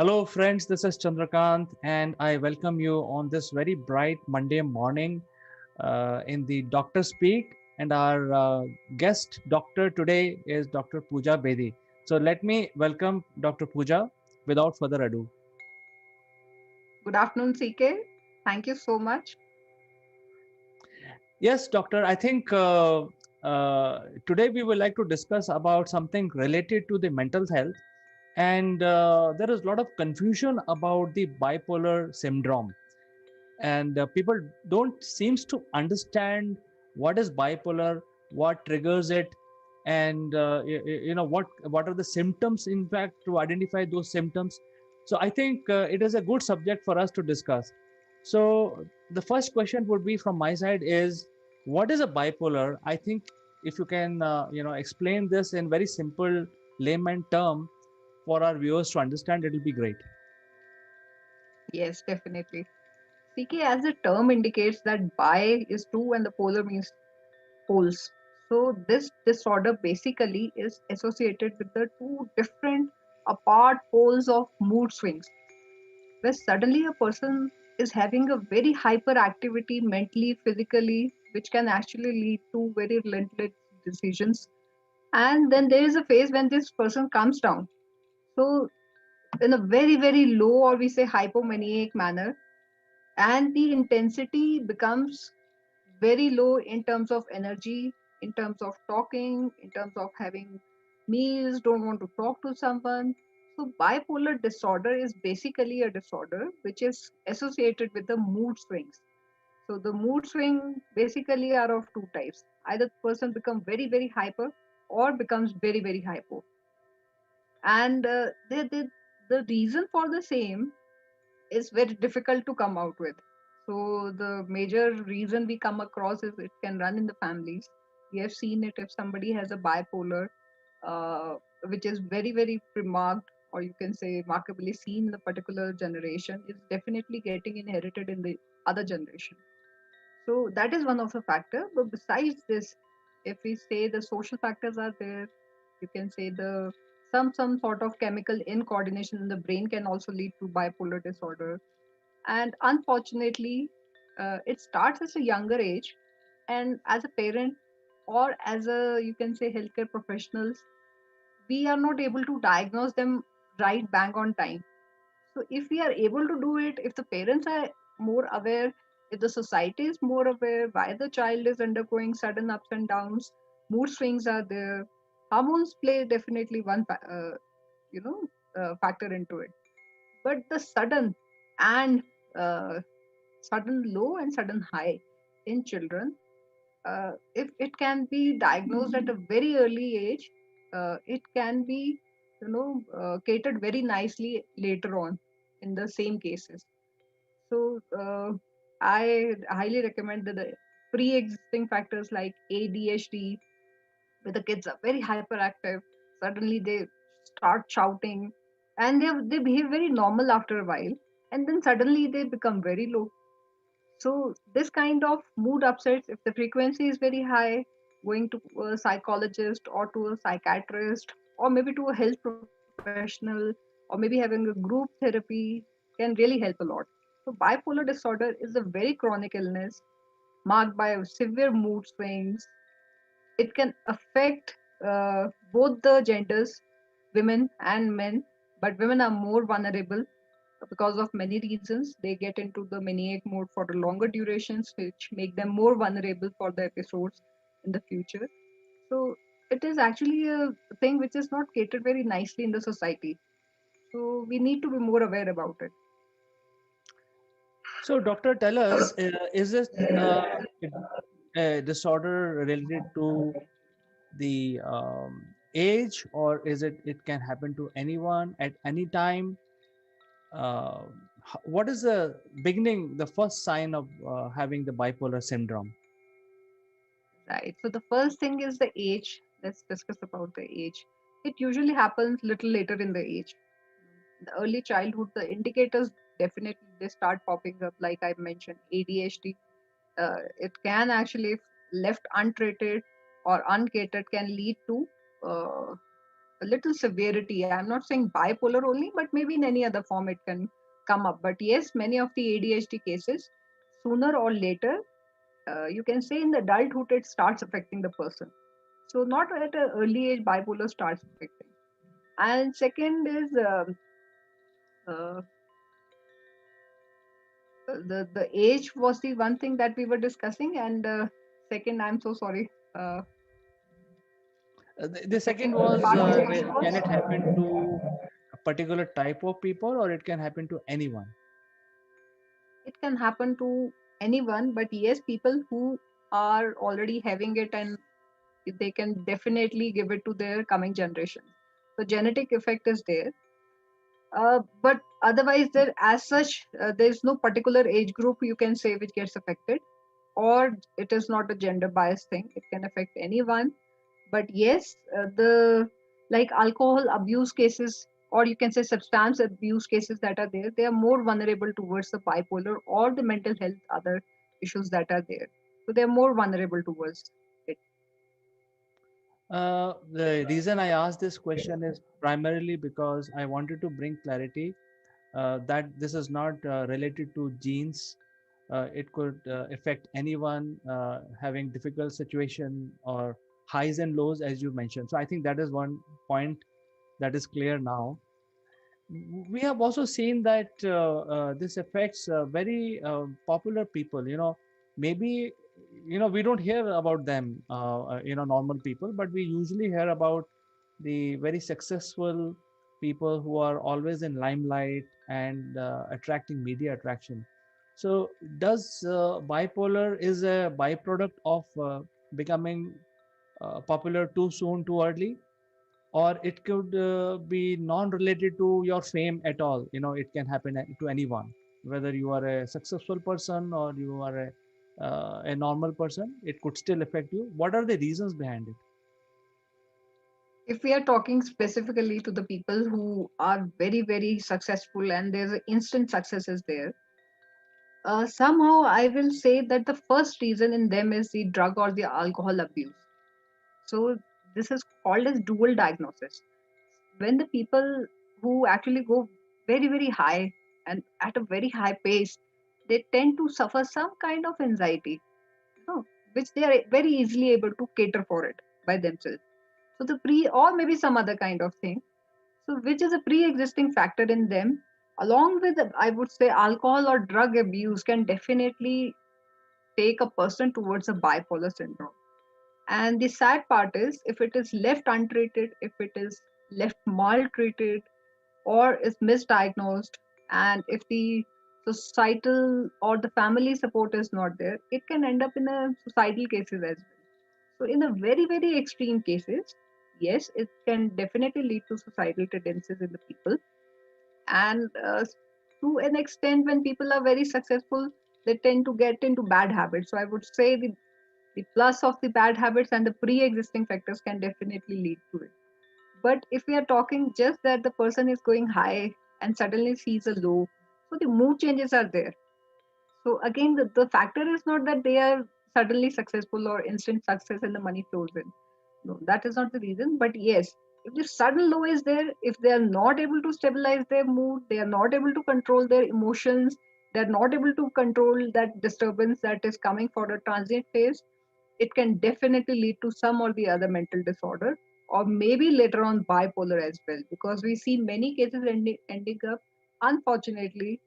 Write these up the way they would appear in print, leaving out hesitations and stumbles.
Hello, friends. This is Chandrakant, and I welcome you on this very bright Monday morning in the Doctor Speak. And our guest doctor today is Dr. Pooja Bedi. So let me welcome Dr. Pooja without further ado. Good afternoon, CK. Thank you so much. Yes, doctor. I think today we would like to discuss about something related to the mental health, and there is a lot of confusion about the bipolar syndrome and people don't seems to understand what is bipolar, what triggers it, and what are the symptoms in fact to identify those symptoms. So I think it is a good subject for us to discuss. So the first question would be from my side is, what is a bipolar? I think if you can explain this in very simple layman term for our viewers to understand, it will be great. Yes, definitely. CK, as the term indicates that bi is two and the polar means poles. So this disorder basically is associated with the two different apart poles of mood swings, where suddenly a person is having a very hyperactivity mentally, physically, which can actually lead to very relentless decisions. And then there is a phase when this person comes down. So in a very very low, or we say hypomaniac manner, and the intensity becomes very low in terms of energy, in terms of talking, in terms of having meals, don't want to talk to someone. So bipolar disorder is basically a disorder which is associated with the mood swings. So the mood swing basically are of two types: either the person become very very hyper or becomes very very hypo. And the reason for the same is very difficult to come out with. So the major reason we come across is it can run in the families. We have seen it if somebody has a bipolar, uh, which is very very remarked, or you can say remarkably seen in the particular generation, is definitely getting inherited in the other generation. So that is one of the factor. But besides this, if we say the social factors are there, you can say the some sort of chemical incoordination in the brain can also lead to bipolar disorder. And unfortunately, it starts at a younger age, and as a parent or as a, you can say, healthcare professionals, we are not able to diagnose them right bang on time. So if we are able to do it, if the parents are more aware, if the society is more aware why the child is undergoing sudden ups and downs, mood swings are there, hormones play definitely one you know factor into it. But the and uh, sudden low and sudden high in children, if it can be diagnosed at a very early age, it can be catered very nicely later on in the same cases. So I highly recommend that the pre-existing factors like ADHD, where the kids are very hyperactive, suddenly they start shouting, and they behave very normal after a while, and then suddenly they become very low. So this kind of mood upsets, if the frequency is very high, going to a psychologist or to a psychiatrist or maybe to a health professional or maybe having a group therapy can really help a lot. So bipolar disorder is a very chronic illness marked by severe mood swings. It can affect both the genders, women and men, but women are more vulnerable because of many reasons. They get into the maniac mode for the longer durations, which make them more vulnerable for the episodes in the future. So it is actually a thing which is not catered very nicely in the society. So we need to be more aware about it. So, doctor, tell us, is this a disorder related to the age, or is it can happen to anyone at any time? Uh, what is the beginning, the first sign of having the bipolar syndrome? Right. So the first thing is the age. Let's discuss about the age. It usually happens little later in the age. The early childhood, the indicators definitely they start popping up. Like I mentioned, ADHD. It can actually, if left untreated or uncatered, can lead to uh, a little severity. I'm not saying bipolar only, but maybe in any other form it can come up. But yes, many of the ADHD cases, sooner or later, you can say in the adulthood, it starts affecting the person. So not at an early age, bipolar starts affecting. And second is uh, the age was the one thing that we were discussing, and second, I'm so sorry. The The second second was, part of the question can it happen was. to a particular type of people, or it can happen to anyone? It can happen to anyone, but yes, people who are already having it, and they can definitely give it to their coming generation. So genetic effect is there. But otherwise, there as such, there is no particular age group you can say which gets affected, or it is not a gender bias thing. It can affect anyone. But yes, the like alcohol abuse cases, or you can say substance abuse cases that are there, they are more vulnerable towards the bipolar or the mental health other issues that are there. So they are more vulnerable towards it. The reason I asked this question is primarily because I wanted to bring clarity that this is not related to genes. It could affect anyone having difficult situation or highs and lows, as you mentioned. So I think that is one point that is clear now. We have also seen that this affects very popular people. Maybe we don't hear about them, normal people, but we usually hear about the very successful people who are always in limelight and attracting media attraction. So does bipolar is a byproduct of becoming popular too soon, too early, or it could be non-related to your fame at all? It can happen to anyone, whether you are a successful person or you are a normal person. It could still affect you. What are the reasons behind it? If we are talking specifically to the people who are very, very successful and there's an instant success is there, somehow I will say that the first reason in them is the drug or the alcohol abuse. So this is called as dual diagnosis. When the people who actually go very, very high and at a very high pace, they tend to suffer some kind of anxiety, no, which they are very easily able to cater for it by themselves. So the pre or maybe some other kind of thing. So which is a pre-existing factor in them, along with I would say alcohol or drug abuse can definitely take a person towards a bipolar syndrome. And the sad part is, if it is left untreated, if it is left maltreated, or is misdiagnosed, and if the societal or the family support is not there, it can end up in a suicidal cases as well. So, in a very, very extreme cases, yes, it can definitely lead to suicidal tendencies in the people. And to an extent, when people are very successful, they tend to get into bad habits. So, I would say the plus of the bad habits and the pre-existing factors can definitely lead to it. But if we are talking just that the person is going high and suddenly sees a low, so the mood changes are there. So again, the factor is not that they are suddenly successful or instant success and the money flows in. No, that is not the reason. But yes, if the sudden low is there, if they are not able to stabilize their mood, they are not able to control their emotions, they are not able to control that disturbance that is coming for a transient phase, it can definitely lead to some or the other mental disorder, or maybe later on bipolar as well, because we see many cases ending up unfortunately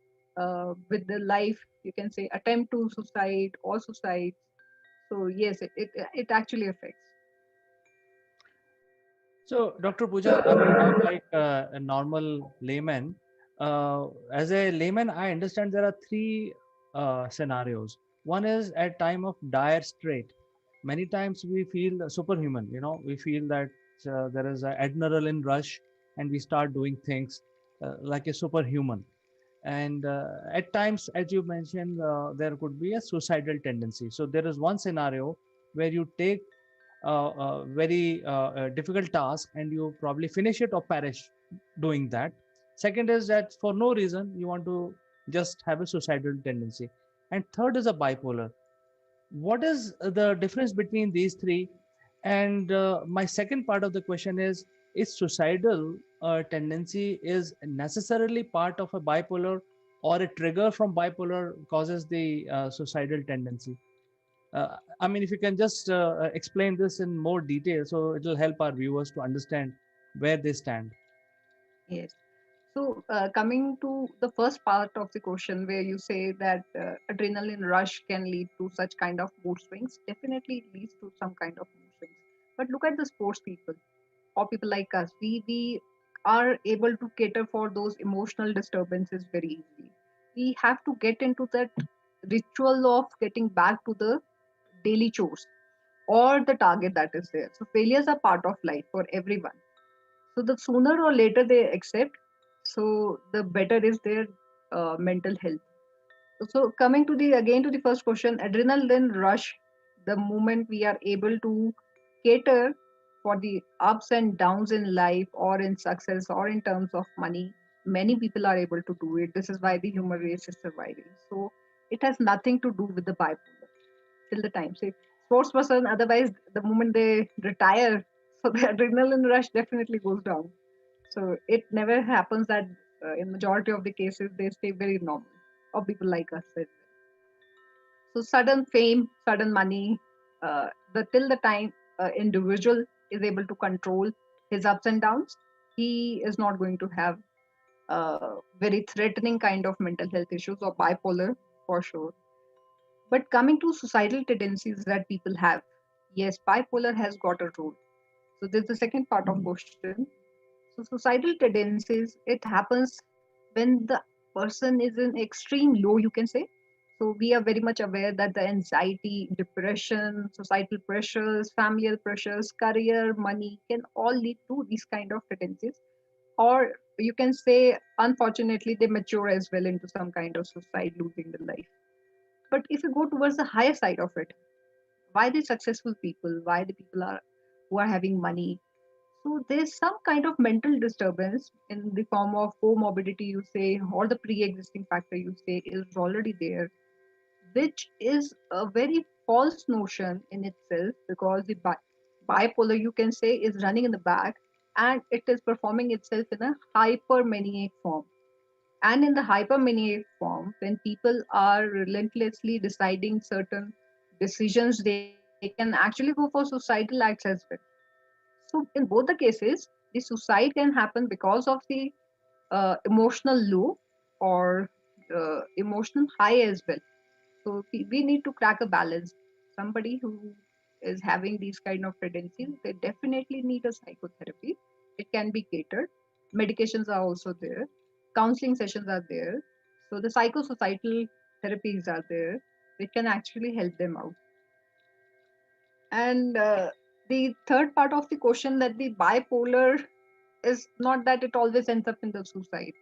with the life, you can say, attempt to suicide or suicide. So yes, it actually affects. So, Dr. Puja, I mean, I'm like a normal layman. As a layman, I understand there are three scenarios. One is at time of dire strait. Many times we feel superhuman. We feel that there is an adrenaline rush, and we start doing things like a superhuman. And at times, as you mentioned, there could be a suicidal tendency. So there is one scenario where you take very difficult task and you probably finish it or perish doing that. Second is that for no reason you want to just have a suicidal tendency. And third is a bipolar. What is the difference between these three? And my second part of the question is, is suicidal tendency is necessarily part of a bipolar, or a trigger from bipolar causes the suicidal tendency? I mean, if you can just explain this in more detail, so it will help our viewers to understand where they stand. Yes. So, coming to the first part of the question, where you say that adrenaline rush can lead to such kind of mood swings, definitely it leads to some kind of mood swings. But look at the sports people or people like us. We are able to cater for those emotional disturbances very easily. We have to get into that ritual of getting back to the daily chores or the target that is there. So failures are part of life for everyone. So the sooner or later they accept, so the better is their mental health. So coming to the again to the first question, adrenaline rush, the moment we are able to cater for the ups and downs in life or in success or in terms of money, many people are able to do it. This is why the human race is surviving. So it has nothing to do with the bipolar till the time. Say sports person, otherwise the moment they retire, so the adrenaline rush definitely goes down. So it never happens that in majority of the cases they stay very normal. Or people like us. So sudden fame, sudden money, the till the time individual is able to control his ups and downs, he is not going to have very threatening kind of mental health issues or bipolar for sure. But coming to societal tendencies that people have, yes, bipolar has got a role. So there's the second part of question. So societal tendencies, it happens when the person is in extreme low, you can say. So we are very much aware that the anxiety, depression, societal pressures, familial pressures, career, money can all lead to these kind of tendencies. Or you can say, unfortunately, they mature as well into some kind of suicide, losing the life. But if you go towards the higher side of it, why the successful people, why the people are who are having money, so there's some kind of mental disturbance in the form of comorbidity, you say, or the pre-existing factor you say is already there, which is a very false notion in itself because the bipolar, you can say, is running in the back and it is performing itself in a hypermaniac form. And in the hypermaniac form, when people are relentlessly deciding certain decisions, they can actually go for suicidal acts as well. So in both the cases, the suicide can happen because of the emotional low or emotional high as well. So we need to crack a balance. Somebody who is having these kind of tendencies, they definitely need a psychotherapy. It can be catered. Medications are also there. Counseling sessions are there. So the psychosocietal therapies are there. It can actually help them out. And the third part of the question, that the bipolar is not that it always ends up in the suicide.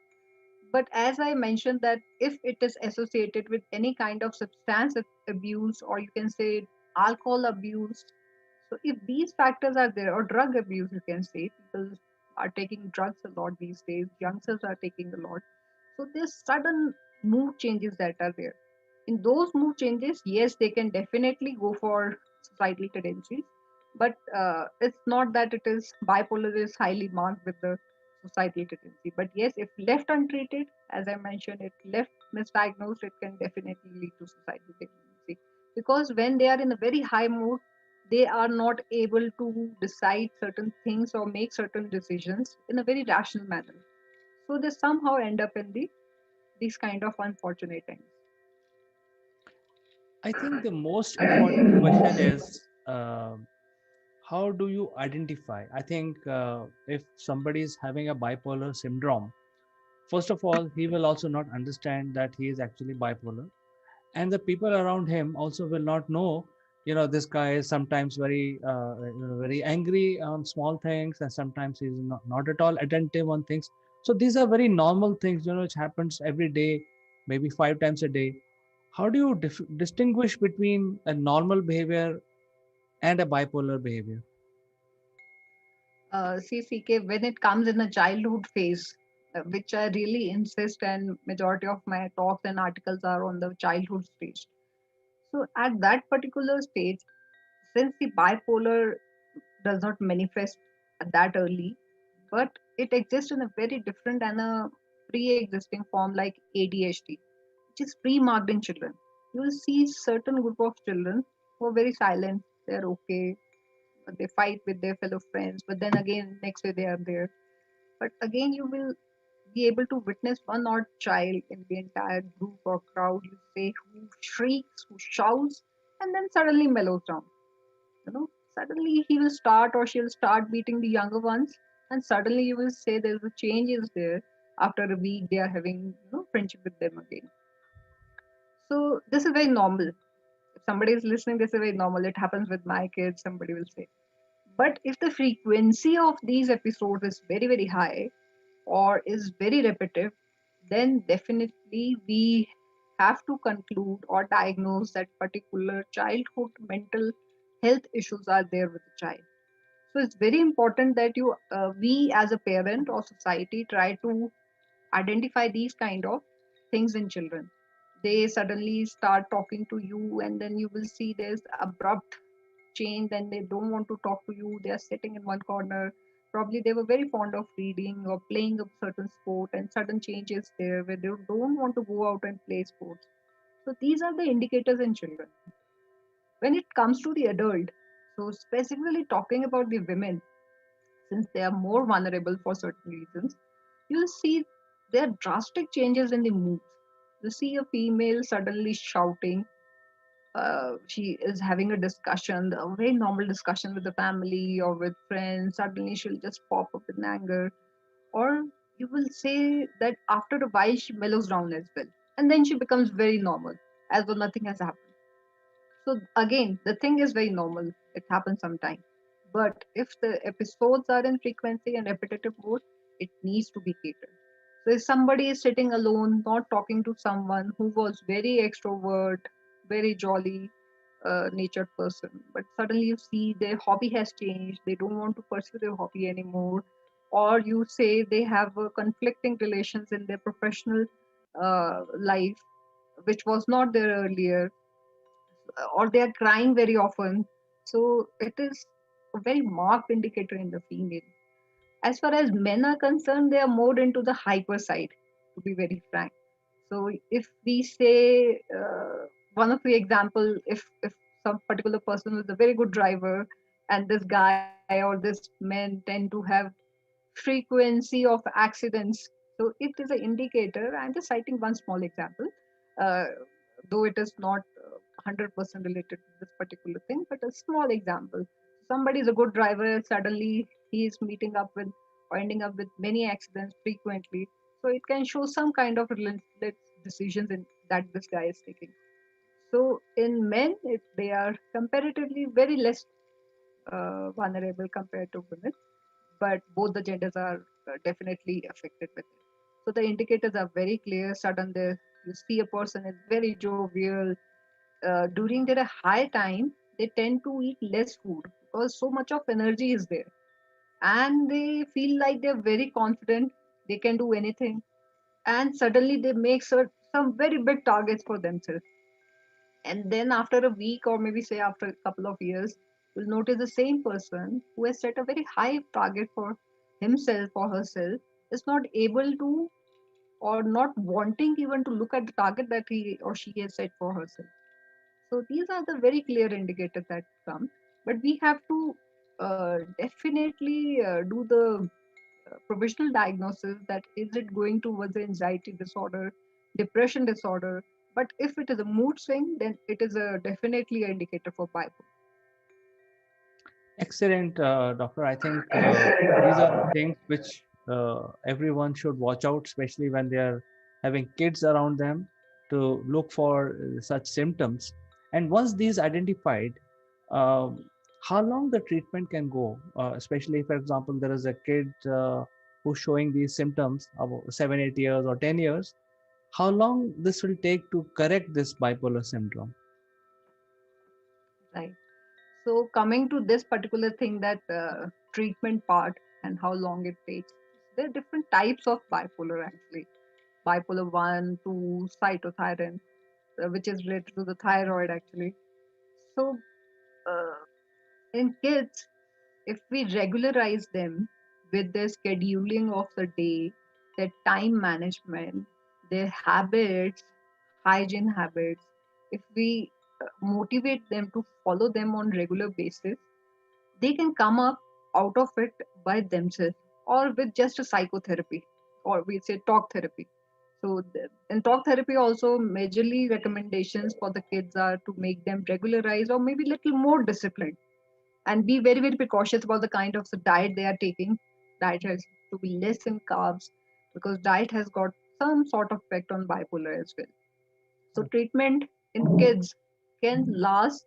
But as I mentioned, that if it is associated with any kind of substance abuse, or you can say alcohol abuse, so if these factors are there, or drug abuse, you can say, people are taking drugs a lot these days, youngsters are taking a lot. So there's sudden mood changes that are there. In those mood changes, yes, they can definitely go for suicidal tendencies, but it's not that it is bipolar is highly marked with the suicidal tendency. But yes, if left untreated, as I mentioned, if left misdiagnosed, it can definitely lead to suicidal tendency. Because when they are in a very high mood, they are not able to decide certain things or make certain decisions in a very rational manner. So they somehow end up in these kind of unfortunate things. I think the most important question is, how do you identify? I think if somebody is having a bipolar syndrome, first of all, he will also not understand that he is actually bipolar, and the people around him also will not know. This guy is sometimes very angry on small things, and sometimes he's not at all attentive on things. So these are very normal things, which happens every day, maybe 5 times a day. How do you distinguish between a normal behavior and a bipolar behavior? CCK, when it comes in the childhood phase, which I really insist, and majority of my talks and articles are on the childhood stage. So at that particular stage, since the bipolar does not manifest that early, but it exists in a very different and a pre-existing form like ADHD, which is pre-marked in children. You will see certain group of children who are very silent. They're okay, but they fight with their fellow friends. But then again, next day they are there. But again, you will be able to witness one odd child in the entire group or crowd. You say who shrieks, who shouts, and then suddenly mellows down. You know, suddenly he will start or she'll start beating the younger ones, and suddenly you will say there's a change is there. After a week they are having friendship with them again. So this is very normal. If somebody is listening, this is very normal. It happens with my kids, somebody will say. But if the frequency of these episodes is very very high or is very repetitive, then definitely we have to conclude or diagnose that particular childhood mental health issues are there with the child. So it's very important that we as a parent or society try to identify these kind of things in children. They suddenly start talking to you, and then you will see there's abrupt change. Then they don't want to talk to you. They are sitting in one corner. Probably they were very fond of reading or playing a certain sport, and sudden changes there where they don't want to go out and play sports. So these are the indicators in children. When it comes to the adult, so specifically talking about the women, since they are more vulnerable for certain reasons, you'll see there are drastic changes in the moods. You see a female suddenly shouting. She is having a discussion, a very normal discussion with the family or with friends. Suddenly she'll just pop up in anger. Or you will say that after a while she mellows down as well. And then she becomes very normal, as though nothing has happened. So again, the thing is very normal. It happens sometime. But if the episodes are in frequency and repetitive mode, it needs to be catered. So if somebody is sitting alone, not talking to someone who was very extrovert, very jolly natured person, but suddenly you see their hobby has changed, they don't want to pursue their hobby anymore, or you say they have conflicting relations in their professional life, which was not there earlier, or they are crying very often. So it is a very marked indicator in the female. As far as men are concerned, they are more into the hyper side, to be very frank. So if we say one of the example, if some particular person is a very good driver, and this guy or this men tend to have frequency of accidents. So it is an indicator. I'm just citing one small example, uh, though it is not 100% related to this particular thing, but a small example. Somebody is a good driver, suddenly he is meeting up with or ending up with many accidents frequently. So it can show some kind of relentless decisions that this guy is taking. So in men, they are comparatively very less vulnerable compared to women, but both the genders are definitely affected with it. So the indicators are very clear. Sudden, you see a person is very jovial. During their high time, they tend to eat less food because so much of energy is there, and they feel like they're very confident. They can do anything, and suddenly they make some very big targets for themselves. And then after a week, or maybe say after a couple of years, you'll notice the same person who has set a very high target for himself or herself is not able to, or not wanting even to look at the target that he or she has set for herself. So these are the very clear indicators that come. But we have to definitely do the provisional diagnosis that is it going towards anxiety disorder, depression disorder. But if it is a mood swing, then it is a definitely an indicator for bipolar. Excellent, doctor. I think these are the things which everyone should watch out, especially when they are having kids around them, to look for such symptoms. And once these identified, um, how long the treatment can go, especially, for example, there is a kid who's showing these symptoms about 7, 8 years or 10 years. How long this will take to correct this bipolar syndrome? Right. So coming to this particular thing, that treatment part and how long it takes, there are different types of bipolar actually. Bipolar 1, 2, cytothyroid, which is related to the thyroid actually. So in kids, if we regularize them with their scheduling of the day, their time management, their habits, hygiene habits, if we motivate them to follow them on regular basis, they can come up out of it by themselves or with just a psychotherapy, or we say talk therapy. So in talk therapy also majorly recommendations for the kids are to make them regularize or maybe little more disciplined, and be very very precautious about the kind of the diet they are taking. Diet has to be less in carbs, because diet has got some sort of effect on bipolar as well. So treatment in kids can last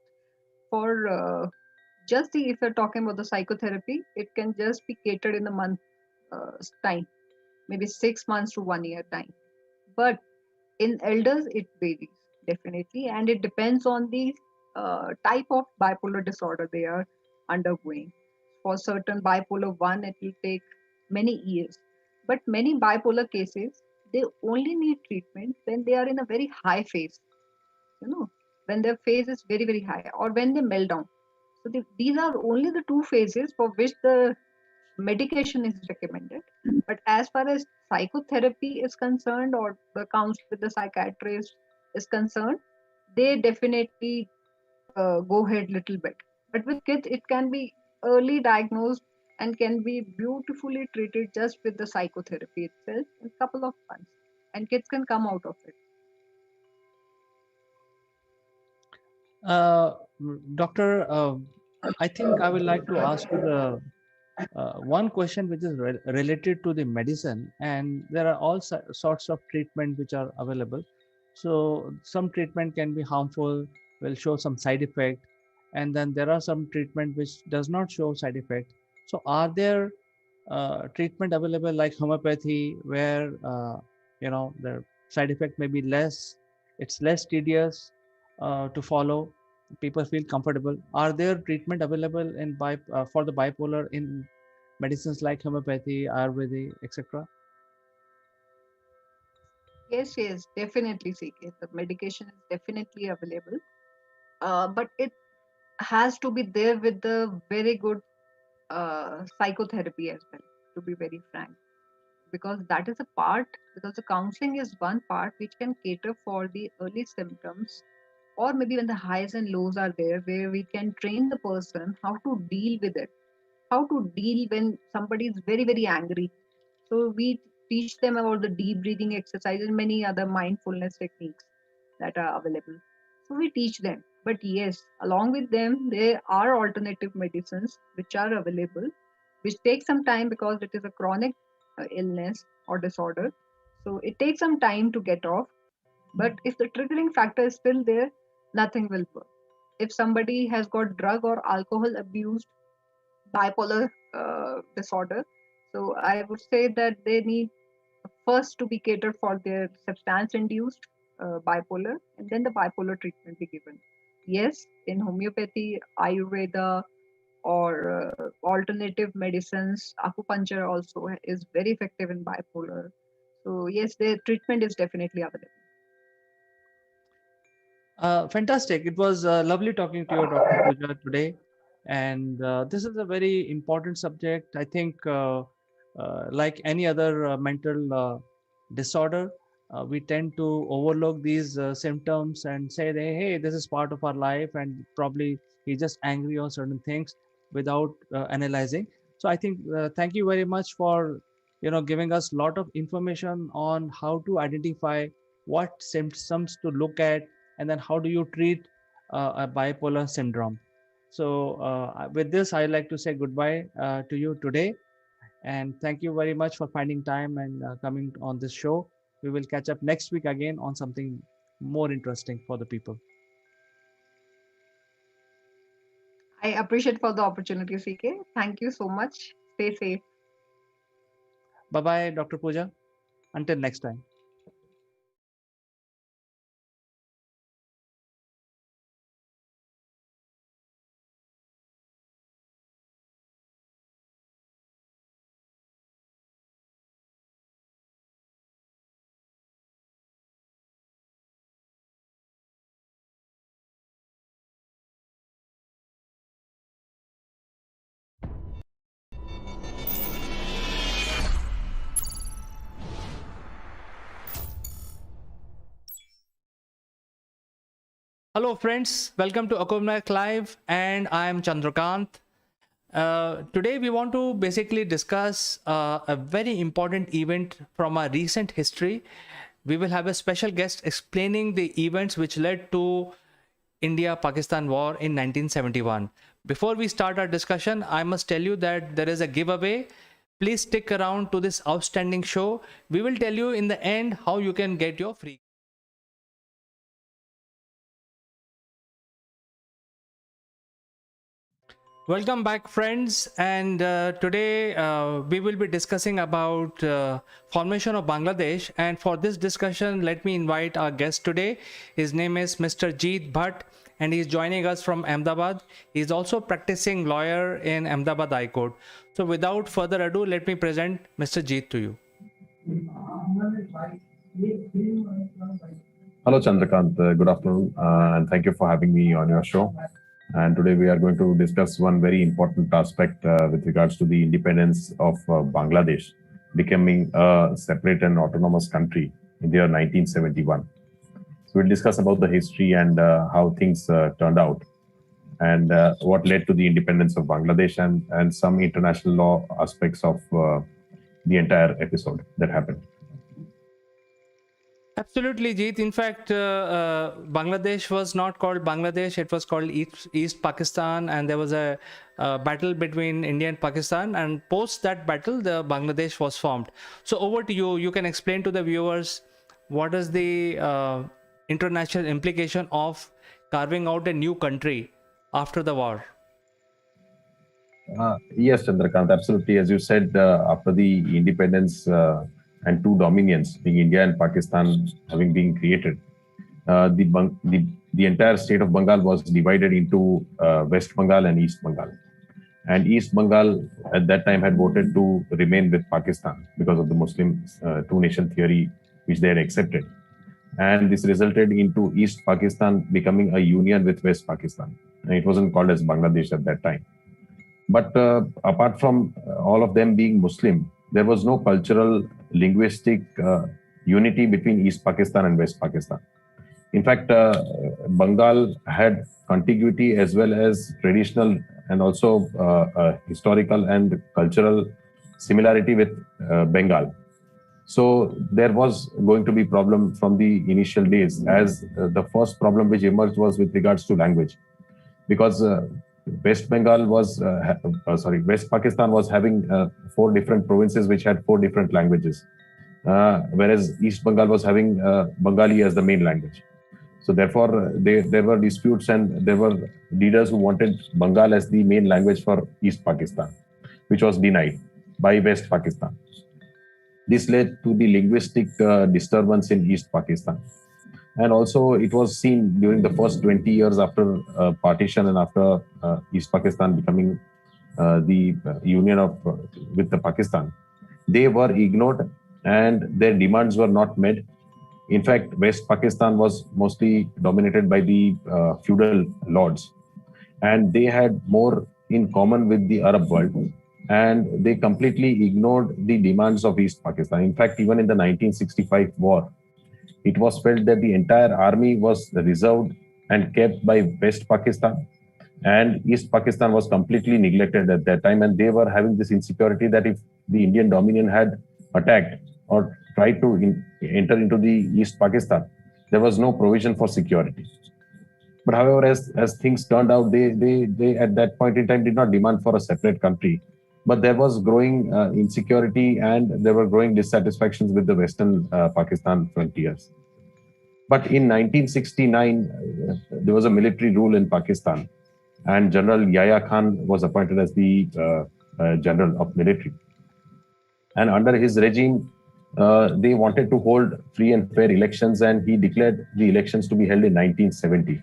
for just see, if you're talking about the psychotherapy, it can just be catered in a month time, maybe 6 months to 1 year time. But in elders, it varies definitely, and it depends on the type of bipolar disorder they are undergoing. For certain bipolar 1, it will take many years. But many bipolar cases, they only need treatment when they are in a very high phase, you know, when their phase is very, very high or when they melt down. So these are only the two phases for which the medication is recommended. But as far as psychotherapy is concerned, or the counsel with the psychiatrist is concerned, they definitely go ahead little bit. But with kids, it can be early diagnosed and can be beautifully treated just with the psychotherapy itself in a couple of months, and kids can come out of it. Doctor, I think I would like to ask you the one question which is related to the medicine, and there are all sorts of treatment which are available. So some treatment can be harmful, will show some side effect, and then there are some treatment which does not show side effect. So are there treatment available like homeopathy where the side effect may be less, it's less tedious to follow, people feel comfortable? Are there treatment available in for the bipolar in medicines like homeopathy, ayurvedic, etc.? Yes, yes, definitely, CK. The medication is definitely available, but it has to be there with the very good psychotherapy as well, to be very frank, because that is a part, because the counseling is one part which can cater for the early symptoms, or maybe when the highs and lows are there, where we can train the person how to deal with it, how to deal when somebody is very, very angry. So we teach them about the deep breathing exercise and many other mindfulness techniques that are available. So we teach them. But yes, along with them, there are alternative medicines which are available, which take some time because it is a chronic illness or disorder. So it takes some time to get off. But if the triggering factor is still there, nothing will work. If somebody has got drug or alcohol abuse, bipolar disorder, so I would say that they need first to be catered for their substance induced bipolar, and then the bipolar treatment be given. Yes, in homeopathy, ayurveda, or alternative medicines, acupuncture also is very effective in bipolar. So yes, the treatment is definitely available. Fantastic. It was lovely talking to you, Dr. Pooja, today. And this is a very important subject. I think, like any other mental disorder, we tend to overlook these symptoms and say, that, hey, this is part of our life, and probably he's just angry on certain things without analyzing. So I think, thank you very much for giving us a lot of information on how to identify what symptoms to look at, and then how do you treat a bipolar syndrome. So with this, I'd like to say goodbye to you today, and thank you very much for finding time and coming on this show. We will catch up next week again on something more interesting for the people. I appreciate for the opportunity, CK. Thank you so much. Stay safe. Bye bye, Dr. Pooja. Until next time. Hello, friends. Welcome to Akumnak Live, and I am Chandrakant. Today, we want to basically discuss a very important event from our recent history. We will have a special guest explaining the events which led to India-Pakistan war in 1971. Before we start our discussion, I must tell you that there is a giveaway. Please stick around to this outstanding show. We will tell you in the end how you can get your free. Welcome back, friends. And today we will be discussing about formation of Bangladesh. And for this discussion, let me invite our guest today. His name is Mr. Jeet Bhatt, and he is joining us from Ahmedabad. He is also practicing lawyer in Ahmedabad High Court. So, without further ado, let me present Mr. Jeet to you. Hello, Chandrakant. Good afternoon, and thank you for having me on your show. And today we are going to discuss one very important aspect with regards to the independence of Bangladesh becoming a separate and autonomous country in the year 1971. So we'll discuss about the history and how things turned out and what led to the independence of Bangladesh and some international law aspects of the entire episode that happened. Absolutely, Jeet. In fact, Bangladesh was not called Bangladesh, it was called East Pakistan, and there was a battle between India and Pakistan. And post that battle, the Bangladesh was formed. So, over to you. You can explain to the viewers what is the international implication of carving out a new country after the war. Yes, Chandrakant, absolutely. As you said, after the independence and two dominions, being India and Pakistan, having been created, the entire state of Bengal was divided into West Bengal and East Bengal. And East Bengal at that time had voted to remain with Pakistan because of the Muslim two-nation theory, which they had accepted. And this resulted into East Pakistan becoming a union with West Pakistan. And it wasn't called as Bangladesh at that time. But apart from all of them being Muslim, there was no cultural, linguistic unity between East Pakistan and West Pakistan. In fact, Bengal had contiguity as well as traditional and also historical and cultural similarity with Bengal. So there was going to be problem from the initial days, as the first problem which emerged was with regards to language, because West Bengal was, West Pakistan was having four different provinces which had four different languages, whereas East Bengal was having Bengali as the main language. So therefore, there were disputes and there were leaders who wanted Bengal as the main language for East Pakistan, which was denied by West Pakistan. This led to the linguistic disturbance in East Pakistan. And also, it was seen during the first 20 years after partition and after East Pakistan becoming the union of with the Pakistan, they were ignored and their demands were not met. In fact, West Pakistan was mostly dominated by the feudal lords, and they had more in common with the Arab world, and they completely ignored the demands of East Pakistan. In fact, even in the 1965 war, it was felt that the entire army was reserved and kept by West Pakistan, and East Pakistan was completely neglected at that time. And they were having this insecurity that if the Indian Dominion had attacked or tried to enter into the East Pakistan, there was no provision for security. But however, as things turned out, they at that point in time did not demand for a separate country. But there was growing insecurity and there were growing dissatisfactions with the Western Pakistan frontiers. But in 1969, there was a military rule in Pakistan, and General Yahya Khan was appointed as the general of military. And under his regime, they wanted to hold free and fair elections, and he declared the elections to be held in 1970.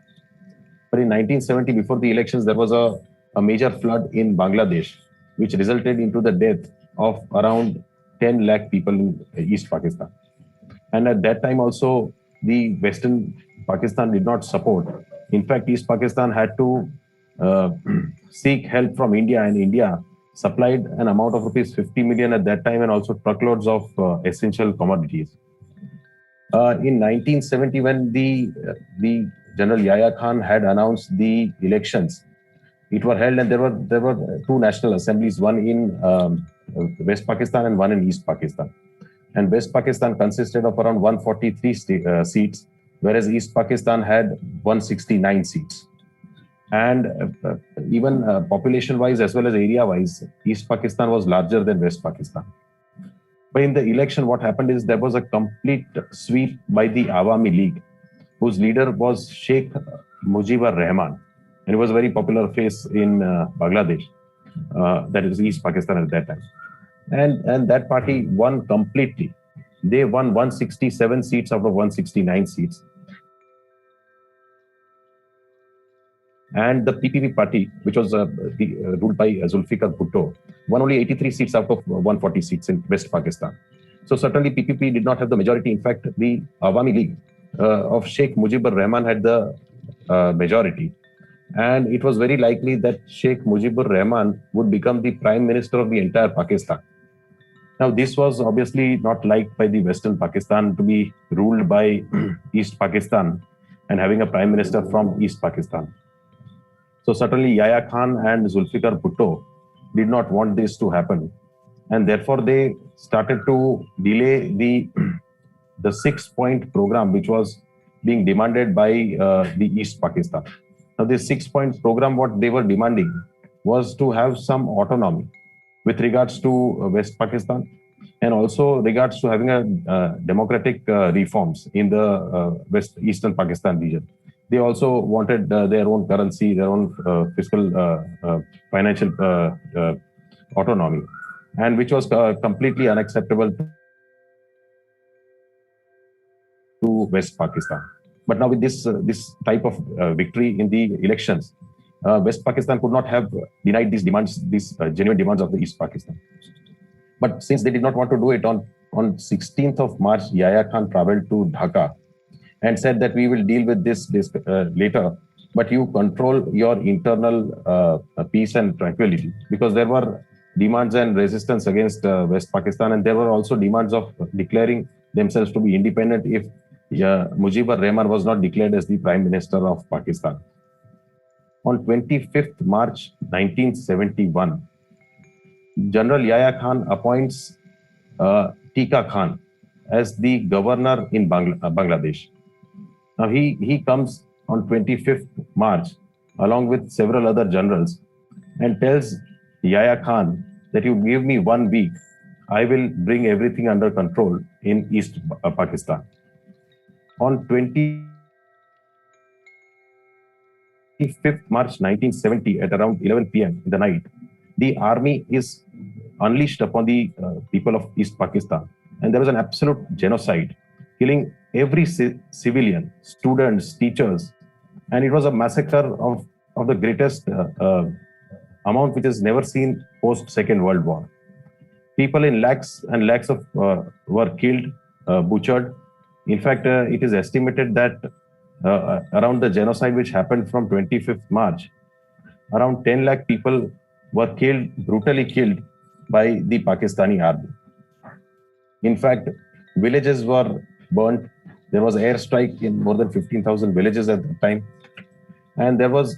But in 1970, before the elections, there was a major flood in Bangladesh, which resulted into the death of around 10 lakh people in East Pakistan. And at that time also, the Western Pakistan did not support. In fact, East Pakistan had to uh, seek help from India, and India supplied an amount of rupees 50 million at that time and also truckloads of essential commodities. In 1970, when the General Yahya Khan had announced the elections, it were held, and there were two national assemblies, one in West Pakistan and one in East Pakistan. And West Pakistan consisted of around 143 seats, whereas East Pakistan had 169 seats. And even population-wise as well as area-wise, East Pakistan was larger than West Pakistan. But in the election, what happened is there was a complete sweep by the Awami League, whose leader was Sheikh Mujibur Rahman, and he was a very popular face in Bangladesh, that is East Pakistan at that time. And that party won completely. They won 167 seats out of 169 seats. And the PPP party, which was ruled by Zulfikar Bhutto, won only 83 seats out of 140 seats in West Pakistan. So certainly PPP did not have the majority. In fact, the Awami League of Sheikh Mujibur Rahman had the majority. And it was very likely that Sheikh Mujibur Rahman would become the prime minister of the entire Pakistan. Now, this was obviously not liked by the Western Pakistan, to be ruled by East Pakistan and having a prime minister from East Pakistan. So certainly Yahya Khan and Zulfikar Bhutto did not want this to happen. And therefore they started to delay the 6-point program, which was being demanded by the East Pakistan. Now, this 6-point program, what they were demanding was to have some autonomy with regards to West Pakistan, and also regards to having a democratic reforms in the West Eastern Pakistan region. They also wanted their own currency, their own fiscal, financial autonomy, and which was completely unacceptable to West Pakistan. But now with this type of victory in the elections, West Pakistan could not have denied these demands, these genuine demands of the East Pakistan. But since they did not want to do it, on 16th of March, Yahya Khan traveled to Dhaka and said that we will deal with this later, but you control your internal peace and tranquility, because there were demands and resistance against West Pakistan, and there were also demands of declaring themselves to be independent if Mujibur Rahman was not declared as the Prime Minister of Pakistan. On 25th March 1971, General Yahya Khan appoints Tika Khan as the governor in Bangladesh. Now he comes on 25th March along with several other generals and tells Yahya Khan that you give me 1 week, I will bring everything under control in East Pakistan. On 25th March 1970 at around 11 p.m. in the night, the army is unleashed upon the people of East Pakistan. And there was an absolute genocide, killing every civilian, students, teachers. And it was a massacre of the greatest amount which is never seen post Second World War. People in lakhs and lakhs of were killed, butchered. In fact, it is estimated that around the genocide which happened from 25th March, around 10 lakh people were killed, brutally killed by the Pakistani army. In fact, villages were burnt. There was airstrike in more than 15,000 villages at the time. And there was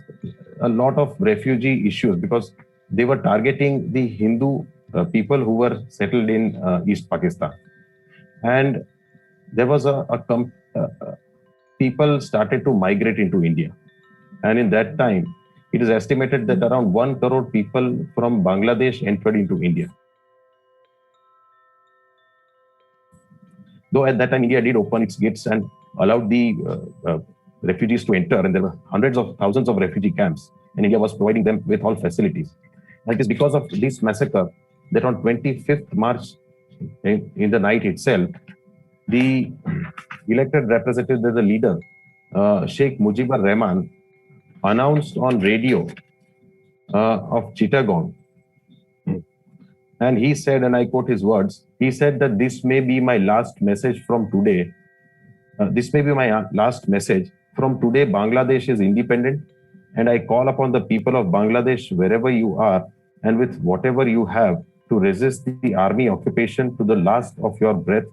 a lot of refugee issues because they were targeting the Hindu people who were settled in East Pakistan. And there was people started to migrate into India. And in that time, it is estimated that around 1 crore people from Bangladesh entered into India. Though at that time, India did open its gates and allowed the refugees to enter, and there were hundreds of thousands of refugee camps, and India was providing them with all facilities. And it is because of this massacre that on 25th March, in the night itself, the elected representative, the leader, Sheikh Mujibur Rahman, announced on radio of Chittagong, and he said, and I quote his words, he said that this may be my last message from today. This may be my last message. From today, Bangladesh is independent, and I call upon the people of Bangladesh, wherever you are, and with whatever you have, to resist the army occupation to the last of your breath.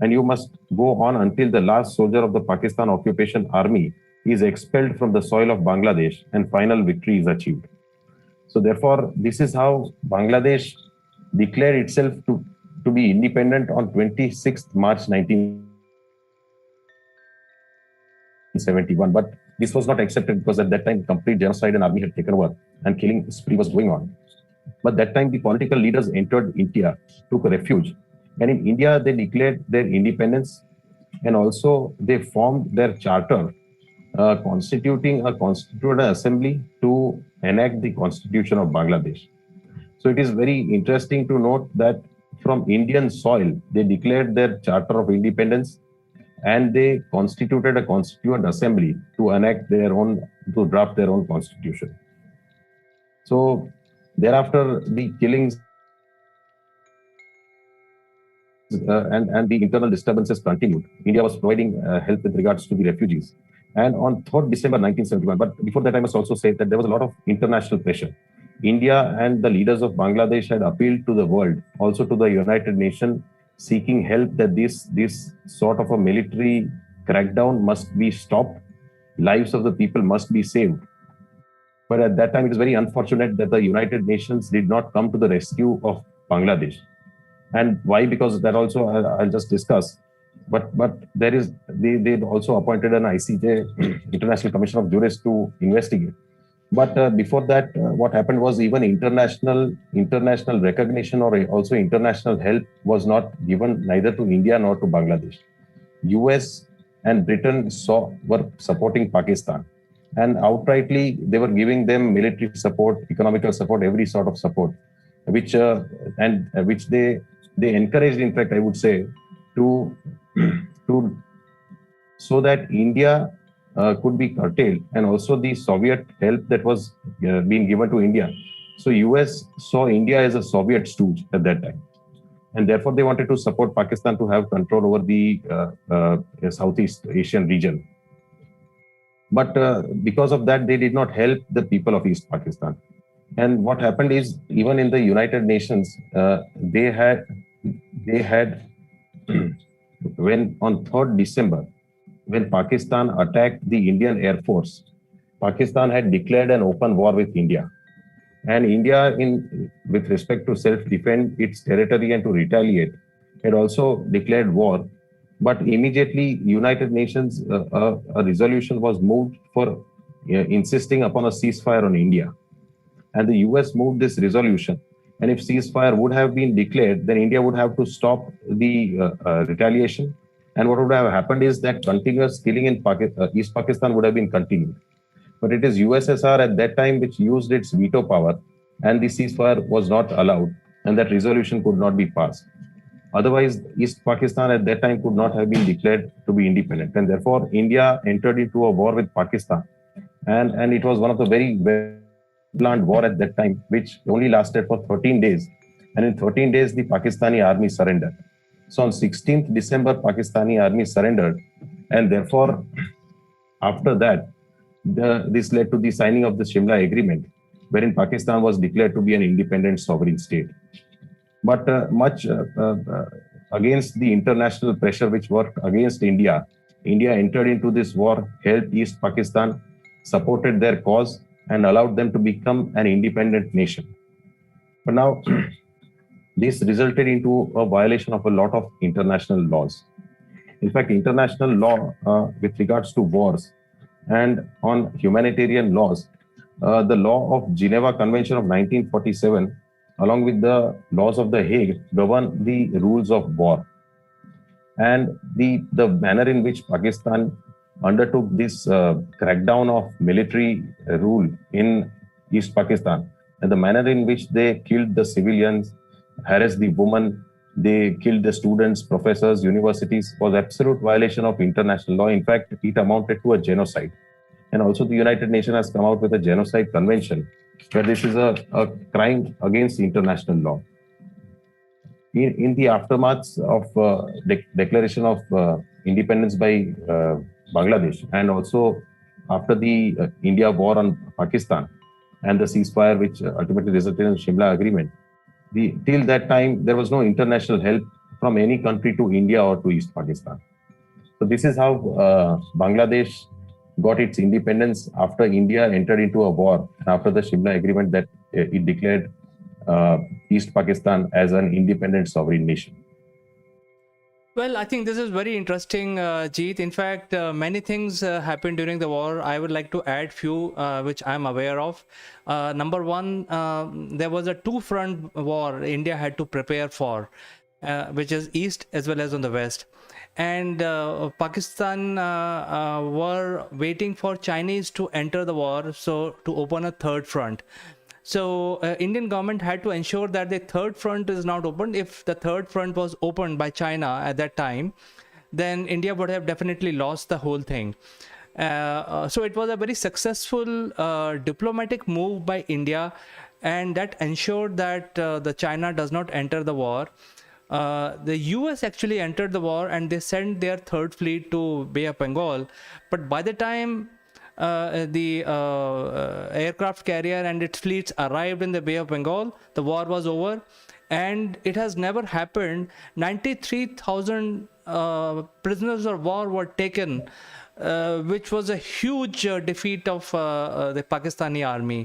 And you must go on until the last soldier of the Pakistan occupation army is expelled from the soil of Bangladesh and final victory is achieved. So therefore, this is how Bangladesh declared itself to be independent on 26th March 1971. But this was not accepted because at that time complete genocide and army had taken over and killing spree was going on. But that time the political leaders entered India, took refuge, and in India they declared their independence, and also they formed their charter, constituting a constituent assembly to enact the constitution of Bangladesh. So it is very interesting to note that from Indian soil, they declared their Charter of Independence and they constituted a constituent assembly to enact their own, to draft their own constitution. So thereafter, the killings and the internal disturbances continued. India was providing help with regards to the refugees. And on 3rd December 1971, but before that, I must also say that there was a lot of international pressure. India and the leaders of Bangladesh had appealed to the world, also to the United Nations, seeking help that this sort of a military crackdown must be stopped, lives of the people must be saved. But at that time, it is very unfortunate that the United Nations did not come to the rescue of Bangladesh. And why? Because that also I'll just discuss. But there is they also appointed an ICJ, International Commission of Jurists, to investigate. But before that, what happened was even international recognition or also international help was not given neither to India nor to Bangladesh. US and Britain were supporting Pakistan, and outrightly they were giving them military support, economical support, every sort of support, which which they encouraged. In fact, I would say to to so that India could be curtailed, and also the Soviet help that was being given to India. So US saw India as a Soviet stooge at that time, and therefore they wanted to support Pakistan to have control over the Southeast Asian region. But because of that, they did not help the people of East Pakistan. And what happened is, even in the United Nations, they had when on 3rd December, when Pakistan attacked the Indian Air Force, Pakistan had declared an open war with India. And India, with respect to self-defend its territory and to retaliate, had also declared war. But immediately, United Nations, a resolution was moved for insisting upon a ceasefire on India. And the US moved this resolution. And if ceasefire would have been declared, then India would have to stop the retaliation. And what would have happened is that continuous killing in East Pakistan would have been continued. But it is USSR at that time which used its veto power, and the ceasefire was not allowed, and that resolution could not be passed. Otherwise, East Pakistan at that time could not have been declared to be independent, and therefore India entered into a war with Pakistan, and it was one of the very well-planned war at that time, which only lasted for 13 days, and in 13 days the Pakistani army surrendered. So on 16th December, Pakistani army surrendered, and therefore after that, this led to the signing of the Shimla Agreement, wherein Pakistan was declared to be an independent sovereign state. But much against the international pressure which worked against India, India entered into this war, helped East Pakistan, supported their cause, and allowed them to become an independent nation. But now, this resulted into a violation of a lot of international laws. In fact, international law with regards to wars and on humanitarian laws, the law of Geneva Convention of 1947, along with the laws of The Hague, govern the rules of war. And the manner in which Pakistan undertook this crackdown of military rule in East Pakistan, and the manner in which they killed the civilians, harassed the women, they killed the students, professors, universities, was absolute violation of international law. In fact, it amounted to a genocide. And also the United Nations has come out with a genocide convention, where this is a crime against international law. In the aftermath of declaration of independence by Bangladesh, and also after the India war on Pakistan and the ceasefire which ultimately resulted in the Shimla Agreement, till that time there was no international help from any country to India or to East Pakistan. So this is how Bangladesh got its independence after India entered into a war and after the Shimla Agreement that it declared East Pakistan as an independent sovereign nation. Well, I think this is very interesting, Jeet. In fact, many things happened during the war. I would like to add few which I'm aware of. Number one, there was a two-front war India had to prepare for, which is east as well as on the west. And Pakistan were waiting for Chinese to enter the war, so to open a third front. So Indian government had to ensure that the third front is not opened. If the third front was opened by China at that time, then India would have definitely lost the whole thing. So it was a very successful diplomatic move by India, and that ensured that the China does not enter the war. The US actually entered the war and they sent their third fleet to Bay of Bengal. But by the time the aircraft carrier and its fleets arrived in the Bay of Bengal, the war was over, and it has never happened. 93,000 prisoners of war were taken, which was a huge defeat of the Pakistani army.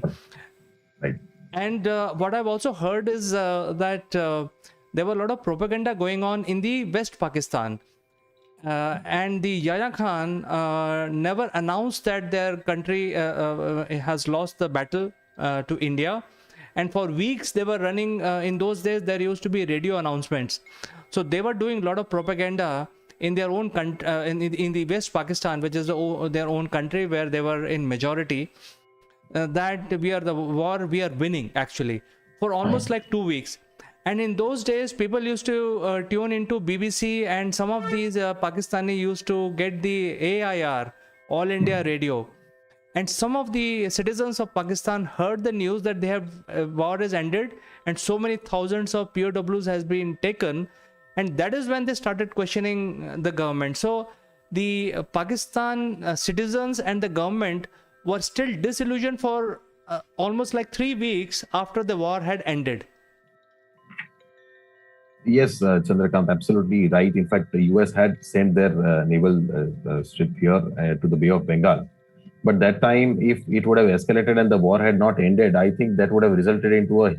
Right. And what I've also heard is that there were a lot of propaganda going on in the West Pakistan. And the Yahya Khan never announced that their country has lost the battle to India. And for weeks they were running, in those days there used to be radio announcements. So they were doing a lot of propaganda in their own country, in the West Pakistan, which is their own country where they were in majority, that we are the war, we are winning actually, for almost like 2 weeks. And in those days, people used to tune into BBC, and some of these Pakistani used to get the AIR, All India Radio. And some of the citizens of Pakistan heard the news that they have war has ended, and so many thousands of POWs has been taken, and that is when they started questioning the government. So the Pakistan citizens and the government were still disillusioned for almost like 3 weeks after the war had ended. Yes, Chandrakant, absolutely right. In fact, the US had sent their naval ship here to the Bay of Bengal. But that time, if it would have escalated and the war had not ended, I think that would have resulted into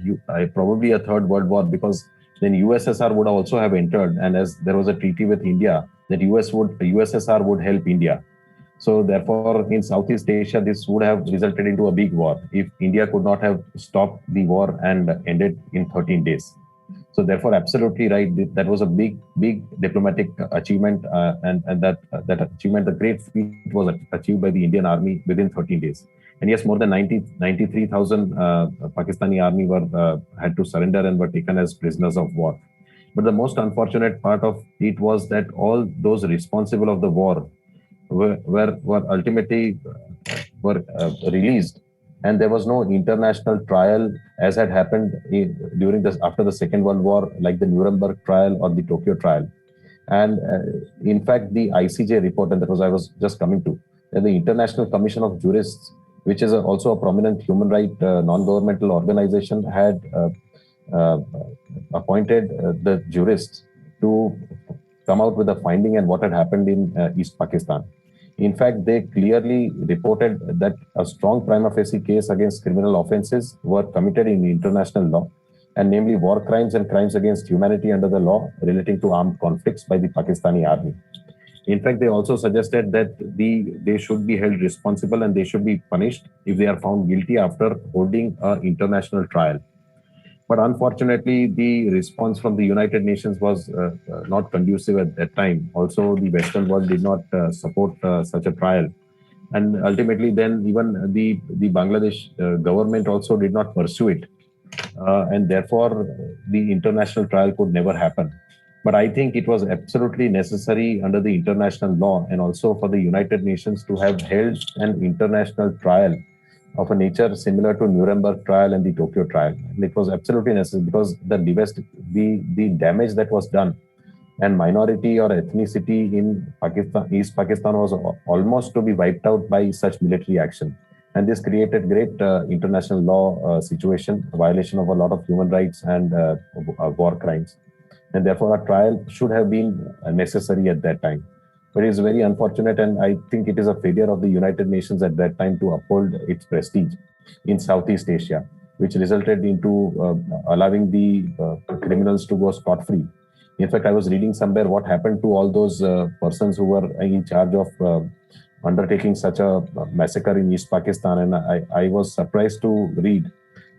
probably a third world war, because then USSR would also have entered, and as there was a treaty with India that USSR would help India. So therefore, in Southeast Asia, this would have resulted into a big war if India could not have stopped the war and ended in 13 days. So therefore, absolutely right. That was a big diplomatic achievement, and that achievement, the great feat, was achieved by the Indian Army within 13 days. And yes, more than 93,000 Pakistani army had to surrender and were taken as prisoners of war. But the most unfortunate part of it was that all those responsible of the war were ultimately released, and there was no international trial as had happened after the Second World War, like the Nuremberg trial or the Tokyo trial. And in fact, the ICJ report, and that was I was just coming to, the International Commission of Jurists, which is also a prominent human rights non-governmental organization, had appointed the jurists to come out with a finding and what had happened in East Pakistan. In fact, they clearly reported that a strong prima facie case against criminal offenses were committed in international law, and namely war crimes and crimes against humanity under the law relating to armed conflicts by the Pakistani army. In fact, they also suggested that they should be held responsible and they should be punished if they are found guilty after holding an international trial. But unfortunately, the response from the United Nations was not conducive at that time. Also, the Western world did not support such a trial. And ultimately, then even the Bangladesh government also did not pursue it. And therefore, the international trial could never happen. But I think it was absolutely necessary under the international law and also for the United Nations to have held an international trial of a nature similar to Nuremberg trial and the Tokyo trial. And it was absolutely necessary because the damage that was done, and minority or ethnicity in Pakistan, East Pakistan, was almost to be wiped out by such military action. And this created great international law situation, violation of a lot of human rights and war crimes. And therefore, a trial should have been necessary at that time. But it's very unfortunate, and I think it is a failure of the United Nations at that time to uphold its prestige in Southeast Asia, which resulted into allowing the criminals to go scot-free. In fact, I was reading somewhere what happened to all those persons who were in charge of undertaking such a massacre in East Pakistan, and I was surprised to read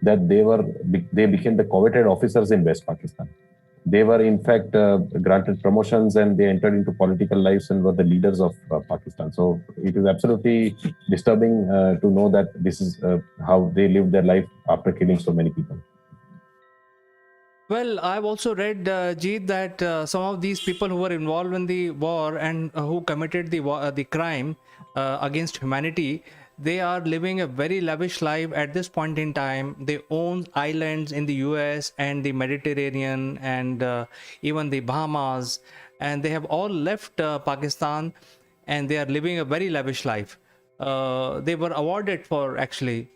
that they became the coveted officers in West Pakistan. They were in fact granted promotions, and they entered into political lives and were the leaders of Pakistan. So it is absolutely disturbing to know that this is how they lived their life after killing so many people. Well, I've also read, Jeet, that some of these people who were involved in the war and who committed the crime against humanity, they are living a very lavish life at this point in time. They own islands in the US and the Mediterranean and even the Bahamas, and they have all left Pakistan, and they are living a very lavish life. They were awarded for actually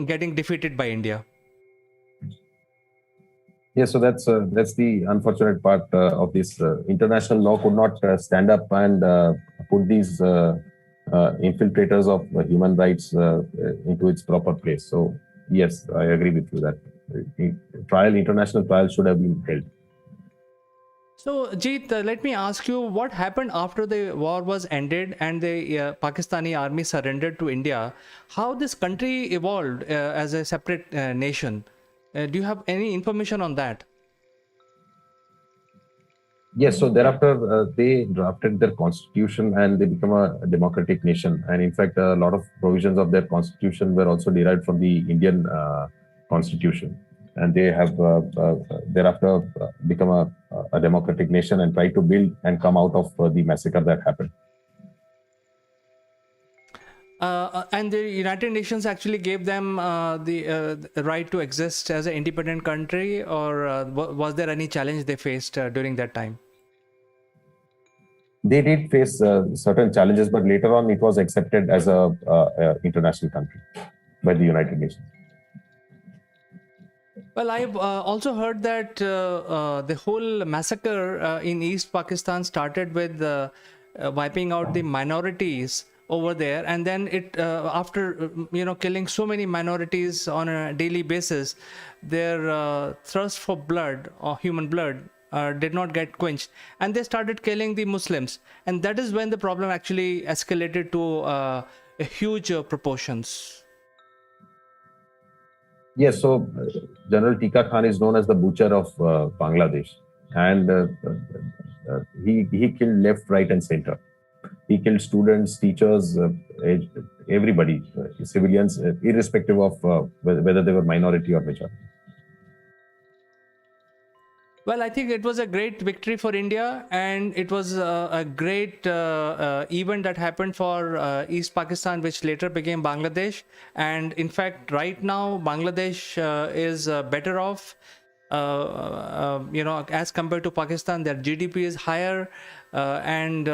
getting defeated by India. Yeah, so that's the unfortunate part of this. International law could not stand up and put these infiltrators of human rights into its proper place. So yes, I agree with you that international trials should have been held. So, Jeet, let me ask you what happened after the war was ended and the Pakistani army surrendered to India? How this country evolved as a separate nation? Do you have any information on that? Yes, so thereafter they drafted their constitution and they become a democratic nation. And in fact, a lot of provisions of their constitution were also derived from the Indian constitution. And they have thereafter become a democratic nation and try to build and come out of the massacre that happened. And the United Nations actually gave them the right to exist as an independent country, or was there any challenge they faced during that time? They did face certain challenges, but later on it was accepted as a international country by the United Nations. Well, I've also heard that the whole massacre in East Pakistan started with wiping out the minorities over there, and then it after killing so many minorities on a daily basis, their thirst for blood or human blood did not get quenched, and they started killing the Muslims, and that is when the problem actually escalated to a huge proportions. Yes, so General Tika Khan is known as the butcher of Bangladesh, and he killed left, right, and center. He killed students, teachers, everybody, civilians, irrespective of whether they were minority or majority. Well, I think it was a great victory for India, and it was a great event that happened for East Pakistan, which later became Bangladesh. And in fact, right now, Bangladesh is better off, as compared to Pakistan. Their GDP is higher, and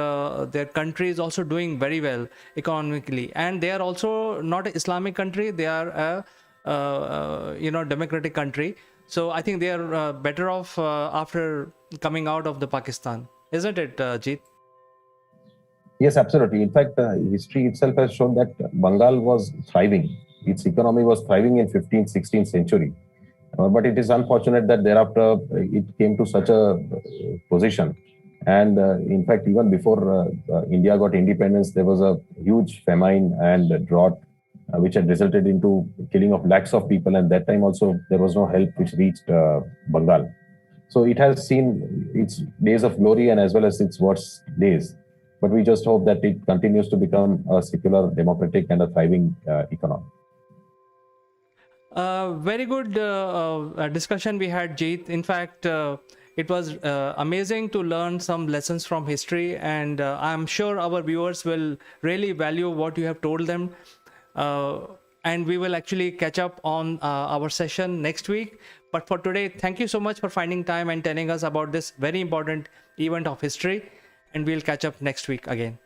their country is also doing very well economically. And they are also not an Islamic country; they are a democratic country. So I think they are better off after coming out of the Pakistan, isn't it, Jeet? Yes, absolutely. In fact, history itself has shown that Bengal was thriving. Its economy was thriving in 15th, 16th century. But it is unfortunate that thereafter it came to such a position. And in fact, even before India got independence, there was a huge famine and drought which had resulted into killing of lakhs of people. And that time also there was no help which reached Bengal. So it has seen its days of glory and as well as its worst days. But we just hope that it continues to become a secular, democratic, and a thriving economy. Very good discussion we had, Jeet. In fact, it was amazing to learn some lessons from history, and I'm sure our viewers will really value what you have told them. And we will actually catch up on our session next week. But for today, thank you so much for finding time and telling us about this very important event of history. And we'll catch up next week again.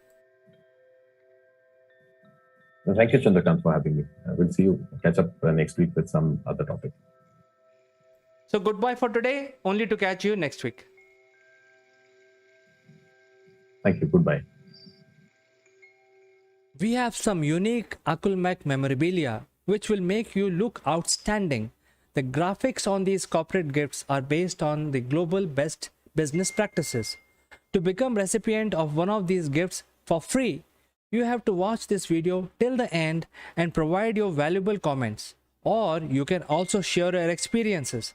Thank you, Chandrakant, for having me. We'll see you catch up next week with some other topic. So goodbye for today, only to catch you next week. Thank you. Goodbye. We have some unique Akulmak memorabilia which will make you look outstanding. The graphics on these corporate gifts are based on the global best business practices. To become recipient of one of these gifts for free, you have to watch this video till the end and provide your valuable comments. Or you can also share your experiences.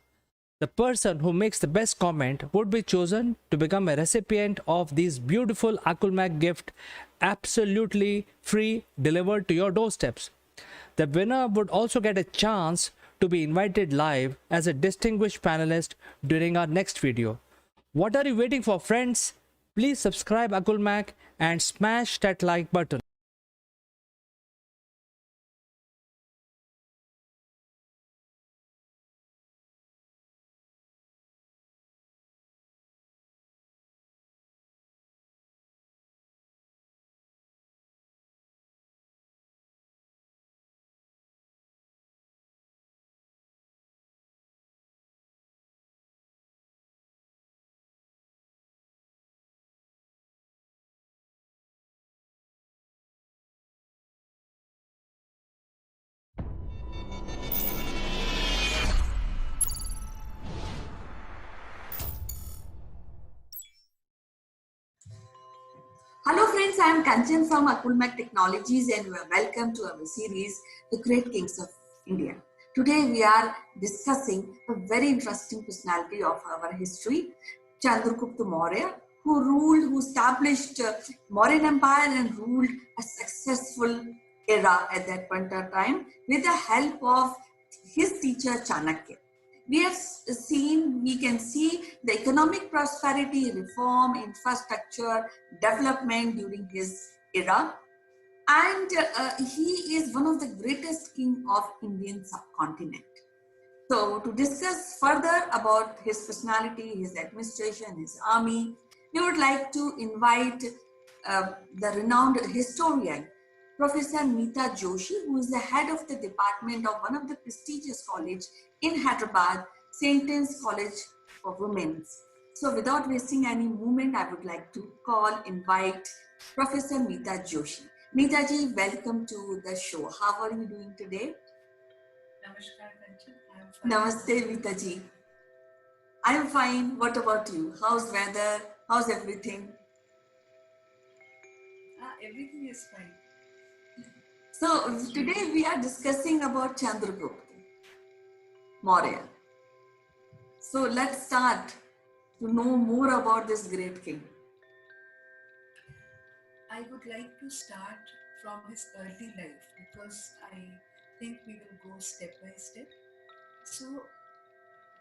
The person who makes the best comment would be chosen to become a recipient of this beautiful Akulmak gift, absolutely free, delivered to your doorsteps. The winner would also get a chance to be invited live as a distinguished panelist during our next video. What are you waiting for, friends? Please subscribe Akulmak and smash that like button. Hello friends, I am Kanchan from Akulmak Technologies and welcome to our series, The Great Kings of India. Today we are discussing a very interesting personality of our history, Chandragupta Maurya, who established Mauryan Empire and ruled a successful era at that point of time with the help of his teacher Chanakya. We can see the economic prosperity, reform, infrastructure, development during his era. And he is one of the greatest king of Indian subcontinent. So to discuss further about his personality, his administration, his army, we would like to invite the renowned historian, Professor Meeta Joshi, who is the head of the department of one of the prestigious college in Hyderabad, St. Anne's College for Women. So without wasting any moment, I would like to invite Professor Meeta Joshi. Meeta ji, welcome to the show. How are you doing today? Namaskar, Kanchan. I am fine. Namaste, Meeta ji. I am fine. What about you? How's weather? How's everything? Everything is fine. So today we are discussing about Chandragupta Maurya. So let's start to know more about this great king. I would like to start from his early life because I think we will go step by step. So,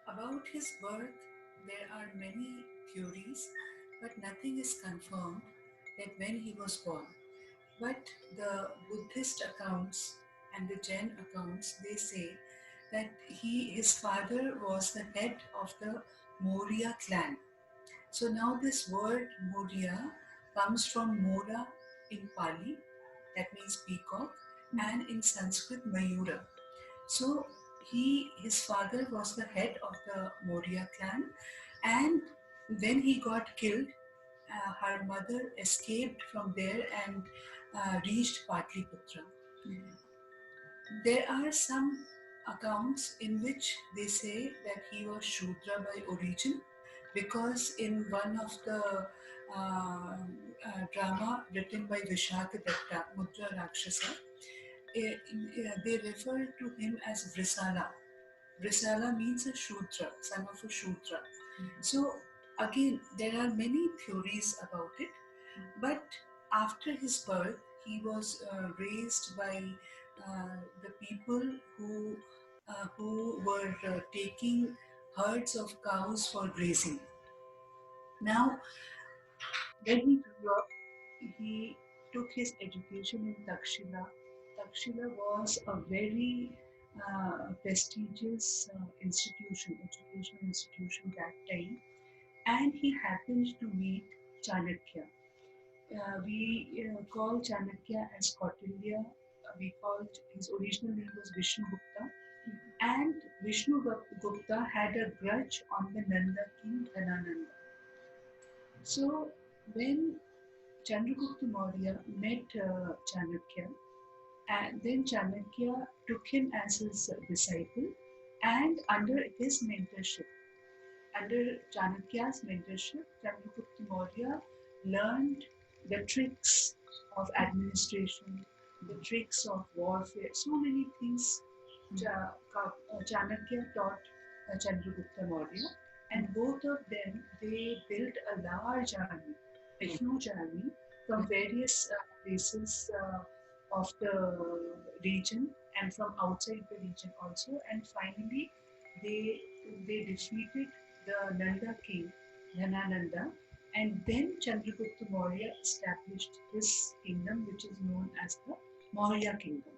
about his birth, there are many theories, but nothing is confirmed that when he was born. But the Buddhist accounts and the Jain accounts, they say that his father was the head of the Maurya clan. So now this word Maurya comes from Mora in Pali, that means peacock, and in Sanskrit Mayura. So his father was the head of the Maurya clan, and when he got killed, her mother escaped from there and reached Patliputra. There are some accounts in which they say that he was Shudra by origin, because in one of the drama written by Vishakadatta, Mudra Rakshasa, they refer to him as Vrisala. Vrisala means a Shudra, son of a Shudra. So again, there are many theories about it, but after his birth, he was raised by the people who were taking herds of cows for grazing. Now, when he grew up, he took his education in Takshila. Takshila was a very prestigious educational institution that time, and he happened to meet Chanakya. We call Chanakya as Kautilya. We called his original name was Vishnu Gupta, and Vishnu Gupta had a grudge on the Nanda king Dhanananda. So when Chandragupta Maurya met Chanakya, and then Chanakya took him as his disciple, and under Chanakya's mentorship, Chandragupta Maurya learned the tricks of administration, the tricks of warfare, so many things Chanakya taught Chandragupta Maurya, and both of them they built a large army, a huge army from various places of the region and from outside the region also, and finally they they defeated the Nanda king Dhanananda, and then Chandragupta Maurya established his kingdom, which is known as the Maurya kingdom.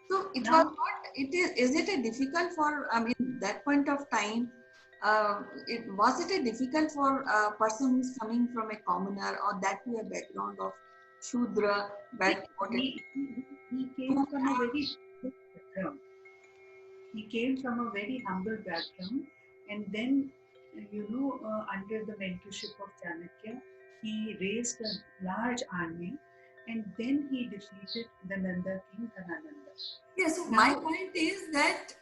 So it was Now, not, is it a difficult for, I mean, that point of time, was it a difficult for a person who's coming from a commoner or that to a background of Shudra, back, he came from a very humble background. He came from a very humble background, and then, under the mentorship of Chanakya, he raised a large army, and then he defeated the Nanda king Dhanananda. yeah, so my Now, point is that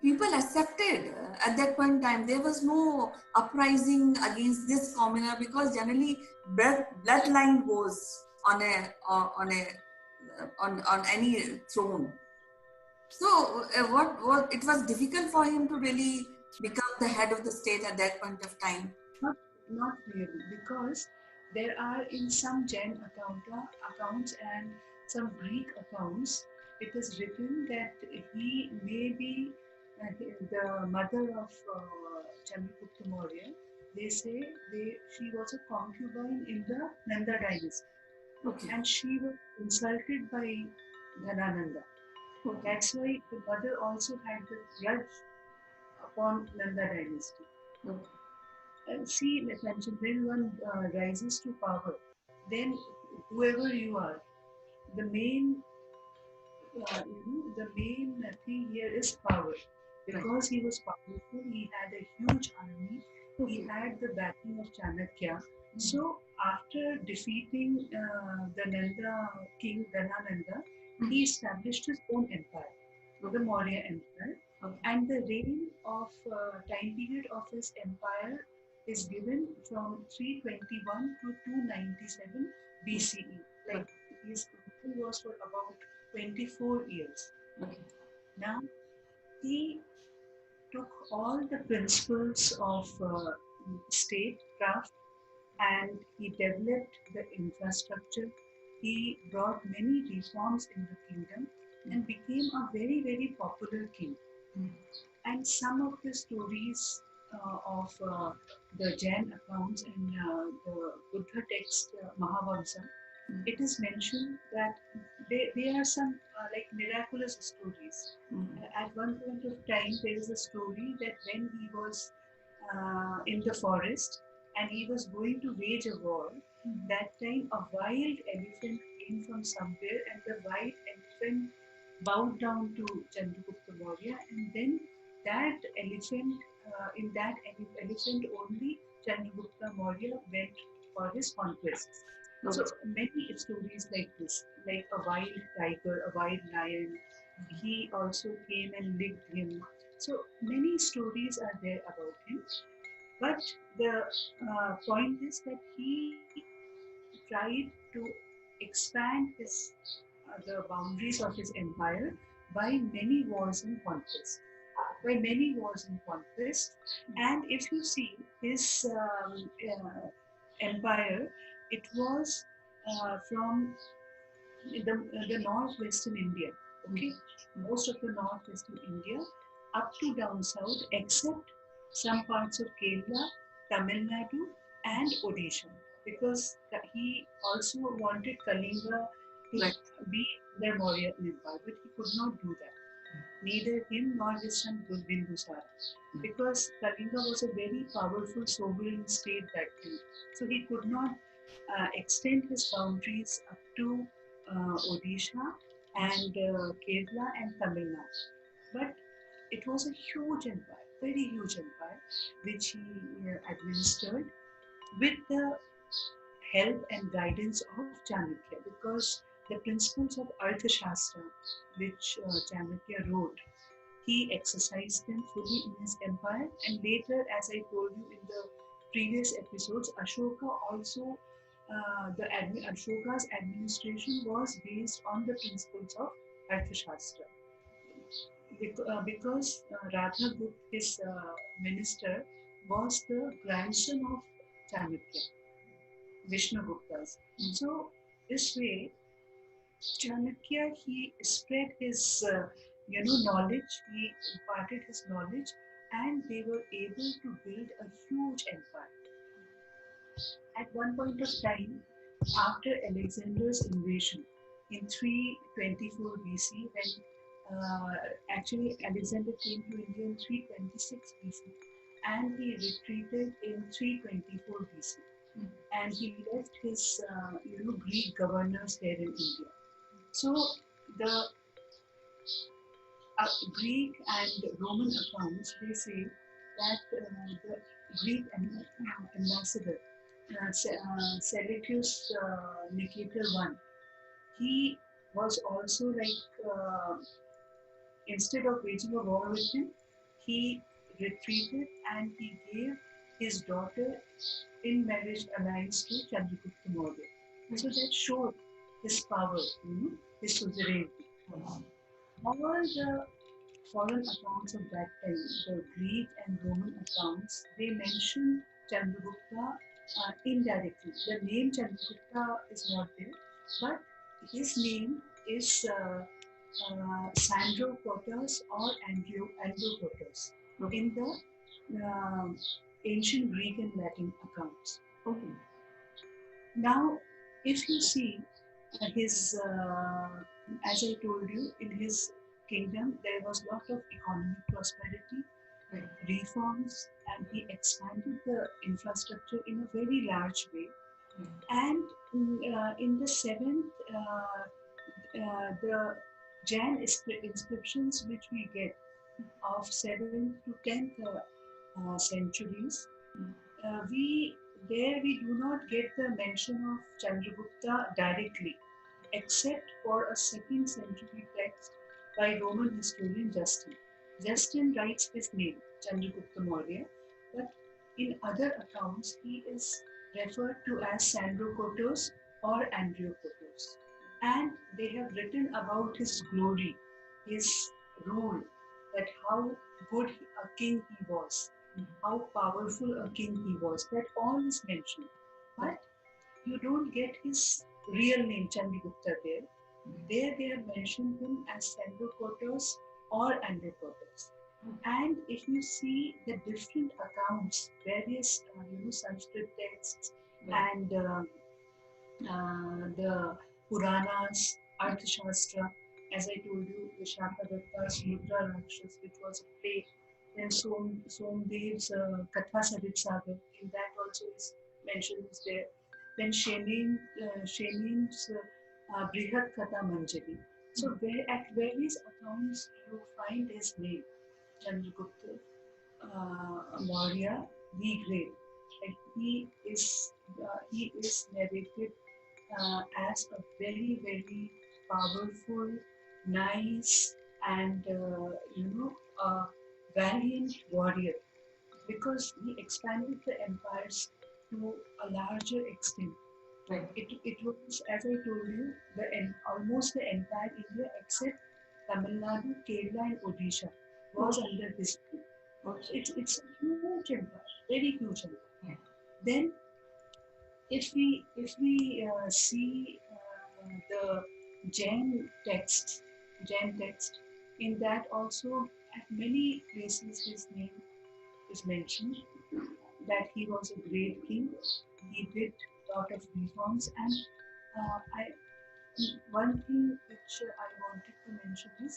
people accepted at that point in time. There was no uprising against this commoner because generally bloodline goes on on any throne. So what it was difficult for him to really become the head of the state at that point of time. Not, not really, because there are in some accounts and some Greek accounts, it is written that he may be the mother of Chandragupta Maurya. They say she was a concubine in the Nanda dynasty, Okay. and she was insulted by Dhanananda. Okay. That's why the mother also had the grudge upon Nanda dynasty. Okay. See, like mentioned, when one rises to power, then whoever you are, the main, the main thing here is power. Because he was powerful, he had a huge army. He had the backing of Chanakya. So after defeating the Nanda king Dhanananda, he established his own empire, the Maurya Empire. And the reign of time period of his empire is given from 321 to 297 BCE. Like his rule was for about 24 years. Now he took all the principles of statecraft and he developed the infrastructure. He brought many reforms in the kingdom and became a very, very popular king. And some of the stories of the Jain accounts and the Buddha text Mahavamsa, it is mentioned that there are some like miraculous stories. At one point of time, there is a story that when he was in the forest and he was going to wage a war, that time a wild elephant came from somewhere and the wild elephant bowed down to Chandragupta Maurya, and then that elephant, in that elephant only, Chandragupta Maurya went for his conquests. So many stories like this, like a wild tiger, a wild lion, he also came and licked him. So many stories are there about him. But the point is that he tried to expand the boundaries of his empire by many wars and conquests. By many wars and conquests. And if you see his empire, it was from the northwestern India, okay, most of the northwestern India, up to down south, except some parts of Kerala, Tamil Nadu, and Odisha, because he also wanted Kalinga to be their Maurya Empire, but he could not do that. Neither him nor his son Bindusara, because Kalinga was a very powerful sovereign state that time, so he could not extend his boundaries up to Odisha and Kerala and Tamil Nadu. But it was a huge empire, very huge empire, which he administered with the help and guidance of Chanakya, because the principles of Arthashastra, which Chanakya wrote, he exercised them fully in his empire. And later, as I told you in the previous episodes, Ashoka also, Ashoka's administration was based on the principles of Arthashastra. Because Radhagupta, his minister, was the grandson of Chanakya, Vishnugupta's. So this way, Chanakya, he spread his knowledge, he imparted his knowledge, and they were able to build a huge empire. At one point of time, after Alexander's invasion in 324 BC, when actually Alexander came to India in 326 BC, and he retreated in 324 BC, and he left his Greek governors there in India. So the Greek and Roman accounts, they say that the Greek ambassador, Seleucus Nicator I, he was also like, instead of waging a war with him, he retreated and he gave his daughter in marriage alliance to Chandragupta Maurya. So that showed his power, his suzerainty. All the foreign accounts of that time, the Greek and Roman accounts, they mention Chandragupta indirectly. The name Chandragupta is not there, but his name is Sandro Protos or Androprotos in the ancient Greek and Latin accounts. Okay. Now, if you see his, as I told you, in his kingdom there was a lot of economic prosperity, reforms, and he expanded the infrastructure in a very large way. And in the seventh, the Jain inscriptions which we get of 7th to 10th centuries, we do not get the mention of Chandragupta directly, except for a 2nd century text by Roman historian Justin. Justin writes his name, Chandragupta Maurya, but in other accounts he is referred to as Sandrokotos or Andriokotos. And they have written about his glory, his rule, that how good a king he was, how powerful a king he was. That all is mentioned. But you don't get his real name, Chandragupta, there. There they have mentioned him as Sandrokotos or Androkotos. And if you see the different accounts, various Sanskrit texts and the Puranas, Arthashastra, as I told you, the Shakadatta's Mudra Rakshas, which was a play, then Somdev's Katha Sadit Sagar, in that also is mentioned is there. Then Shenin's Brihat Katha Manjari. So at various accounts you find his name, Chandragupta Maurya the Great. Like he is narrated as a very, very powerful, nice, and a valiant warrior, because he expanded the empires to a larger extent. Right. It was, as I told you, almost the entire India except Tamil Nadu, Kerala, and Odisha was under his rule. It's a huge empire, very huge empire. Yeah. Then if we see the Jain text, in that also at many places his name is mentioned, that he was a great king. He did a lot of reforms, and one thing which I wanted to mention is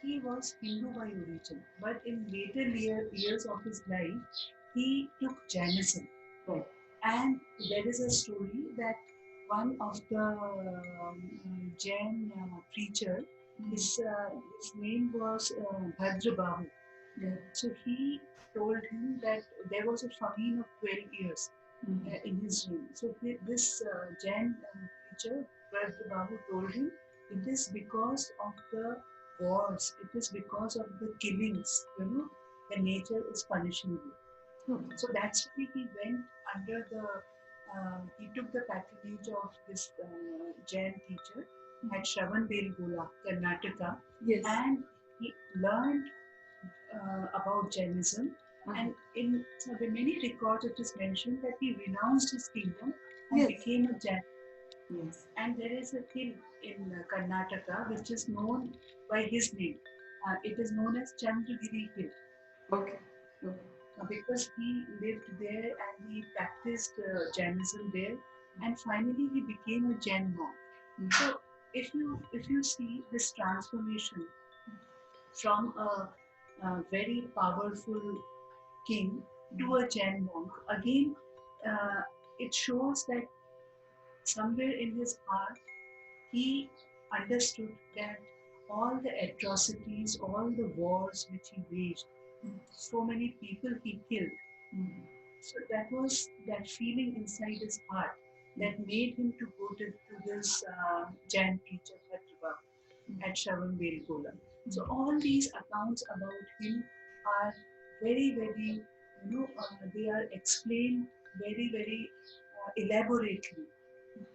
he was Hindu by origin, but in later years of his life, he took Jainism. Right. And there is a story that one of the Jain preacher, his name was Bhadra Bahu. Yeah. So he told him that there was a famine of 12 years in his reign. So this Jain preacher, Brother Babu, told him it is because of the wars, it is because of the killings, the nature is punishing you. So that's why he went under he took the patronage of this Jain teacher at Shravanbelgola, Karnataka, Yes. and he learned about Jainism. And in the many records, it is mentioned that he renounced his kingdom and became a Jain. Yes. And there is a hill in Karnataka which is known by his name. It is known as Chandragiri Hill. Okay. Because he lived there and he practiced Jainism there, and finally he became a Jain monk. So if you see this transformation from a very powerful king to a Jain monk, again it shows that somewhere in his heart he understood that all the atrocities, all the wars which he waged, so many people he killed. So that was that feeling inside his heart that made him to go to this Jain preacher at Shravanbelgola. So all these accounts about him are very, very, they are explained very, very elaborately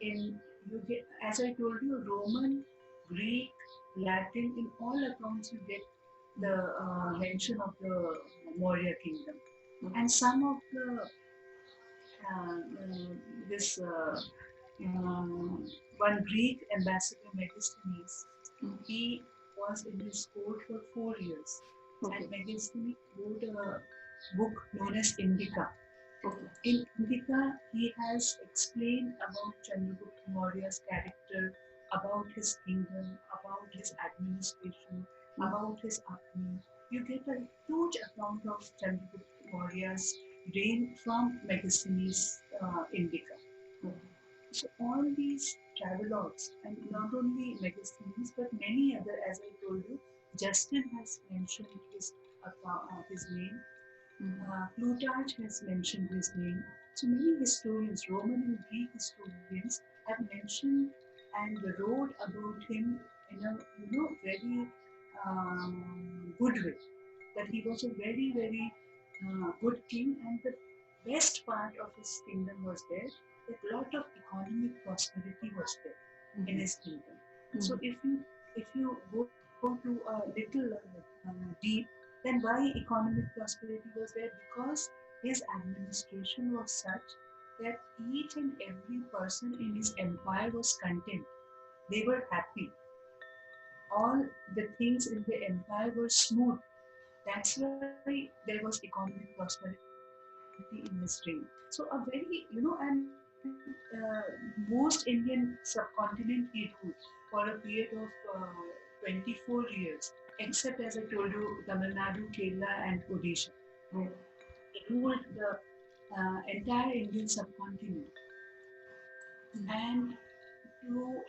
in you get, as I told you, Roman, Greek, Latin, in all accounts you get the mention of the Maurya kingdom. And some of the this one Greek ambassador Megasthenes, he was in his court for 4 years, and Megasthenes wrote a book known as Indica. In Indica, he has explained about Chandragupta Maurya's character, about his kingdom, about his administration, about his army. You get a huge account of Chandragupta Maurya's reign from Megasthenes' Indica. So all these travelogues, and not only Megasthenes, but many other, as I told you, Justin has mentioned his name. Plutarch has mentioned his name. So many historians, Roman and Greek historians, have mentioned and wrote about him in a very good way. That he was a very very good king, and the best part of his kingdom was there. That lot of economic prosperity was there in his kingdom. So if you go to a little deep, then why economic prosperity was there? Because his administration was such that each and every person in his empire was content. They were happy. All the things in the empire were smooth. That's why there was economic prosperity in his reign. So a very, most Indian subcontinent he ruled for a period of 24 years, except as I told you, Tamil Nadu, Kerala, and Odisha. He ruled the entire Indian subcontinent. And to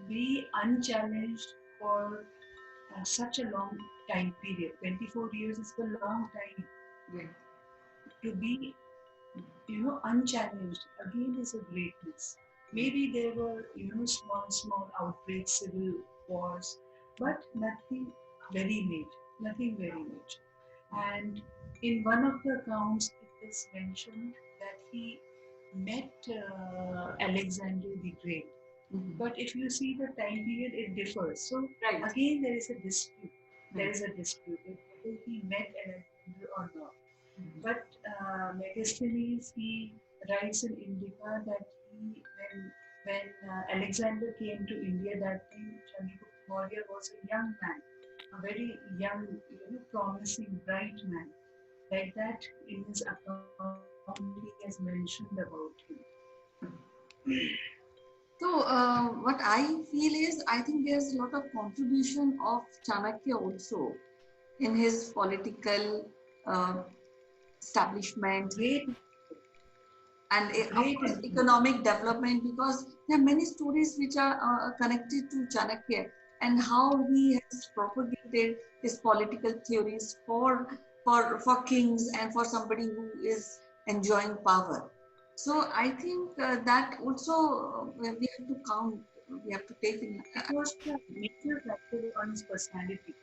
be unchallenged for such a long time period, 24 years is a long time. To be unchallenged again is a greatness. Maybe there were small outbreaks, civil wars, but nothing very major. And in one of the accounts it is mentioned that he met Alexander the Great. But if you see the time period, it differs. So again there is a dispute. There is a dispute whether he met Alexander or not. But Megasthenes, he writes in Indica that when Alexander came to India, that time Chandragupta Maurya was a young man, a very young, promising, bright man. Like that, in his account, he has mentioned about him. So what I feel is, I think there's a lot of contribution of Chanakya also in his political establishment. Great. And of course, economic development, because there are many stories which are connected to Chanakya and how he has propagated his political theories for kings and for somebody who is enjoying power. So I think that also we have to count, we have to take in. It was the major factor on his personality.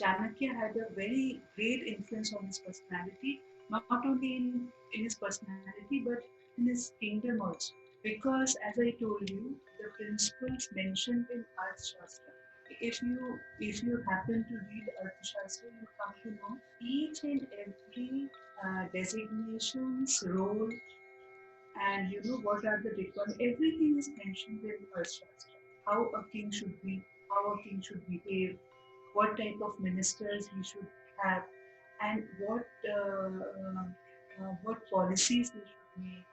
Chanakya had a very great influence on his personality, not only in his personality but in his kingdom also. Because, as I told you, the principles mentioned in Arthashastra. If you happen to read Arthashastra, you come to know each and every designations, role, and what are the requirements. Everything is mentioned in Arthashastra. How a king should be, how a king should behave, what type of ministers he should have, and what policies he should make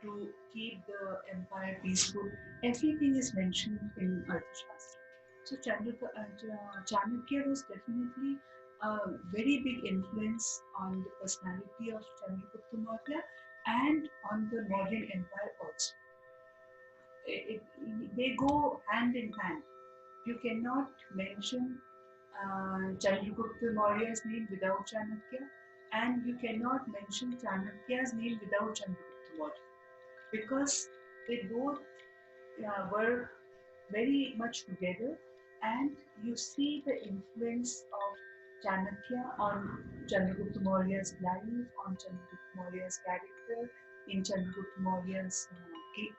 to keep the empire peaceful. Everything is mentioned in Arthashastra. So Chanakya was definitely a very big influence on the personality of Chandragupta Maurya and on the Mauryan Empire also. They go hand in hand. You cannot mention Chandragupta Maurya's name without Chanakya, and you cannot mention Chanakya's name without Chandragupta Maurya, because they both work very much together, and you see the influence of Chanakya on Chandragupta Maurya's life, on Chandragupta Maurya's character, in Chandragupta Maurya's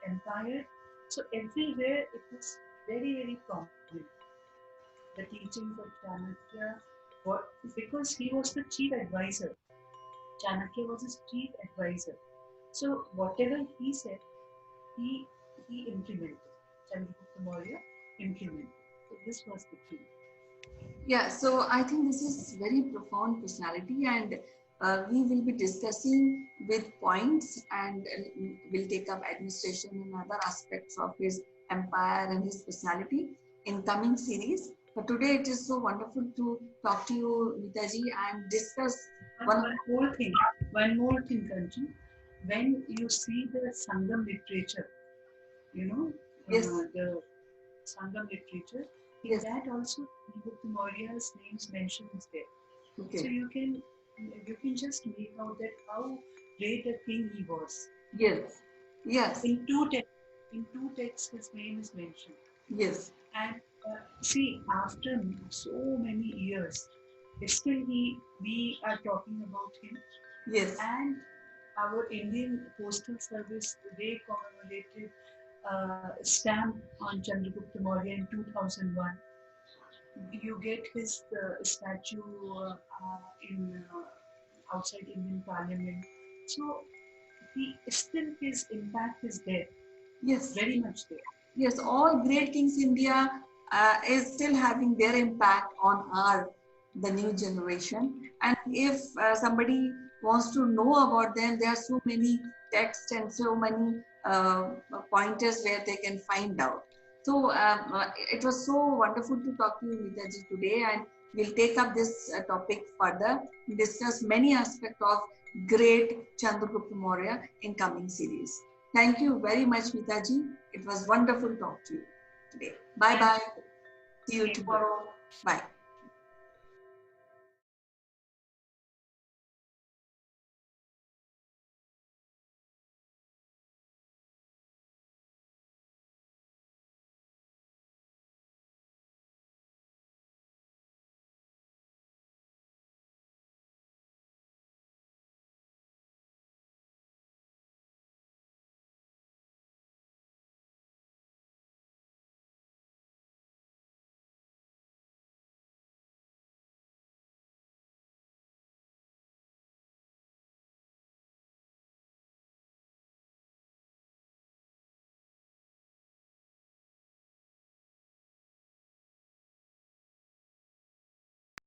empire. So everywhere it is very, very prominent. The teachings of Chanakya, what, because he was the chief advisor. Chanakya was his chief advisor. So whatever he said, he he implemented. Chandragupta Maurya implemented. So this was the key. Yeah, so I think this is very profound personality, and we will be discussing with points, and we'll take up administration and other aspects of his empire and his personality in coming series. But today it is so wonderful to talk to you, Mitaji, and discuss One, one more thing, Kanchi. When you see the Sangam literature, you know, Yes. the Sangam literature, in Yes. that also Chandragupta Maurya's names mentioned is there. Okay. So you can just make out that how great a king he was. Yes. Yes. In two texts, his name is mentioned. Yes. And see, after so many years, still we are talking about him. Yes. And our Indian Postal Service, they commemorated stamp on Chandragupta Maurya in 2001. You get his statue in outside Indian Parliament. So still his impact is there. Yes. Very much there. Yes, all great kings India is still having their impact on the new generation. And if somebody wants to know about them, there are so many texts and so many pointers where they can find out. So it was so wonderful to talk to you, Mitaji, today, and we'll take up this topic further, discuss many aspects of great Chandragupta Maurya in coming series. Thank you very much, Mitaji. It was wonderful to talk to you today. Bye bye. See you tomorrow. Bye.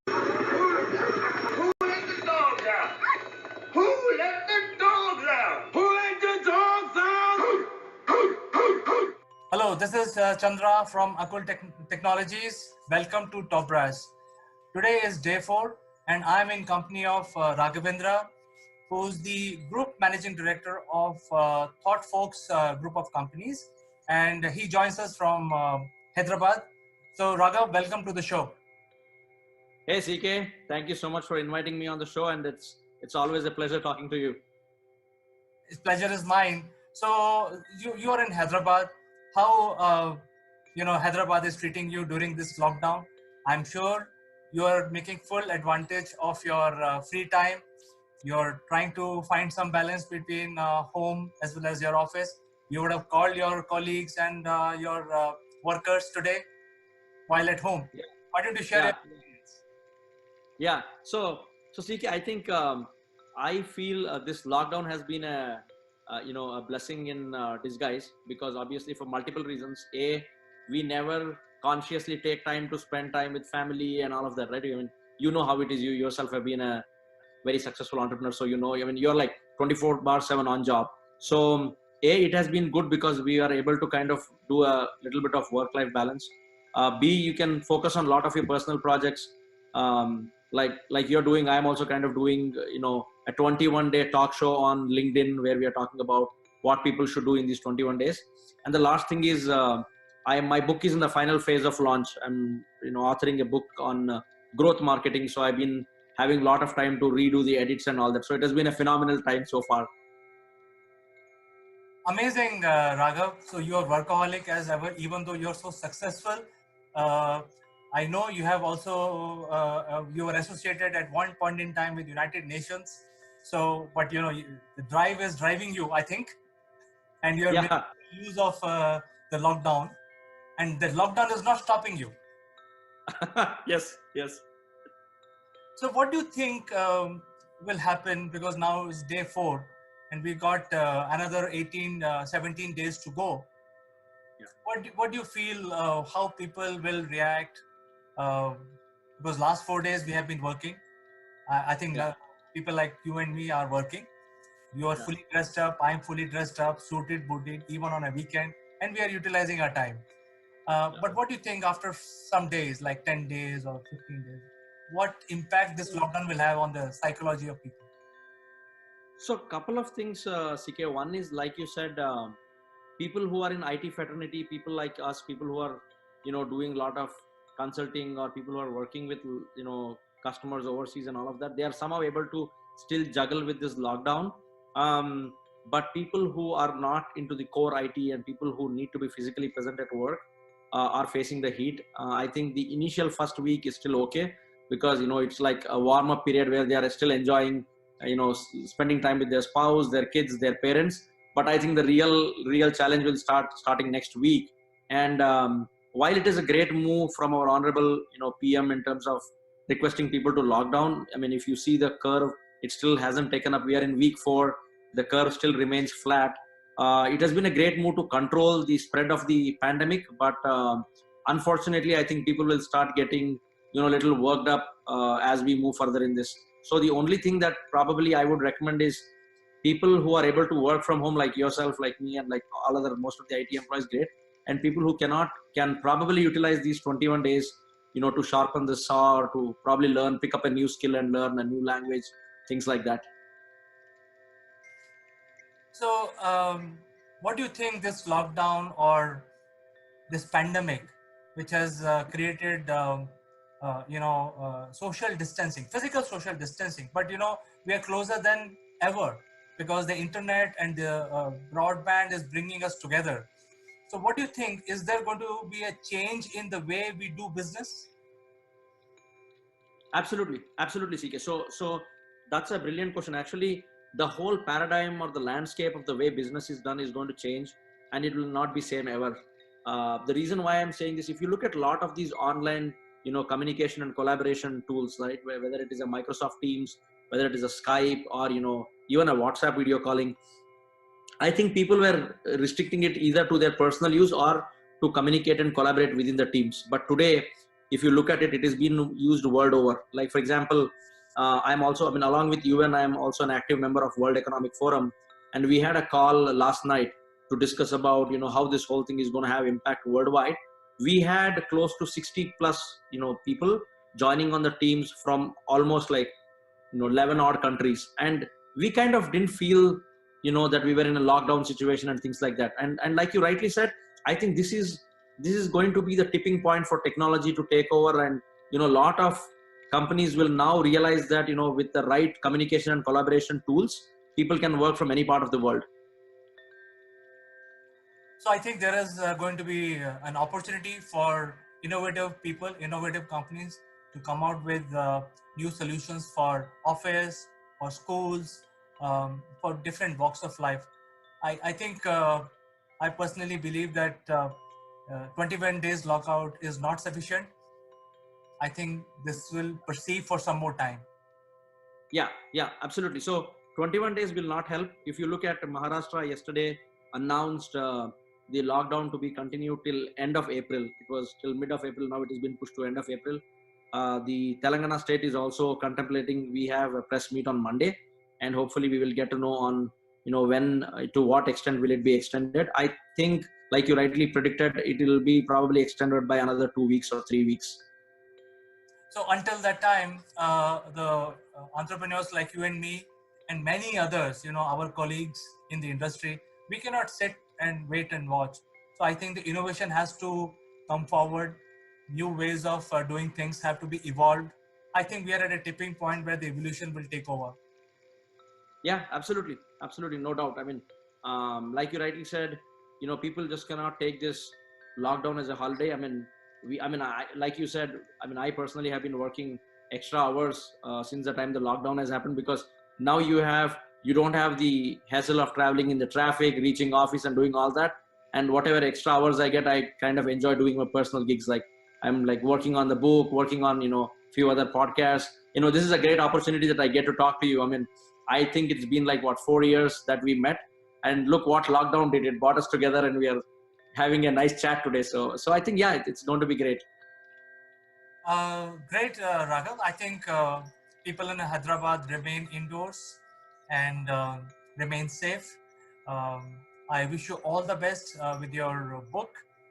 Who let the dogs out? Who let the dogs out? Who let the dogs out? Hello, this is Chandra from Akul Technologies. Welcome to Top Brass. Today is day 4, and I'm in company of Raghavendra, who's the Group Managing Director of Thought Folks group of companies, and he joins us from Hyderabad. So, Raghav, welcome to the show. Hey CK, thank you so much for inviting me on the show, and it's always a pleasure talking to you. pleasure is mine. So you are in Hyderabad. How Hyderabad is treating you during this lockdown? I'm sure you are making full advantage of your free time. You're trying to find some balance between home as well as your office. You would have called your colleagues and your workers today while at home. Yeah. Why don't you share your Yeah. experience? Yeah. So CK, I think I feel this lockdown has been a blessing in disguise, because obviously for multiple reasons. A, we never consciously take time to spend time with family and all of that, right? I mean, you know how it is. You yourself have been a very successful entrepreneur, so you know. I mean, you're like 24/7 on job. So A, it has been good because we are able to kind of do a little bit of work-life balance. B, you can focus on a lot of your personal projects, like you're doing. I'm also kind of doing a 21-day talk show on LinkedIn where we are talking about what people should do in these 21 days. And the last thing is, my book is in the final phase of launch. I'm authoring a book on growth marketing, so I've been having a lot of time to redo the edits and all that. So it has been a phenomenal time so far. Amazing, Raghav. So you're workaholic as ever, even though you're so successful. Uh, I know you have also you were associated at one point in time with United Nations. So, but the drive is driving you, I think, and you're Yeah. making use of the lockdown, and the lockdown is not stopping you. Yes. Yes. So, what do you think will happen? Because now is day 4, and we got another 18, 17 days to go. Yeah. What do you feel? How people will react? Because last 4 days we have been working. I think Yeah. people like you and me are working. You are Yeah. fully dressed up. I'm fully dressed up, suited, booted, even on a weekend, and we are utilizing our time. But what do you think after some days, like 10 days or 15 days? What impact this lockdown will have on the psychology of people? So a couple of things, CK. One is, like you said, people who are in IT fraternity, people like us, people who are doing a lot of consulting, or people who are working with customers overseas and all of that, they are somehow able to still juggle with this lockdown. But people who are not into the core IT and people who need to be physically present at work are facing the heat. I think the initial first week is still okay, because it's like a warm up period where they are still enjoying spending time with their spouse, their kids, their parents. But I think the real challenge will starting next week. And while it is a great move from our honorable PM in terms of requesting people to lock down, I mean, if you see the curve, it still hasn't taken up. We are in week 4, the curve still remains flat. It has been a great move to control the spread of the pandemic, but unfortunately I think people will start getting a little worked up as we move further in this. So the only thing that probably I would recommend is people who are able to work from home, like yourself, like me, and like all other most of the IT employees, great. And people who cannot can probably utilize these 21 days, to sharpen the saw, or to probably pick up a new skill and learn a new language, things like that. So, what do you think this lockdown or this pandemic, which has created, social distancing, physical social distancing, but we are closer than ever because the internet and the broadband is bringing us together. So, what do you think? Is there going to be a change in the way we do business? Absolutely, CK. So that's a brilliant question. Actually, the whole paradigm or the landscape of the way business is done is going to change, and it will not be same ever. The reason why I'm saying this, if you look at a lot of these online, communication and collaboration tools, right, whether it is a Microsoft Teams, whether it is a Skype, or even a WhatsApp video calling, I think people were restricting it either to their personal use or to communicate and collaborate within the teams. But today, if you look at it, it is being used world over. Like, for example, I'm also, I mean, along with you, and I'm also an active member of World Economic Forum, and we had a call last night to discuss about how this whole thing is going to have impact worldwide. We had close to 60 plus people joining on the teams from almost like 11 odd countries, and we kind of didn't feel that we were in a lockdown situation and things like that. And like you rightly said, I think this is going to be the tipping point for technology to take over. And a lot of companies will now realize that with the right communication and collaboration tools, people can work from any part of the world. So I think there is going to be an opportunity for innovative people, innovative companies to come out with new solutions for office, for schools, for different walks of life. I think I personally believe that 21 days lockout is not sufficient. I think this will proceed for some more time. Yeah, absolutely. So 21 days will not help. If you look at Maharashtra yesterday announced the lockdown to be continued till end of April. It was till mid of April. Now it has been pushed to end of April. The Telangana state is also contemplating. We have a press meet on Monday, and hopefully we will get to know on when to what extent will it be extended. I think, like you rightly predicted, it will be probably extended by another 2 weeks or 3 weeks. So until that time, the entrepreneurs like you and me and many others, our colleagues in the industry, we cannot sit and wait and watch. So I think the innovation has to come forward. New ways of doing things have to be evolved. I think we are at a tipping point where the evolution will take over. Yeah, absolutely, no doubt. I mean, like you rightly said, people just cannot take this lockdown as a holiday. I mean, like you said, I personally have been working extra hours since the time the lockdown has happened, because now you don't have the hassle of traveling in the traffic, reaching office and doing all that. And whatever extra hours I get, I kind of enjoy doing my personal gigs. Like I'm like working on the book, working on few other podcasts. This is a great opportunity that I get to talk to you. I mean, I think it's been like 4 years that we met, and look what lockdown did. It brought us together, and we are having a nice chat today. So I think, yeah, it's going to be great. Great, Raghav. I think people in Hyderabad remain indoors and remain safe. I wish you all the best with your book,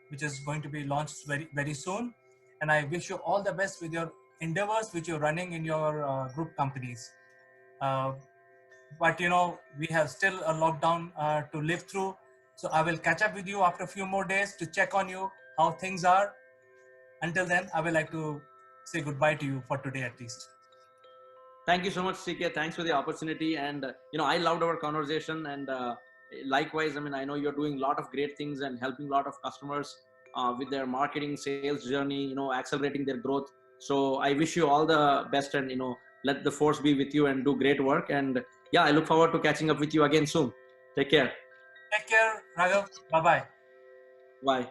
which is going to be launched very, very soon. And I wish you all the best with your endeavors, which you're running in your group companies. But we have still a lockdown to live through. So I will catch up with you after a few more days to check on you, how things are. Until then, I would like to say goodbye to you for today at least. Thank you so much, CK. Thanks for the opportunity. And, I loved our conversation. And likewise, I know you're doing a lot of great things and helping a lot of customers with their marketing, sales journey, accelerating their growth. So I wish you all the best, and, let the force be with you and do great work. And yeah, I look forward to catching up with you again soon. Take care. Take care, Raghav. Bye-bye. Bye.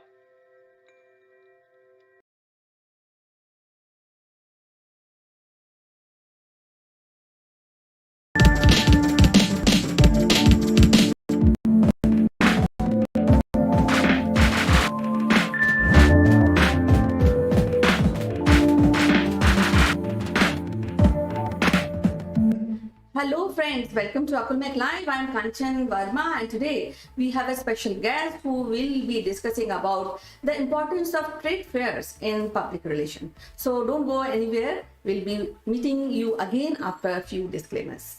Hello friends, welcome to Akulmek Live. I'm Kanchan Verma, and today we have a special guest who will be discussing about the importance of trade fairs in public relations. So don't go anywhere. We'll be meeting you again after a few disclaimers.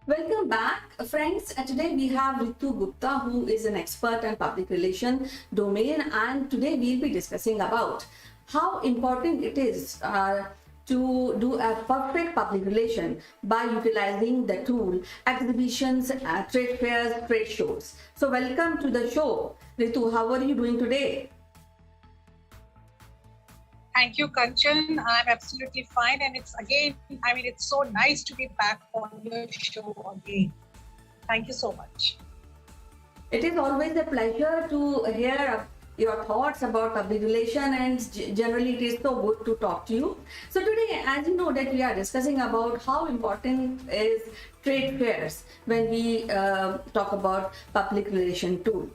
Welcome back, friends. Today we have Ritu Gupta, who is an expert in public relation domain, and today we'll be discussing about how important it is to do a perfect public relation by utilizing the tool exhibitions, trade fairs, trade shows. So welcome to the show. Ritu, how are you doing today? Thank you, Kanchan. I'm absolutely fine. And it's so nice to be back on your show again. Thank you so much. It is always a pleasure to hear your thoughts about public relation, and generally it is so good to talk to you. So today, as you know, that we are discussing about how important is trade fairs when we talk about public relation tool.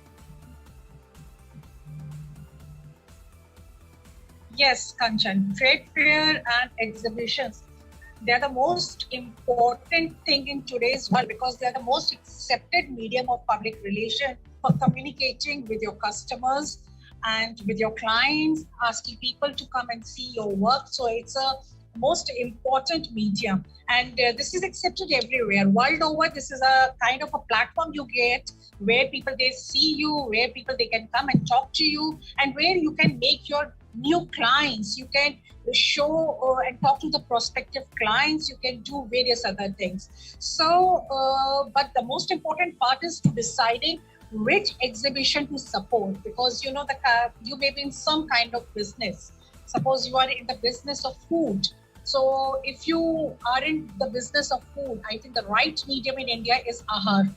Yes, Kanchan, trade fair and exhibitions, they're the most important thing in today's world because they're the most accepted medium of public relation for communicating with your customers and with your clients, asking people to come and see your work. So it's a most important medium, and this is accepted everywhere world over. This is a kind of a platform you get where people, they see you, where people, they can come and talk to you, and where you can make your new clients, you can show and talk to the prospective clients, you can do various other things. So, but the most important part is to deciding which exhibition to support, because you know you may be in some kind of business. Suppose you are in the business of food. So if you are in the business of food, I think the right medium in India is Ahar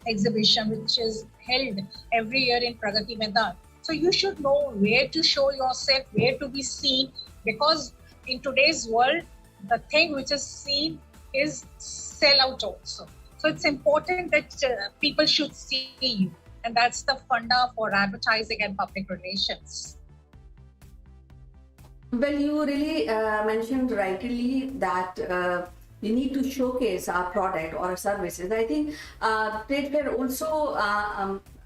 exhibition, which is held every year in Pragati Maidan. So you should know where to show yourself, where to be seen, because in today's world, the thing which is seen is sell out also. So it's important that people should see you. And that's the funda for advertising and public relations. Well, you really mentioned rightly that we need to showcase our product or our services. I think trade fair also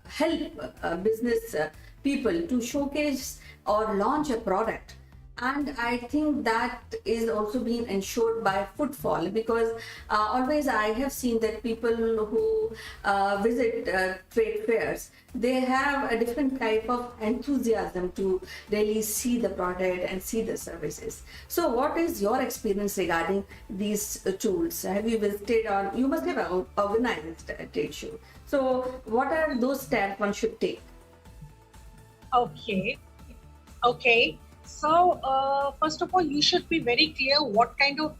help business people to showcase or launch a product. And I think that is also being ensured by footfall, because always I have seen that people who visit trade fairs, they have a different type of enthusiasm to really see the product and see the services. So what is your experience regarding these tools? Have you visited, or you must have organized a trade show? So what are those steps one should take? Okay. So, first of all, you should be very clear what kind of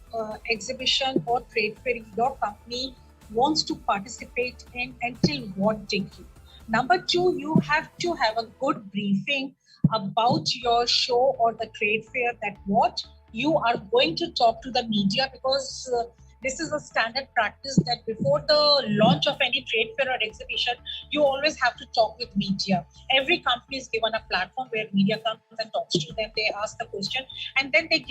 exhibition or trade fair your company wants to participate in and till what degree. Number two, you have to have a good briefing about your show or the trade fair, that what you are going to talk to the media, because this is a standard practice that before the launch of any trade fair or exhibition, you always have to talk with media. Every company is given a platform where media comes and talks to them. They ask the question, and then they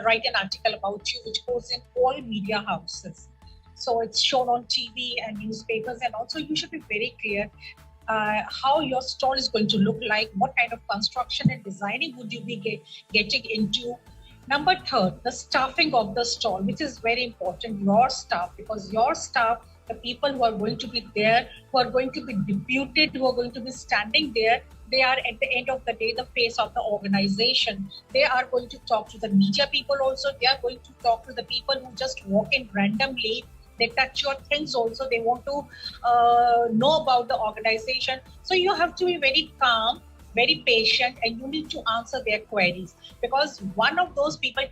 write an article about you, which goes in all media houses. So it's shown on TV and newspapers, and also you should be very clear how your stall is going to look like, what kind of construction and designing would you be getting into. Number third, the staffing of the stall, which is very important, your staff, because your staff, the people who are going to be there, who are going to be deputed, who are going to be standing there, they are at the end of the day the face of the organization. They are going to talk to the media people also. They are going to talk to the people who just walk in randomly. They touch your things also. They want to know about the organization. So you have to be very calm, very patient, and you need to answer their queries, because one of those people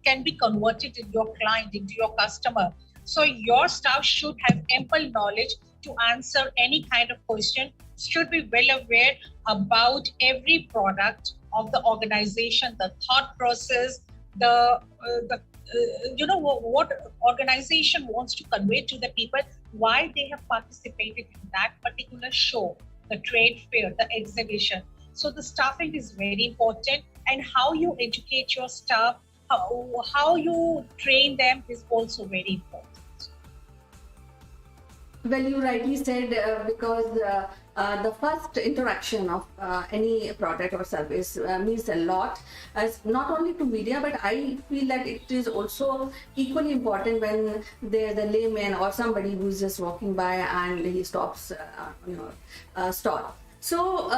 can be converted into your client, into your customer. So your staff should have ample knowledge to answer any kind of question, should be well aware about every product of the organization, the thought process, what organization wants to convey to the people, why they have participated in that particular show, the trade fair, the exhibition. So the staffing is very important, and how you educate your staff, how you train them is also very important. Well, you rightly said, because the first interaction of any product or service means a lot, as not only to media, but I feel that it is also equally important when there's a layman or somebody who's just walking by and he stops on your stall. So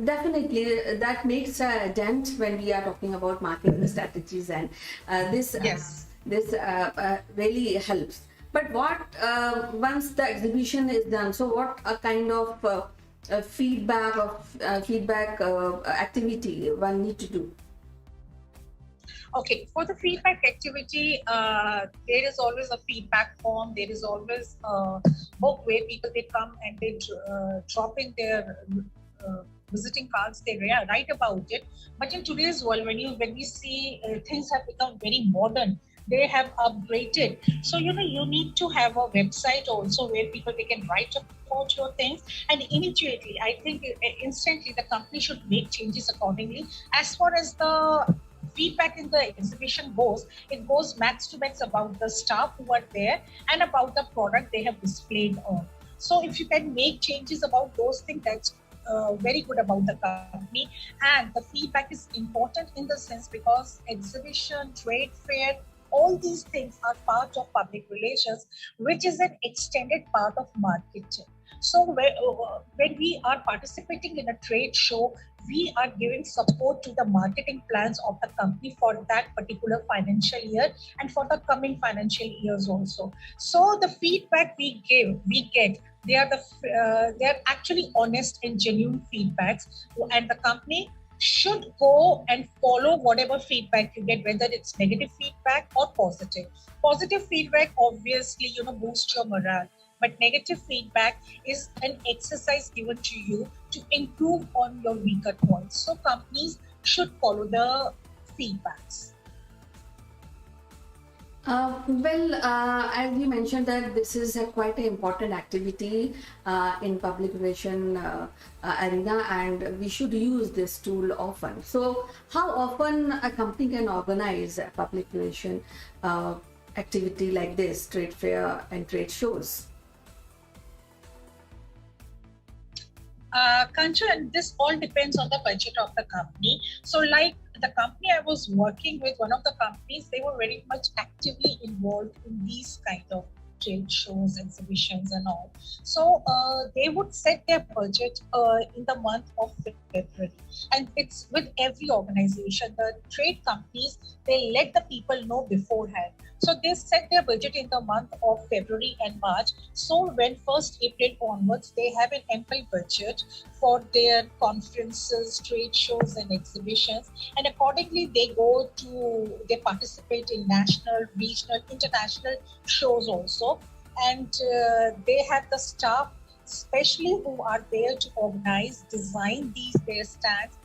definitely that makes a dent when we are talking about marketing strategies, and this really helps. But what once the exhibition is done, so what a kind of feedback activity one need to do? Okay, for the feedback activity, there is always a feedback form. There is always a book where people, they come and they drop in their visiting cards. They write about it. But in today's world, when we see things have become very modern, they have upgraded. So you need to have a website also where people, they can write about your things, and immediately, I think instantly the company should make changes accordingly. As far as the feedback in the exhibition goes, it goes max to max about the staff who are there and about the product they have displayed on. So if you can make changes about those things, that's very good about the company. And the feedback is important in the sense, because exhibition, trade fair, all these things are part of public relations, which is an extended part of marketing. So when we are participating in a trade show, we are giving support to the marketing plans of the company for that particular financial year and for the coming financial years also. So the feedback we get, they are actually honest and genuine feedbacks, and the company should go and follow whatever feedback you get, whether it's negative feedback or positive. Positive feedback obviously boosts your morale, but negative feedback is an exercise given to you to improve on your weaker points. So companies should follow the feedbacks. As you mentioned that this is a quite an important activity in public relation arena, and we should use this tool often. So how often a company can organize a public relation activity like this, trade fair and trade shows? Kanchan, this all depends on the budget of the company. So like the company I was working with, one of the companies, they were very much actively involved in these kind of trade shows, exhibitions and all. So they would set their budget in the month of February. And it's with every organization. The trade companies, they let the people know beforehand. So they set their budget in the month of February and March. So when 1st April onwards, they have an ample budget for their conferences, trade shows and exhibitions. And accordingly, they participate in national, regional, international shows also. And they have the staff, especially who are there to organize, design their stands,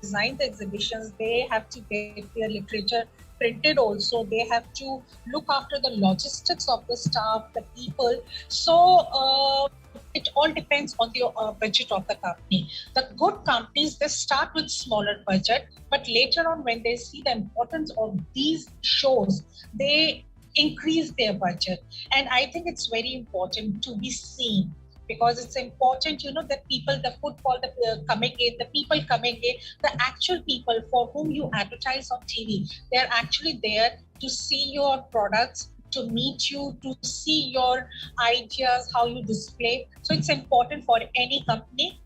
design the exhibitions. They have to get their literature printed also. They have to look after the logistics of the staff, the people. So it all depends on the budget of the company. The good companies, they start with smaller budget, but later on when they see the importance of these shows, they increase their budget. And I think it's very important to be seen, because it's important, that people, the footfall, the coming in, the people coming in, the actual people for whom you advertise on TV, they're actually there to see your products, to meet you, to see your ideas, how you display. So it's important for any company,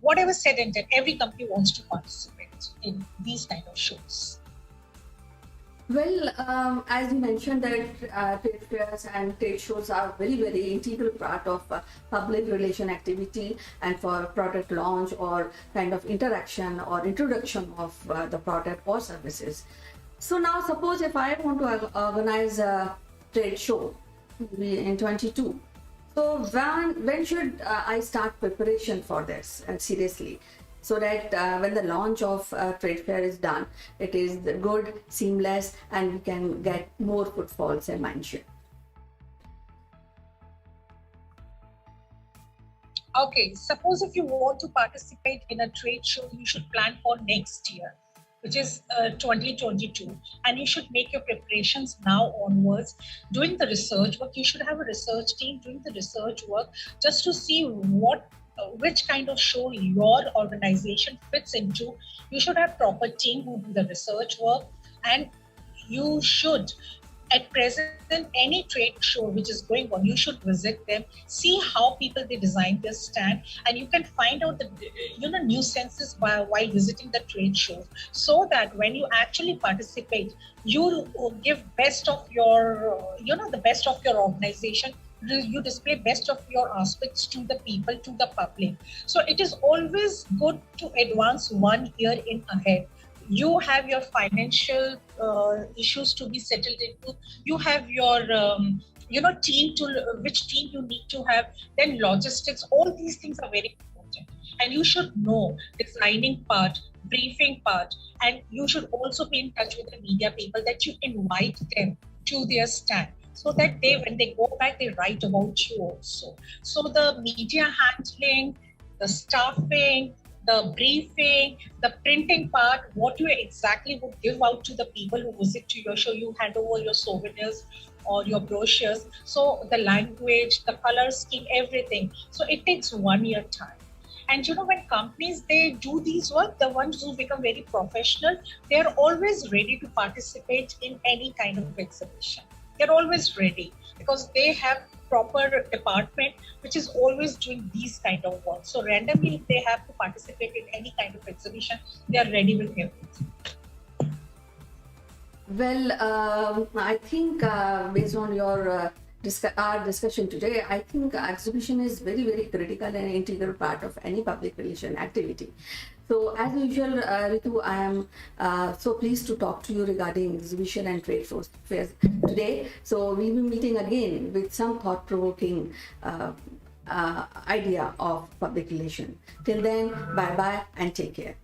whatever said and done, every company wants to participate in these kind of shows. Well, as you mentioned that trade fairs and trade shows are very integral part of public relation activity and for product launch or kind of interaction or introduction of the product or services. So now suppose if I want to organize a trade show in 22, so when should I start preparation for this seriously? So that when the launch of trade fair is done, it is good, seamless, and we can get more footfalls and mindshare. Okay, suppose if you want to participate in a trade show, you should plan for next year, which is 2022. And you should make your preparations now onwards. Doing the research work, you should have a research team doing the research work just to see which kind of show your organization fits into. You should have proper team who do the research work, and you should, at present, any trade show which is going on, you should visit them, see how people they design their stand, and you can find out the nuisances while visiting the trade shows, so that when you actually participate, you give best of your the best of your organization. You display best of your aspects to the people, to the public. So it is always good to advance 1 year in ahead. You have your financial issues to be settled into. You have your team which team you need to have. Then logistics. All these things are very important, and you should know designing part, briefing part, and you should also be in touch with the media people, that you invite them to their stand, so that when they go back, they write about you also. So the media handling, the staffing, the briefing, the printing part, what you exactly would give out to the people who visit to your show. You hand over your souvenirs or your brochures. So the language, the color scheme, everything. So it takes 1 year time. And when companies, they do these work, the ones who become very professional, they are always ready to participate in any kind of exhibition. They're always ready because they have proper department which is always doing these kind of work. So randomly, if they have to participate in any kind of exhibition, they are ready with everything. Well, I think based on your our discussion today, I think exhibition is very, very critical and integral part of any public relation activity. So, as usual, Ritu, I am so pleased to talk to you regarding exhibition and trade fairs today. So, we'll be meeting again with some thought-provoking idea of public relation. Till then, bye-bye and take care.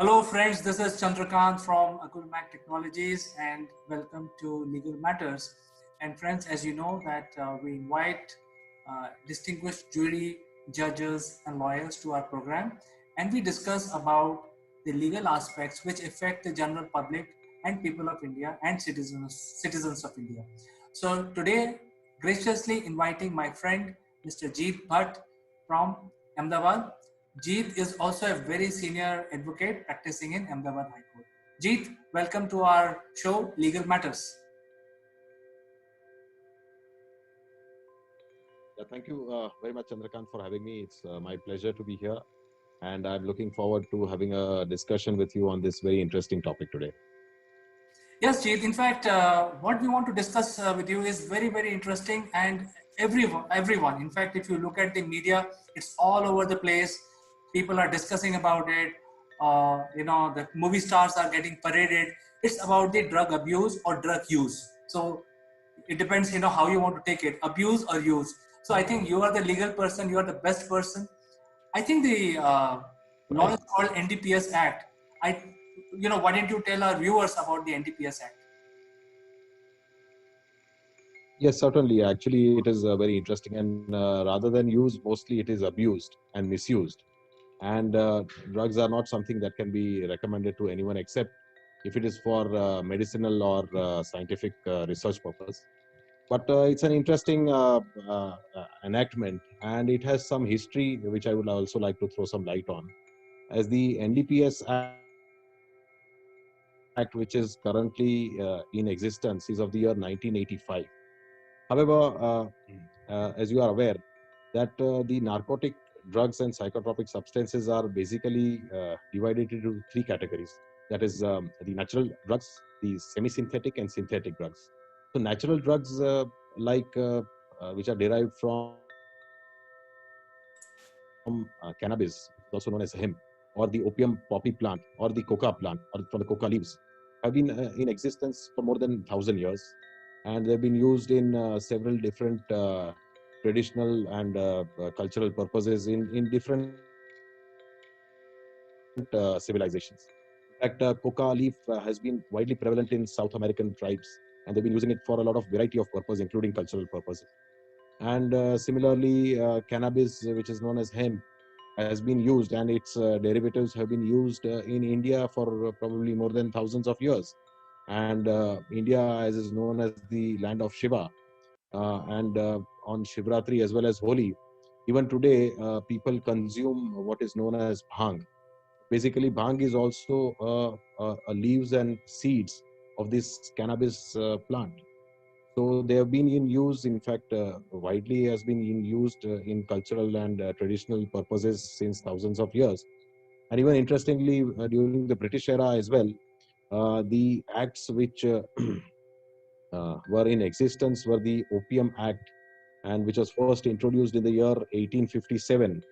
Hello, friends. This is Chandrakant from Akulmac Technologies, and welcome to Legal Matters. And friends, as you know, that we invite distinguished jury, judges, and lawyers to our program, and we discuss about the legal aspects which affect the general public and people of India and citizens of India. So today, graciously inviting my friend Mr. Jeet Bhatt from Ahmedabad. Jeet is also a very senior advocate practicing in Ahmedabad High Court. Jeet, welcome to our show, Legal Matters. Thank you very much, Chandrakant, for having me. It's my pleasure to be here. And I'm looking forward to having a discussion with you on this very interesting topic today. Yes, Jeet. In fact, what we want to discuss with you is very, very interesting, and everyone. In fact, if you look at the media, it's all over the place. People are discussing about it. The movie stars are getting paraded. It's about the drug abuse or drug use. So it depends, how you want to take it, abuse or use. So I think you are the legal person. You are the best person. I think the law is called NDPS Act. Why don't you tell our viewers about the NDPS Act? Yes, certainly. Actually, it is very interesting. And rather than use, mostly it is abused and misused. And drugs are not something that can be recommended to anyone except if it is for medicinal or scientific research purpose. But it's an interesting enactment, and it has some history, which I would also like to throw some light on. As the NDPS Act, which is currently in existence, is of the year 1985. However, as you are aware, that the narcotic drugs and psychotropic substances are basically divided into three categories. That is the natural drugs, the semi-synthetic and synthetic drugs. So natural drugs which are derived from cannabis, also known as hemp, or the opium poppy plant, or the coca plant, or from the coca leaves, have been in existence for more than 1,000 years, and they've been used in several different traditional and cultural purposes in different civilizations. In fact, coca leaf has been widely prevalent in South American tribes, and they've been using it for a lot of variety of purpose, including cultural purposes. And similarly, cannabis, which is known as hemp, has been used, and its derivatives have been used in India for probably more than thousands of years. And India, as is known as the land of Shiva, and on Shivratri as well as Holi, even today, people consume what is known as bhang. Basically, bhang is also leaves and seeds of this cannabis plant. So they have been in use, in fact, widely has been in used in cultural and traditional purposes since thousands of years. And even interestingly, during the British era as well, the acts which were in existence were the Opium Act, and which was first introduced in the year 1857.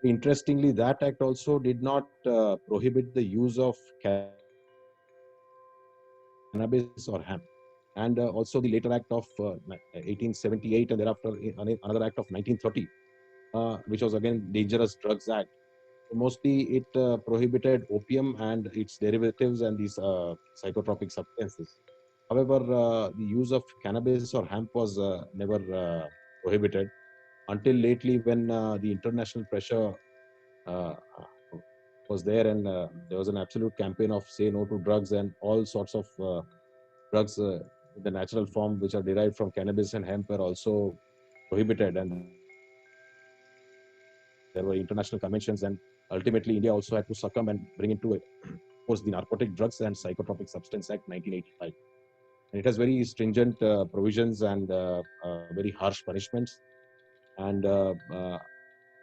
Interestingly, that act also did not prohibit the use of cannabis in itself. cannabis or hemp. And also the later act of 1878, and thereafter another act of 1930, which was again Dangerous Drugs Act. Mostly it prohibited opium and its derivatives and these psychotropic substances. However, the use of cannabis or hemp was never prohibited until lately, when the international pressure uh, was there, and there was an absolute campaign of say no to drugs, and all sorts of drugs in the natural form which are derived from cannabis and hemp were also prohibited, and there were international conventions, and ultimately India also had to succumb and bring into it, of course, the Narcotic Drugs and Psychotropic Substance Act 1985. And it has very stringent provisions and very harsh punishments. And uh, uh,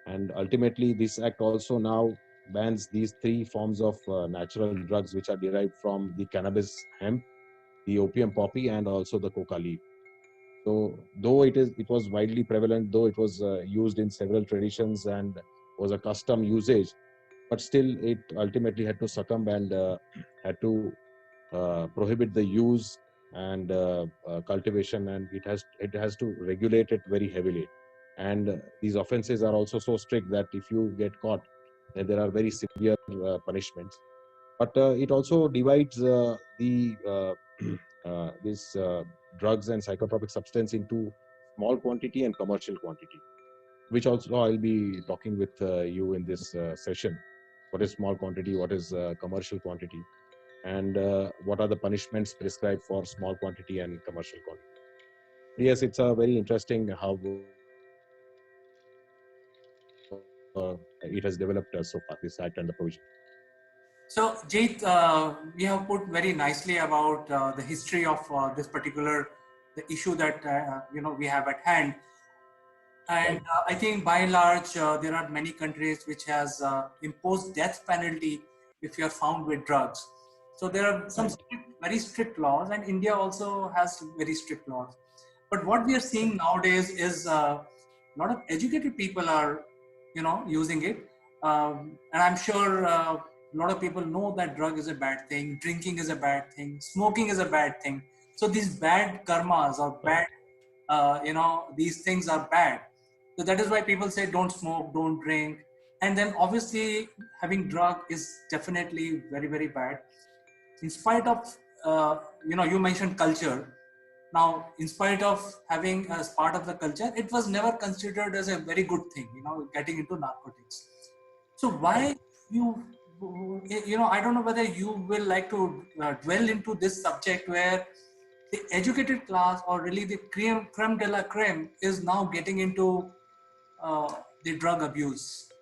and ultimately this act also now bans these three forms of natural drugs which are derived from the cannabis hemp, the opium poppy, and also the coca leaf. So though it was widely prevalent, though it was used in several traditions and was a custom usage, but still it ultimately had to succumb and had to prohibit the use and cultivation, and it has to regulate it very heavily. And these offenses are also so strict that if you get caught, then there are very severe punishments. But it also divides the this drugs and psychotropic substance into small quantity and commercial quantity, which also I'll be talking with you in this session. What is small quantity? What is commercial quantity? And what are the punishments prescribed for small quantity and commercial quantity? Yes, it's a very interesting how it has developed so far, this act and the provision. So, Jeet, we have put very nicely about the history of this particular the issue that we have at hand. And Right. I think by and large, there are many countries which has imposed death penalty if you are found with drugs. So there are some Right. strict, very strict laws, and India also has very strict laws. But what we are seeing nowadays is a lot of educated people are, using it, and I'm sure a lot of people know that drug is a bad thing, drinking is a bad thing, smoking is a bad thing. So these bad karmas or bad, these things are bad. So that is why people say don't smoke, don't drink. And then obviously having drug is definitely very, very bad. In spite of, you mentioned culture. Now, in spite of having as part of the culture, it was never considered as a very good thing, getting into narcotics. So why Right. you, I don't know whether you will like to dwell into this subject where the educated class or really the creme de la creme is now getting into uh, the drug abuse.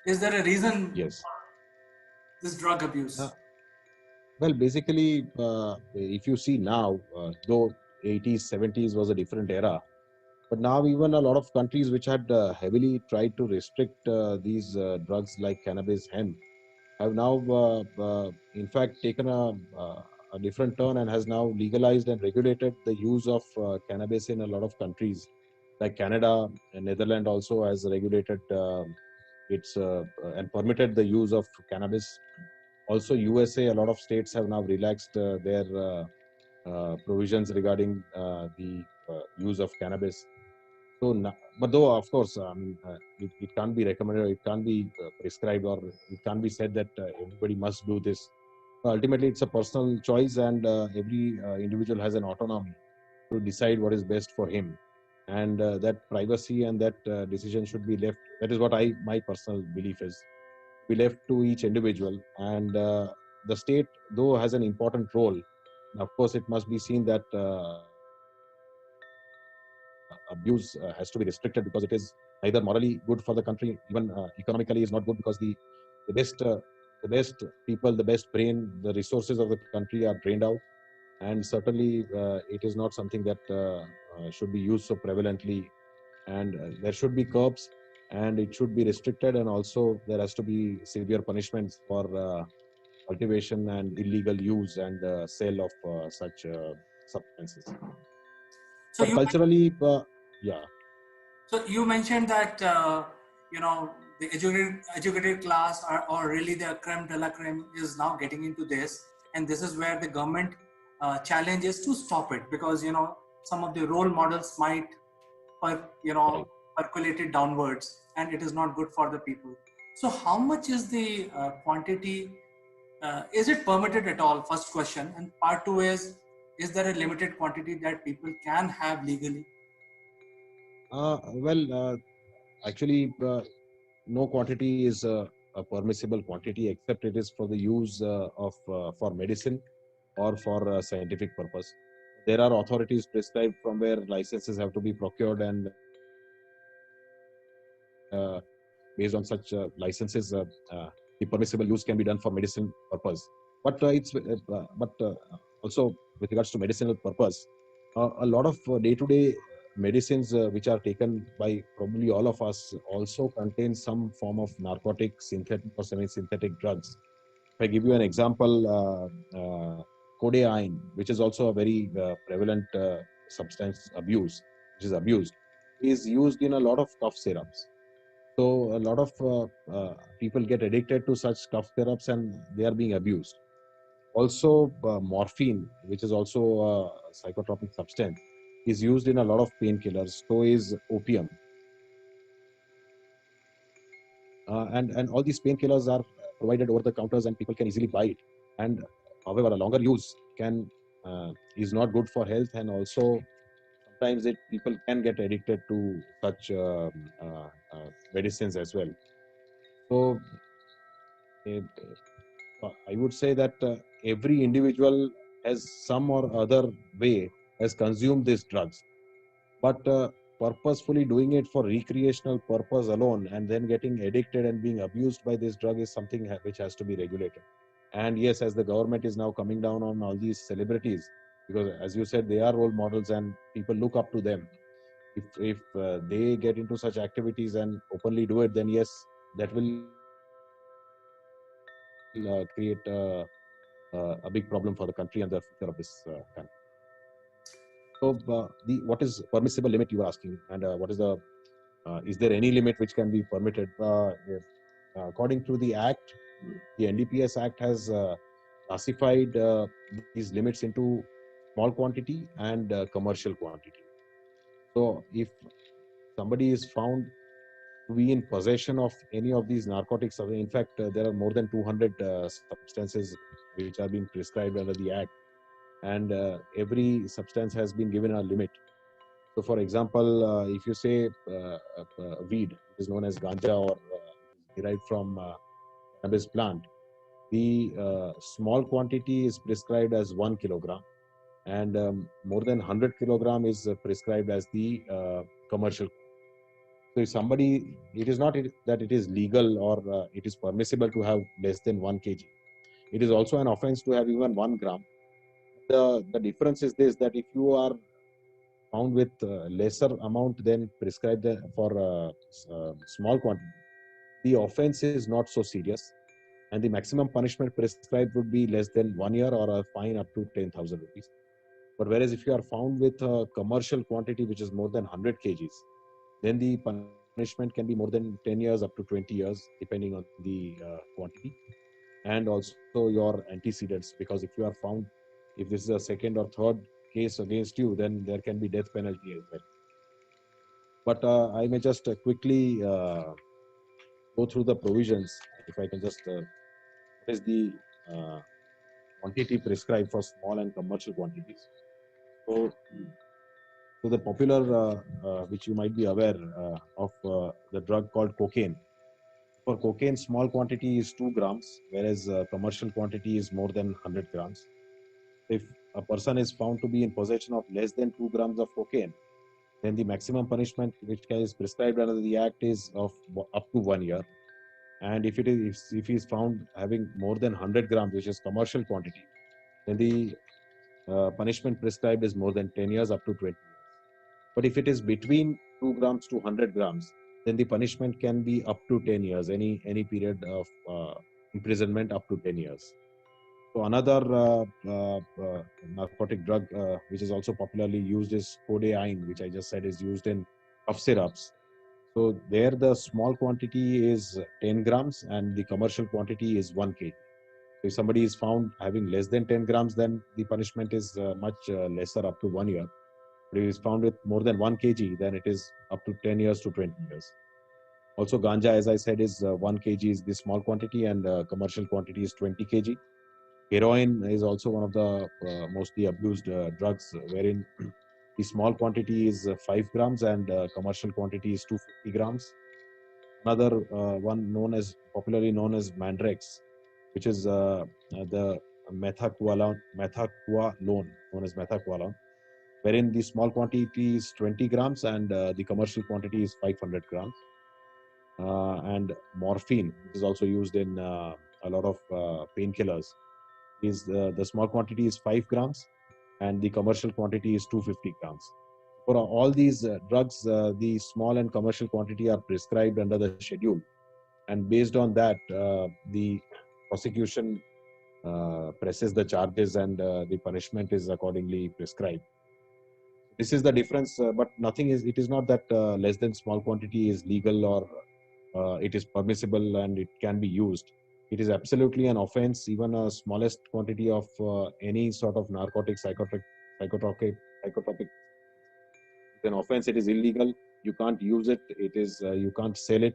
Is there a reason Yes. this drug abuse? uh, well, basically, if you see now, though 80s 70s was a different era, but now even a lot of countries which had heavily tried to restrict these drugs like cannabis, hemp, have now, in fact, taken a different turn and has now legalized and regulated the use of cannabis in a lot of countries, like Canada and Netherlands also has regulated its and permitted the use of cannabis. Also, USA, a lot of states have now relaxed their provisions regarding the use of cannabis. So, but though, of course, I mean, it can't be recommended, it can't be prescribed, or it can't be said that everybody must do this. Ultimately, it's a personal choice, and every individual has an autonomy to decide what is best for him. And that privacy and that decision should be left. That is what my personal belief is. Be left to each individual, and the state, though, has an important role. Of course, it must be seen that abuse has to be restricted because it is neither morally good for the country, even economically is not good, because the best the best people, the best brain, the resources of the country are drained out. And certainly it is not something that should be used so prevalently. And there should be curbs, and it should be restricted, and also there has to be severe punishments for cultivation and illegal use and sale of such substances. So But you culturally, yeah. So you mentioned that you know the educated class or really the creme de la creme is now getting into this, and this is where the government challenge is to stop it, because some of the role models might Right. percolate it downwards, and it is not good for the people. So how much is the quantity? Is it permitted at all? First question. And part two is there a limited quantity that people can have legally? Well, actually, no quantity is a permissible quantity except it is for the use of for medicine or for scientific purpose. There are authorities prescribed from where licenses have to be procured, and based on such licenses, the permissible use can be done for medicine purpose. But also with regards to medicinal purpose, a lot of day-to-day medicines which are taken by probably all of us also contain some form of narcotic, synthetic or semi-synthetic drugs. If I give you an example, codeine, which is also a very prevalent substance abuse, which is abused, is used in a lot of cough syrups. So a lot of people get addicted to such cough syrups and they are being abused. Also, morphine, which is also a psychotropic substance, is used in a lot of painkillers. So is opium. And all these painkillers are provided over the counters and people can easily buy it. And however, a longer use can is not good for health, and also sometimes people can get addicted to such medicines as well. So eh, I would say that every individual has some or other way has consumed these drugs, but purposefully doing it for recreational purpose alone and then getting addicted and being abused by this drug is something which has to be regulated. And yes, as the government is now coming down on all these celebrities, because as you said, they are role models and people look up to them. If they get into such activities and openly do it, then yes, that will create a big problem for the country and the future of this country. So what is permissible limit you were asking, and what is the is there any limit which can be permitted? According to the Act, the NDPS Act has classified these limits into small quantity and commercial quantity. So if somebody is found to be in possession of any of these narcotics, in fact, there are more than 200 substances which are being prescribed under the Act, and every substance has been given a limit. So, for example, if you say weed, it is known as ganja or derived from cannabis plant, the small quantity is prescribed as 1 kilogram, and more than 100 kilogram is prescribed as the commercial. So, if somebody, it is not that it is legal or it is permissible to have less than 1 kg. It is also an offense to have even 1 gram. The difference is this, that if you are found with lesser amount than prescribed for small quantity, the offense is not so serious, and the maximum punishment prescribed would be less than 1 year or a fine up to 10,000 rupees. But whereas if you are found with a commercial quantity which is more than 100 kgs, then the punishment can be more than 10 years up to 20 years, depending on the quantity, and also your antecedents. Because if you are found, if this is a second or third case against you, then there can be death penalty as well. But I may just quickly go through the provisions. If I can just, what is the uh, quantity prescribed for small and commercial quantities? So, so the popular, which you might be aware of, the drug called cocaine. For cocaine, small quantity is 2 grams, whereas commercial quantity is more than 100 grams. If a person is found to be in possession of less than 2 grams of cocaine, then the maximum punishment which is prescribed under the Act is of up to 1 year. And if he is found having more than 100 grams, which is commercial quantity, then the punishment prescribed is more than 10 years up to 20 years. But if it is between 2 grams to 100 grams, then the punishment can be up to 10 years, any period of imprisonment up to 10 years. So another narcotic drug which is also popularly used is codeine, which I just said is used in cough syrups. So there the small quantity is 10 grams and the commercial quantity is 1 kg. So if somebody is found having less than 10 grams, then the punishment is much lesser, up to 1 year. But if it is found with more than 1 kg, then it is up to 10 years to 20 years. Also, ganja, as I said, is 1 kg is the small quantity and commercial quantity is 20 kg. Heroin is also one of the mostly abused drugs, wherein the small quantity is 5 grams and commercial quantity is 250 grams. Another one popularly known as Mandrex, which is the methaqualone, known as methaqualone, wherein the small quantity is 20 grams and the commercial quantity is 500 grams. And morphine, which is also used in a lot of painkillers, is the small quantity is 5 grams and the commercial quantity is 250 grams. For all these drugs, the small and commercial quantity are prescribed under the schedule, and based on that, the prosecution presses the charges and the punishment is accordingly prescribed. This is the difference, but nothing is. It is not that less than small quantity is legal or it is permissible and it can be used. It is absolutely an offense. Even a smallest quantity of any sort of narcotic, psychotropic is an offense. It is illegal. You can't use it. It is you can't sell it.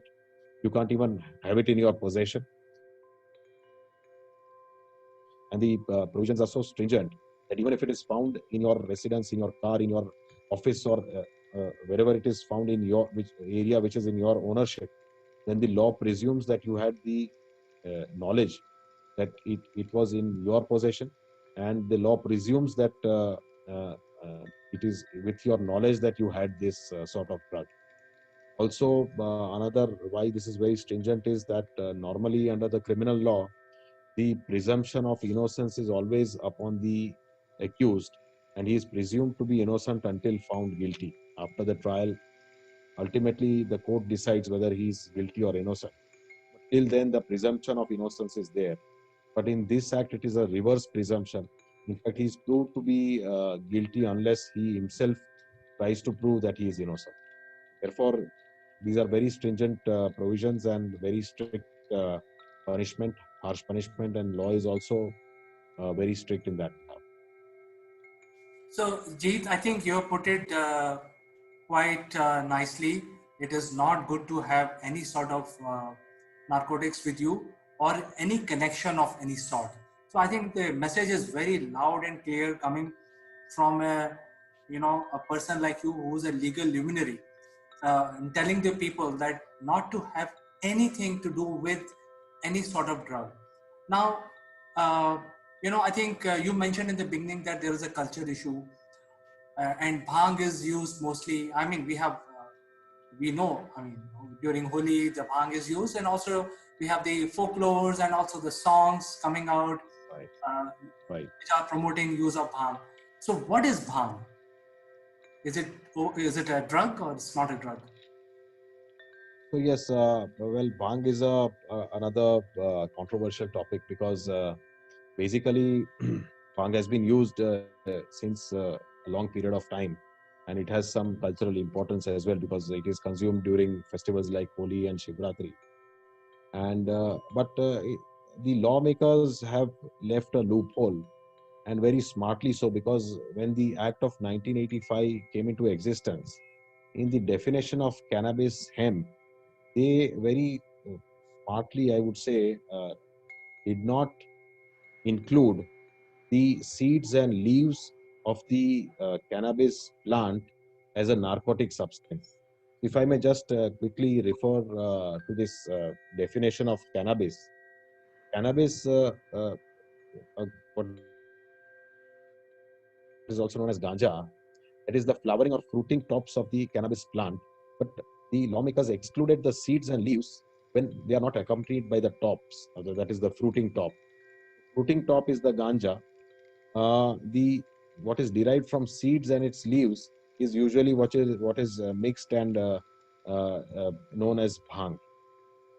You can't even have it in your possession. And the provisions are so stringent that even if it is found in your residence, in your car, in your office, or wherever it is found in your area which is in your ownership, then the law presumes that you had the knowledge that it was in your possession, and the law presumes that it is with your knowledge that you had this sort of drug. Also, another why this is very stringent is that normally under the criminal law, the presumption of innocence is always upon the accused, and he is presumed to be innocent until found guilty. After the trial, ultimately the court decides whether he is guilty or innocent. But till then, the presumption of innocence is there. But in this act, it is a reverse presumption. In fact, he is proved to be guilty unless he himself tries to prove that he is innocent. Therefore, these are very stringent provisions and very strict punishment, harsh punishment, and law is also very strict in that. So, Jeet, I think you put it quite nicely. It is not good to have any sort of narcotics with you or any connection of any sort. So, I think the message is very loud and clear coming from a person like you who's a legal luminary, telling the people that not to have anything to do with any sort of drug. Now, uh, I think you mentioned in the beginning that there is a culture issue, and bhang is used mostly. I mean, we know. I mean, during Holi, the bhang is used, and also we have the folklores and also the songs coming out, Right. which are promoting use of bhang. So, what is bhang? Is it a drug or it's not a drug? So yes, well, bhang is another controversial topic because basically bhang has been used since a long period of time, and it has some cultural importance as well because it is consumed during festivals like Holi and Shivratri. And the lawmakers have left a loophole, and very smartly so, because when the Act of 1985 came into existence, in the definition of cannabis hemp, they very smartly, I would say, did not include the seeds and leaves of the cannabis plant as a narcotic substance. If I may just quickly refer to this definition of cannabis. Cannabis, what is also known as ganja, that is the flowering or fruiting tops of the cannabis plant. But the lawmakers excluded the seeds and leaves when they are not accompanied by the tops, that is the fruiting top. Fruiting top is the ganja. The what is derived from seeds and its leaves is usually what is mixed and known as bhang.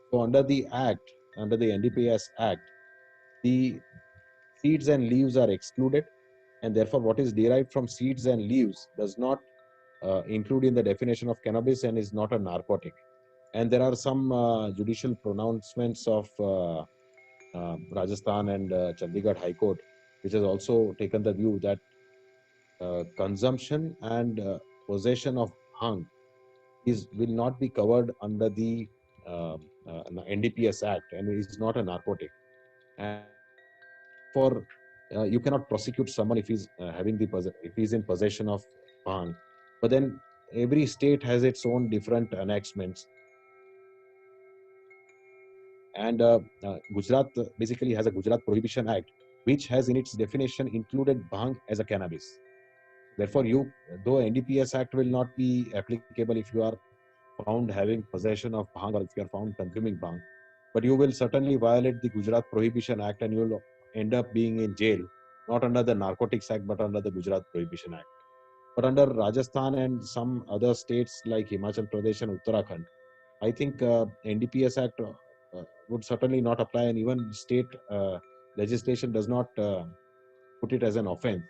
So under the act, under the NDPS Act, the seeds and leaves are excluded, and therefore what is derived from seeds and leaves does not included in the definition of cannabis and is not a narcotic. And there are some judicial pronouncements of Rajasthan and Chandigarh High Court, which has also taken the view that consumption and possession of bhang will not be covered under the NDPS Act and is not a narcotic. And therefore, you cannot prosecute someone if he's if he's in possession of bhang. But then every state has its own different enactments. And Gujarat basically has a Gujarat Prohibition Act, which has in its definition included bhang as a cannabis. Therefore, though NDPS Act will not be applicable if you are found having possession of bhang or if you are found consuming bhang, but you will certainly violate the Gujarat Prohibition Act and you will end up being in jail, not under the Narcotics Act, but under the Gujarat Prohibition Act. But under Rajasthan and some other states like Himachal Pradesh and Uttarakhand, I think NDPS Act would certainly not apply, and even state legislation does not put it as an offense.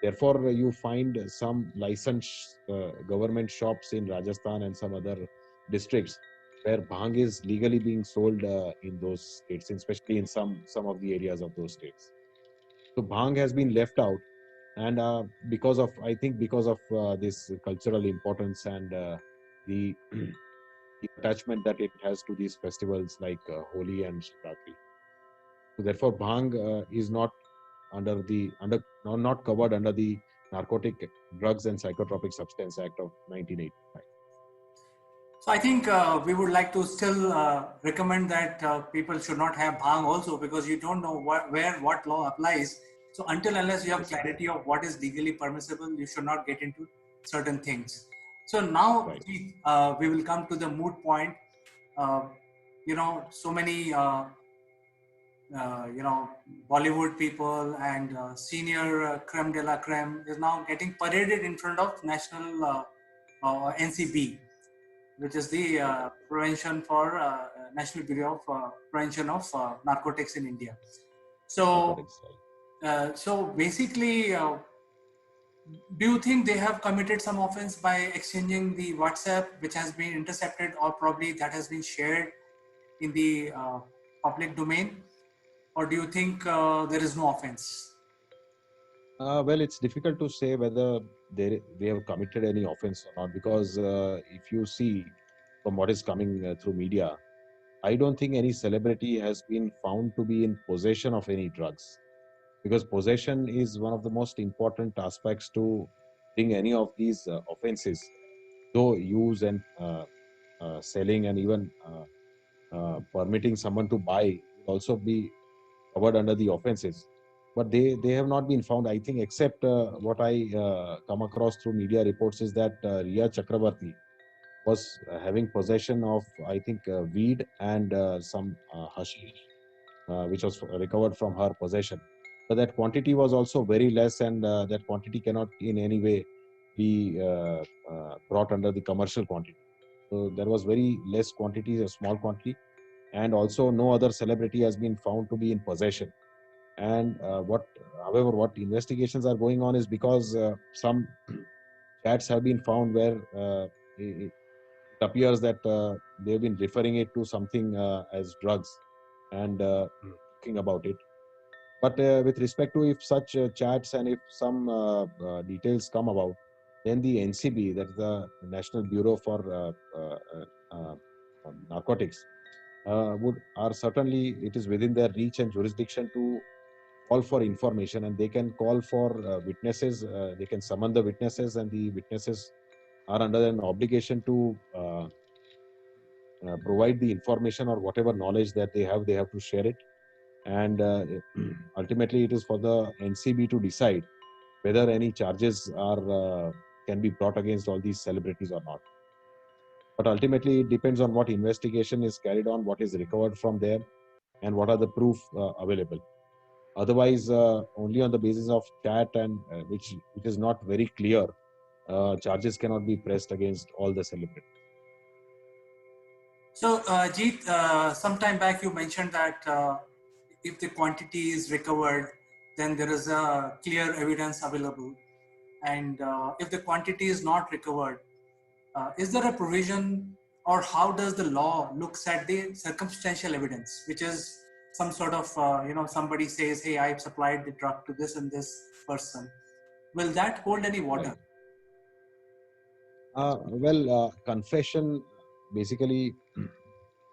Therefore, you find some licensed government shops in Rajasthan and some other districts where bhang is legally being sold in those states, especially in some of the areas of those states. So bhang has been left out, and because of this cultural importance and the the attachment that it has to these festivals like Holi and Shivratri. So therefore, bhang is not not covered under the Narcotic Drugs and Psychotropic Substance Act of 1985. So I think we would like to still recommend that people should not have bhang also, because you don't know where what law applies. So until unless you have clarity of what is legally permissible, you should not get into certain things. So now we will come to the moot point. So many Bollywood people and senior creme de la creme is now getting paraded in front of National NCB, which is the prevention for National Bureau of Prevention of Narcotics in India. So, so basically, do you think they have committed some offense by exchanging the WhatsApp, which has been intercepted, or probably that has been shared in the public domain? Or do you think there is no offense? Well, it's difficult to say whether they have committed any offense or not, because if you see from what is coming through media, I don't think any celebrity has been found to be in possession of any drugs, because possession is one of the most important aspects to bring any of these offenses. Though use and selling and even permitting someone to buy will also be covered under the offenses, but they have not been found. I think except what I come across through media reports is that Riya Chakrabarti was having possession of, I think, weed and some hashish, which was recovered from her possession. But that quantity was also very less, and that quantity cannot in any way be brought under the commercial quantity. So there was very less quantity, a small quantity, and also no other celebrity has been found to be in possession. And however, what investigations are going on is because some chats have been found where it appears that they've been referring it to something as drugs and talking about it. But with respect to if such chats and if some details come about, then the NCB, that's the National Bureau for Narcotics, are certainly, it is within their reach and jurisdiction to call for information, and they can call for witnesses. They can summon the witnesses, and the witnesses are under an obligation to provide the information or whatever knowledge that they have to share it. And ultimately, it is for the NCB to decide whether any charges can be brought against all these celebrities or not. But ultimately, it depends on what investigation is carried on, what is recovered from there, and what are the proof available. Otherwise, only on the basis of chat and which is not very clear, charges cannot be pressed against all the celebrities. So, Jeet, some time back you mentioned that if the quantity is recovered, then there is a clear evidence available. and if the quantity is not recovered, is there a provision, or how does the law looks at the circumstantial evidence, which is some sort of somebody says, hey, I've supplied the drug to this and this person. Will that hold any water? Confession, basically,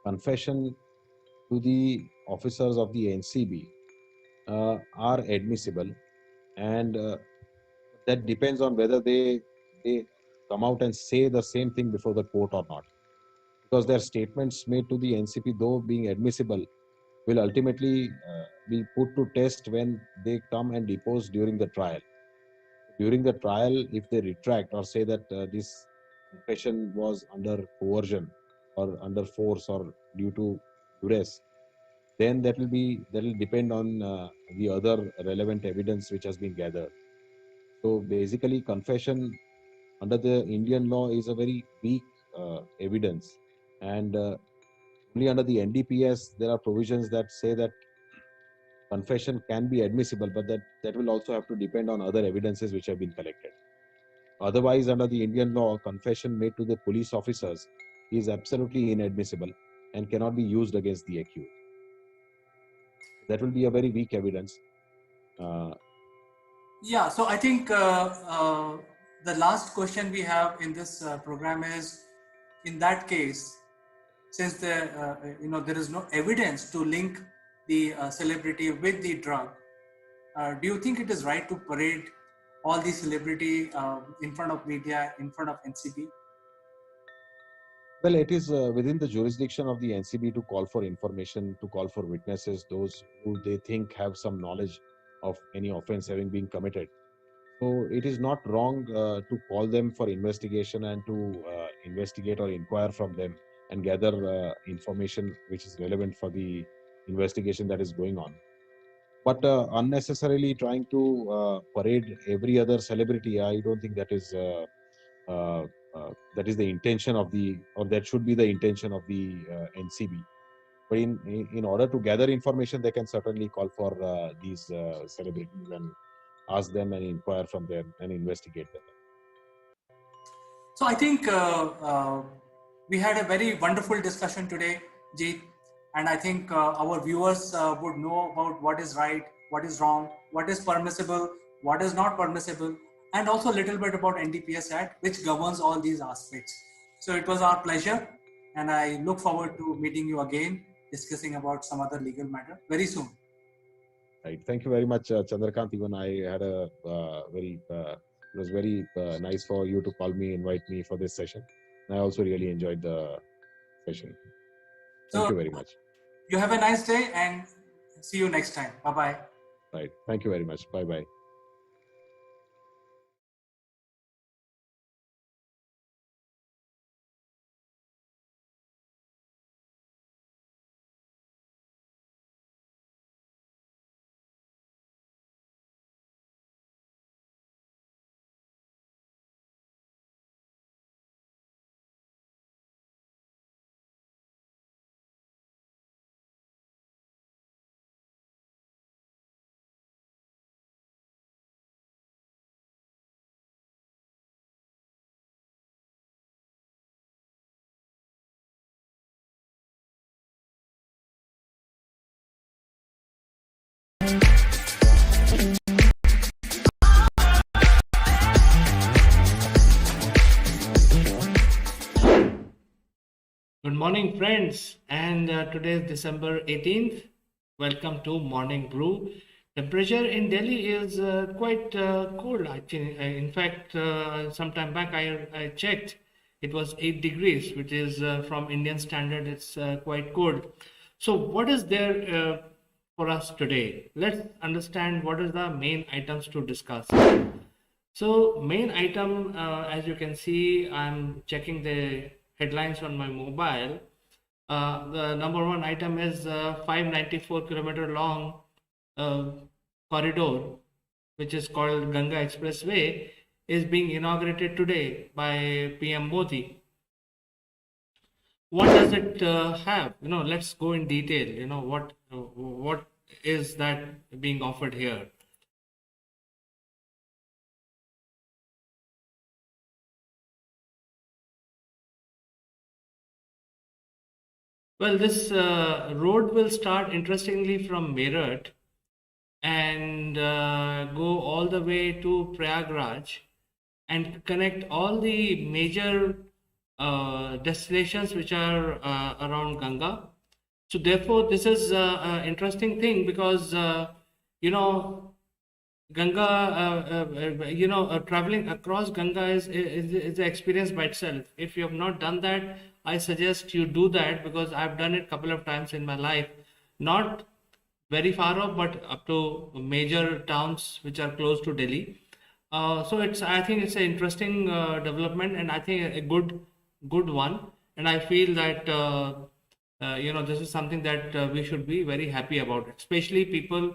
confession to the officers of the NCB are admissible, and that depends on whether they come out and say the same thing before the court or not. Because their statements made to the NCP, though being admissible, will ultimately be put to test when they come and depose during the trial. During the trial, if they retract or say that this confession was under coercion or under force or due to duress, then that will depend on the other relevant evidence which has been gathered. So basically, confession under the Indian law is a very weak evidence, and only under the NDPS there are provisions that say that confession can be admissible, but that will also have to depend on other evidences which have been collected. Otherwise, under the Indian law, confession made to the police officers is absolutely inadmissible and cannot be used against the accused. That will be a very weak evidence. Yeah, so I think the last question we have in this program is, in that case, since there is no evidence to link the celebrity with the drug, do you think it is right to parade all the celebrity in front of media, in front of NCB? Well, it is within the jurisdiction of the NCB to call for information, to call for witnesses, those who they think have some knowledge of any offense having been committed. So it is not wrong to call them for investigation and to investigate or inquire from them and gather information which is relevant for the investigation that is going on. But unnecessarily trying to parade every other celebrity, I don't think that is the intention of or that should be the intention of the NCB. But in order to gather information, they can certainly call for these celebrities and ask them and inquire from them and investigate them. So I think we had a very wonderful discussion today, Jeet, and I think our viewers would know about what is right, what is wrong, what is permissible, what is not permissible, and also a little bit about NDPS Act, which governs all these aspects. So it was our pleasure, and I look forward to meeting you again, discussing about some other legal matter very soon. Right. Thank you very much, Chandrakant. Even I had it was very nice for you to call me, invite me for this session. And I also really enjoyed the session. Thank you very much. You have a nice day and see you next time. Bye-bye. Right. Thank you very much. Bye-bye. Good morning, friends, and today is December 18th. Welcome to Morning Brew. Temperature in Delhi is quite cold. Actually, in fact, some time back I checked, it was 8 degrees, which is from Indian standard, it's quite cold. So what is there for us today? Let's understand what is the main items to discuss. So main item, as you can see, I'm checking the headlines on my mobile. The number one item is 594-kilometer long corridor, which is called Ganga Expressway, is being inaugurated today by PM Modi. What does it have? Let's go in detail. What is that being offered here? Well, this road will start interestingly from Meerut and go all the way to Prayagraj and connect all the major destinations which are around Ganga. So therefore, this is an interesting thing because you know Ganga, traveling across Ganga is an experience by itself. If you have not done that, I suggest you do that because I've done it a couple of times in my life. Not very far off, but up to major towns which are close to Delhi. So I think it's an interesting development, and I think a good one. And I feel that this is something that we should be very happy about, especially people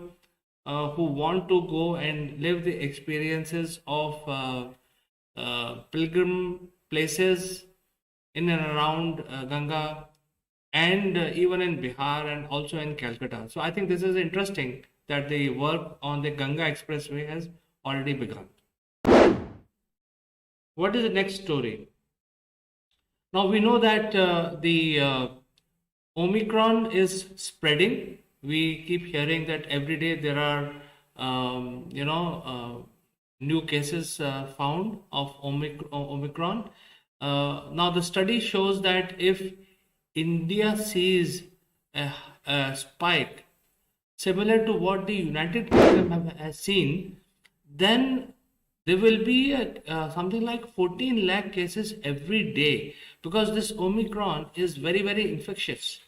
who want to go and live the experiences of pilgrim places in and around Ganga and even in Bihar and also in Calcutta. So I think this is interesting that the work on the Ganga Expressway has already begun. What is the next story? Now we know that the Omicron is spreading. We keep hearing that every day there are, new cases found of Omicron. Now the study shows that if India sees a spike similar to what the United Kingdom has seen, then there will be something like 14 lakh cases every day because this Omicron is very, very infectious.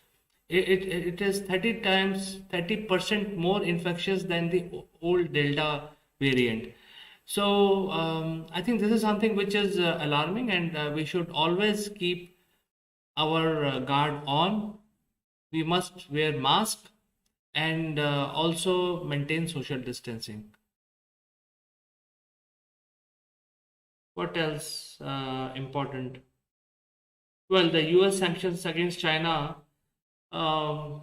It is 30% more infectious than the old Delta variant. So I think this is something which is alarming, and we should always keep our guard on. We must wear mask and also maintain social distancing. What else important? Well, the US sanctions against China, um,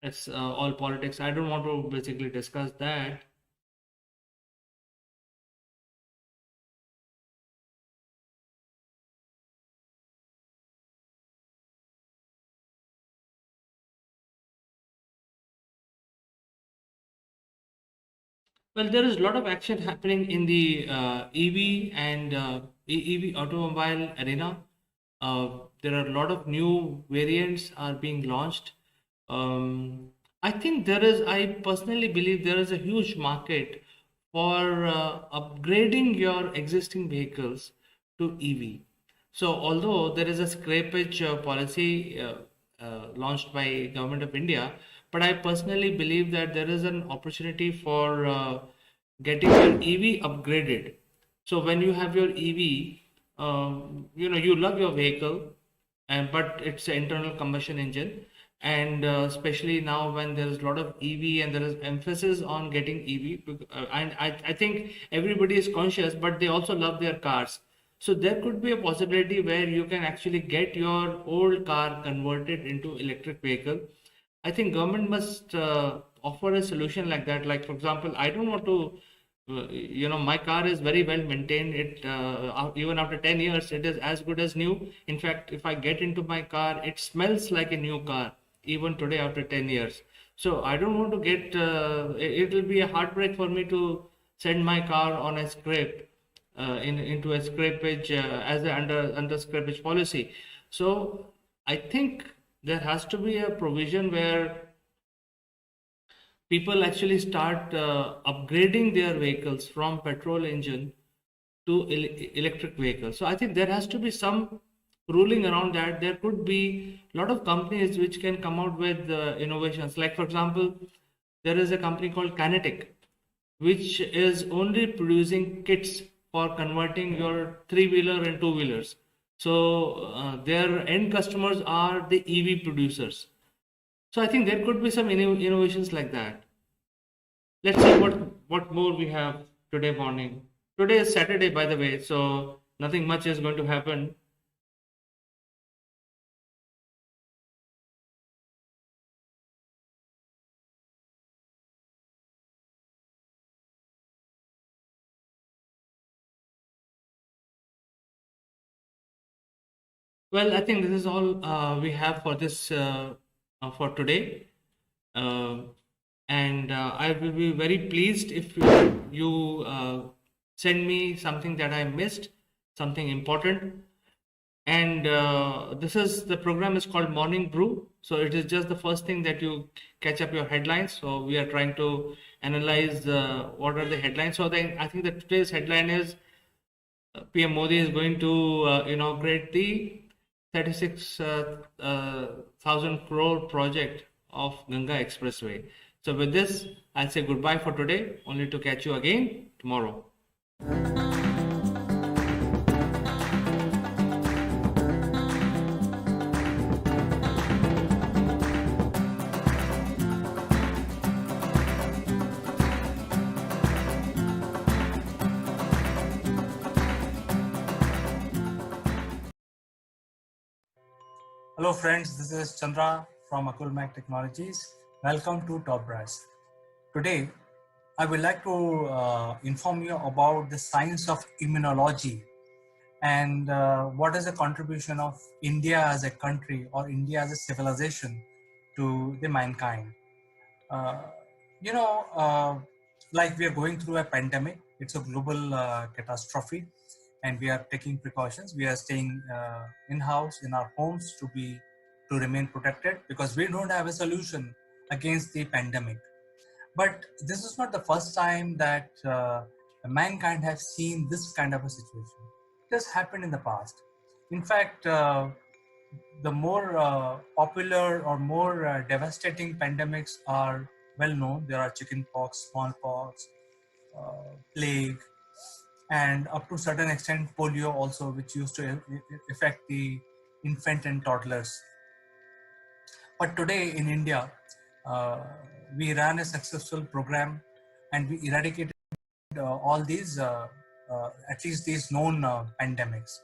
it's all politics. I don't want to basically discuss that. Well, there is a lot of action happening in the EV and EV automobile arena. There are a lot of new variants are being launched. I think I personally believe there is a huge market for upgrading your existing vehicles to EV. So, although there is a scrappage policy launched by Government of India, but I personally believe that there is an opportunity for getting your EV upgraded. So when you have your EV, you love your vehicle, and but it's an internal combustion engine, and especially now when there is a lot of EV and there is emphasis on getting EV, and I think everybody is conscious, but they also love their cars. So there could be a possibility where you can actually get your old car converted into electric vehicle. I think government must offer a solution like that. Like for example, I don't want to, my car is very well maintained. Even after 10 years, it is as good as new. In fact, if I get into my car, it smells like a new car, even today after 10 years. So I don't want to get, it will be a heartbreak for me to send my car on a scrape, into a scrapage as a under scrapage policy. So I think there has to be a provision where people actually start upgrading their vehicles from petrol engine to electric vehicles. So I think there has to be some ruling around that. There could be a lot of companies which can come out with innovations. Like for example, there is a company called Kinetic, which is only producing kits for converting your three-wheeler and two-wheelers. So their end customers are the EV producers. So I think there could be some innovations like that. Let's see what more we have today morning. Today is Saturday, by the way, so nothing much is going to happen. Well, I think this is all we have for this for today. Uh, and I will be very pleased if you send me something that I missed, something important. And this is the program is called Morning Brew. So it is just the first thing that you catch up your headlines. So we are trying to analyze what are the headlines. So then I think that today's headline is PM Modi is going to inaugurate the 36,000 crore project of Ganga Expressway. So with this, I'll say goodbye for today, only to catch you again tomorrow. Hello friends, this is Chandra from Akulmac Technologies. Welcome to Top Brass. Today, I would like to inform you about the science of immunology and what is the contribution of India as a country or India as a civilization to the mankind. Uh, you know, like we are going through a pandemic, it's a global catastrophe, and we are taking precautions. We are staying in-house in our homes to remain protected because we don't have a solution against the pandemic. But this is not the first time that mankind has seen this kind of a situation. It has happened in the past. In fact, the more popular or more devastating pandemics are well known. There are chickenpox, smallpox, plague, and up to a certain extent polio also, which used to affect the infant and toddlers. But today in India, uh, we ran a successful program and we eradicated all these, at least these known pandemics.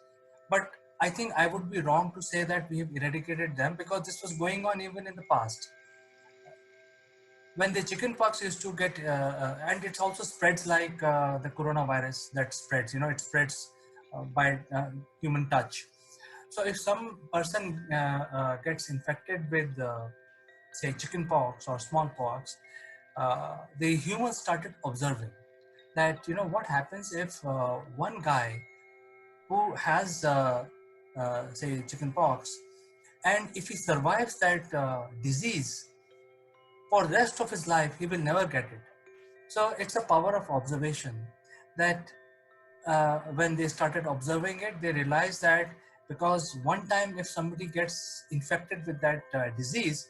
But I think I would be wrong to say that we have eradicated them because this was going on even in the past. When the chickenpox used to get, and it also spreads like the coronavirus that spreads, it spreads by human touch. So if some person gets infected with, say, chickenpox or smallpox, the humans started observing that, what happens if one guy who has, say, chickenpox, and if he survives that disease for the rest of his life, he will never get it. So it's a power of observation that when they started observing it, they realized that because one time if somebody gets infected with that disease,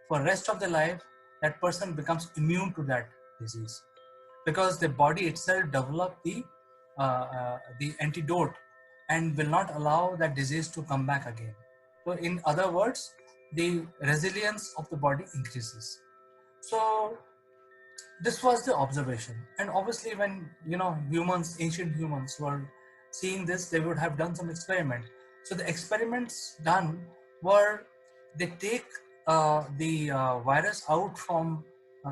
for rest of their life, that person becomes immune to that disease because the body itself developed the antidote and will not allow that disease to come back again. So in other words, the resilience of the body increases. So this was the observation, and obviously when humans, ancient humans, were seeing this, they would have done some experiment. So the experiments done were, they take the virus out from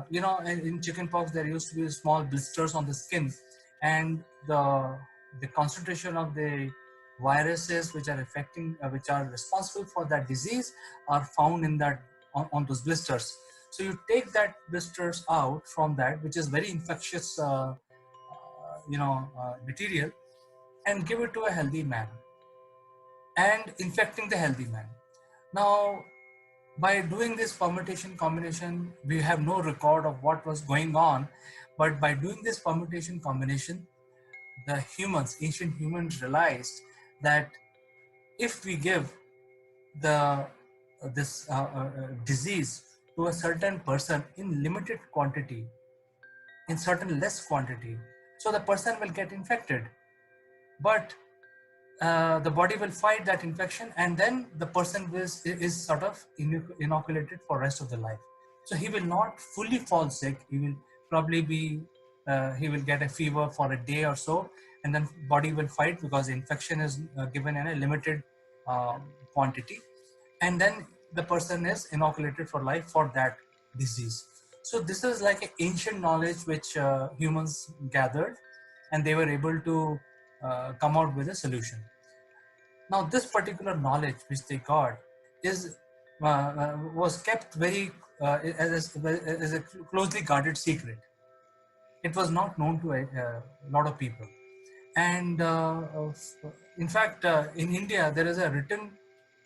in chickenpox there used to be small blisters on the skin, and the concentration of the viruses which are affecting which are responsible for that disease are found in that on those blisters. So you take that blisters out from that, which is very infectious, material, and give it to a healthy man, and infecting the healthy man. Now, by doing this permutation combination, we have no record of what was going on, but by doing this permutation combination, the humans, ancient humans, realized that if we give the this disease to a certain person in limited quantity, in certain less quantity, so the person will get infected, but the body will fight that infection, and then the person is sort of inoculated for rest of the life. So he will not fully fall sick. He will probably be he will get a fever for a day or so, and then body will fight because infection is given in a limited quantity, and then the person is inoculated for life for that disease. So this is like an ancient knowledge which humans gathered, and they were able to come out with a solution. Now this particular knowledge which they got is was kept very as a closely guarded secret. It was not known to a lot of people. And in fact, in India, there is a written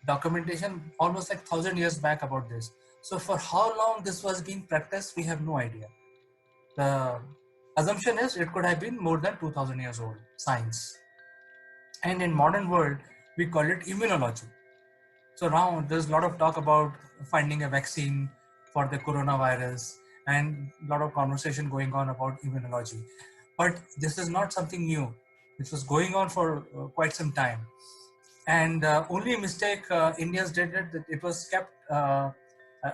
documentation almost like 1,000 years back about this. So for how long this was being practiced, we have no idea. The assumption is it could have been more than 2,000 years old science. And in modern world, we call it immunology. So now there's a lot of talk about finding a vaccine for the coronavirus and a lot of conversation going on about immunology. But this is not something new. This was going on for quite some time. And only mistake Indians did it, that it was kept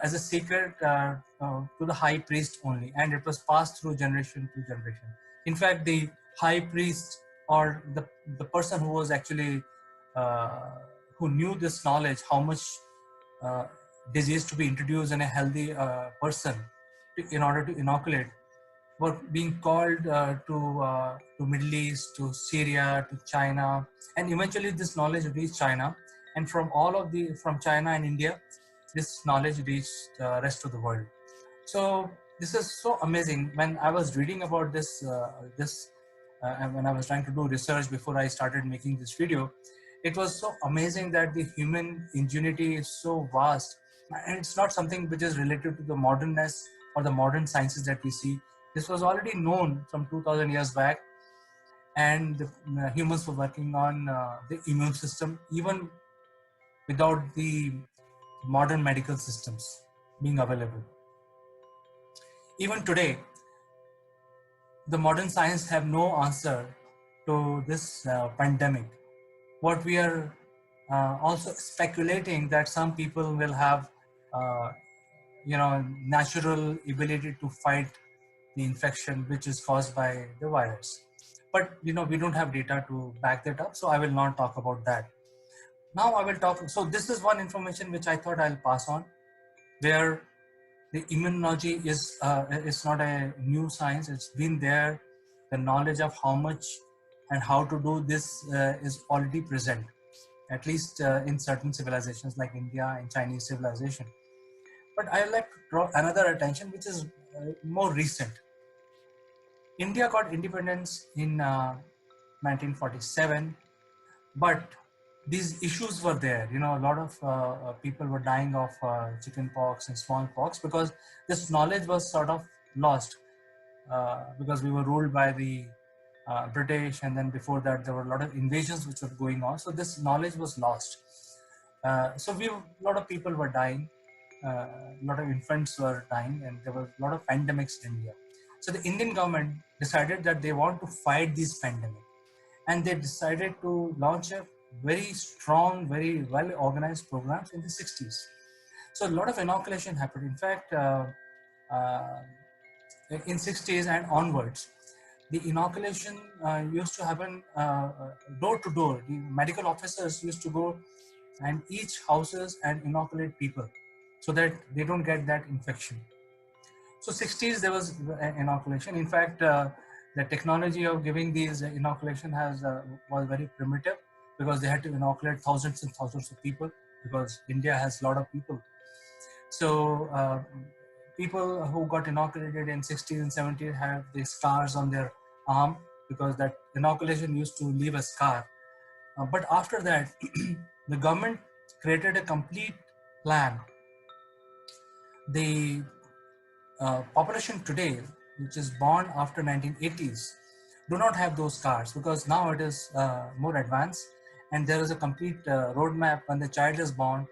as a secret to the high priest only, and it was passed through generation to generation. In fact, the high priest, or the person who was actually uh, who knew this knowledge, how much uh, disease to be introduced in a healthy person in order to inoculate, were being called to Middle East, to Syria, to China, and eventually this knowledge reached China. And from China and India, this knowledge reached the rest of the world. So this is so amazing. When I was reading about and when I was trying to do research before I started making this video, it was so amazing that the human ingenuity is so vast, and it's not something which is related to the modernness or the modern sciences that we see. This was already known from 2,000 years back, and the humans were working on the immune system even without the modern medical systems being available. Even today, the modern science have no answer to this pandemic. What we are also speculating that some people will have, uh, natural ability to fight the infection which is caused by the virus. But we don't have data to back that up, so I will not talk about that. Now I will talk. So this is one information which I thought I'll pass on, where the immunology is not a new science. It's been there. The knowledge of how much and how to do this is already present, at least in certain civilizations like India and Chinese civilization. But I would like to draw another attention, which is more recent. India got independence in 1947, but these issues were there. A lot of people were dying of chickenpox and smallpox because this knowledge was sort of lost, because we were ruled by the British, and then before that there were a lot of invasions which were going on. So this knowledge was lost. So a lot of people were dying, a lot of infants were dying, and there were a lot of pandemics in India. So the Indian government decided that they want to fight these pandemics, and they decided to launch a very strong, very well organized programs in the 60s. So a lot of inoculation happened. In fact, uh, in 60s and onwards, the inoculation used to happen door to door. The medical officers used to go and each houses and inoculate people so that they don't get that infection. So 60s there was inoculation. In fact, the technology of giving these inoculation was very primitive, because they had to inoculate thousands and thousands of people, because India has a lot of people. So people who got inoculated in 60s and 70s have the scars on their arm, because that inoculation used to leave a scar. But after that, the government created a complete plan. The population today, which is born after 1980s, do not have those scars, because now it is more advanced, and there is a complete roadmap. When the child is born,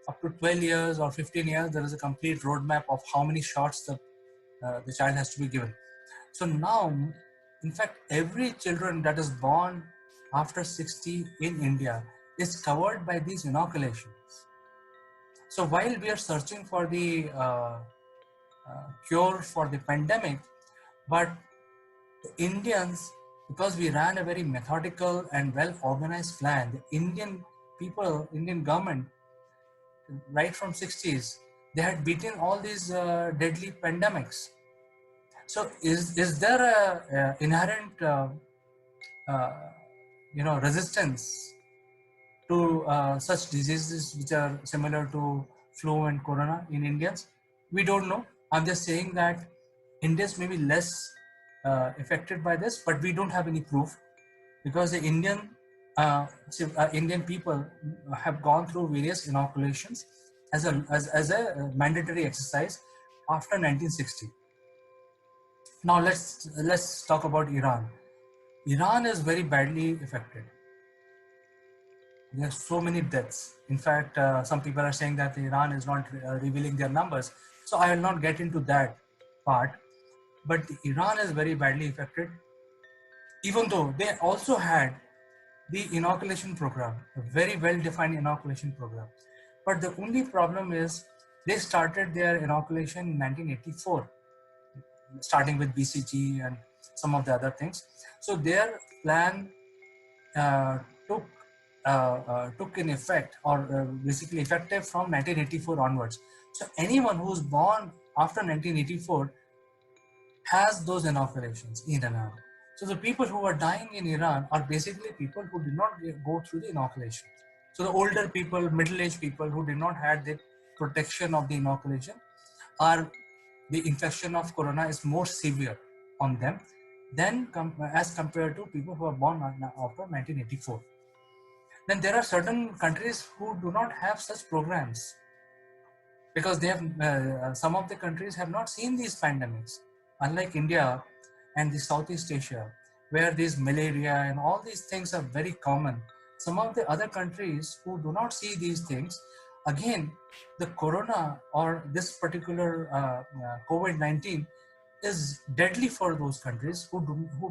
up to 12 years or 15 years, there is a complete roadmap of how many shots the child has to be given. So now, in fact, every children that is born after 60 in India is covered by these inoculations. So while we are searching for the cure for the pandemic, but the Indians, because we ran a very methodical and well organized plan, the Indian people, Indian government, right from 60s, they had beaten all these deadly pandemics. So is there a inherent uh, resistance to such diseases which are similar to flu and corona in Indians? We don't know. I'm just saying that Indians may be less affected by this, but we don't have any proof because the Indian people have gone through various inoculations as a mandatory exercise after 1960. Now let's talk about Iran. Iran is very badly affected. There are so many deaths. In fact, some people are saying that Iran is not revealing their numbers. So I will not get into that part. But Iran is very badly affected, even though they also had the inoculation program, a very well-defined inoculation program. But the only problem is they started their inoculation in 1984, starting with BCG and some of the other things. So their plan uh, took took in effect or basically effective from 1984 onwards. So anyone who's born after 1984 has those inoculations in Iran. So the people who are dying in Iran are basically people who did not go through the inoculation. So the older people, middle-aged people who did not have the protection of the inoculation, are the infection of corona is more severe on them than as compared to people who are born after 1984. Then there are certain countries who do not have such programs because they have some of the countries have not seen these pandemics, unlike India and the Southeast Asia, where this malaria and all these things are very common. Some of the other countries who do not see these things, again, the corona or this particular COVID-19 is deadly for those countries who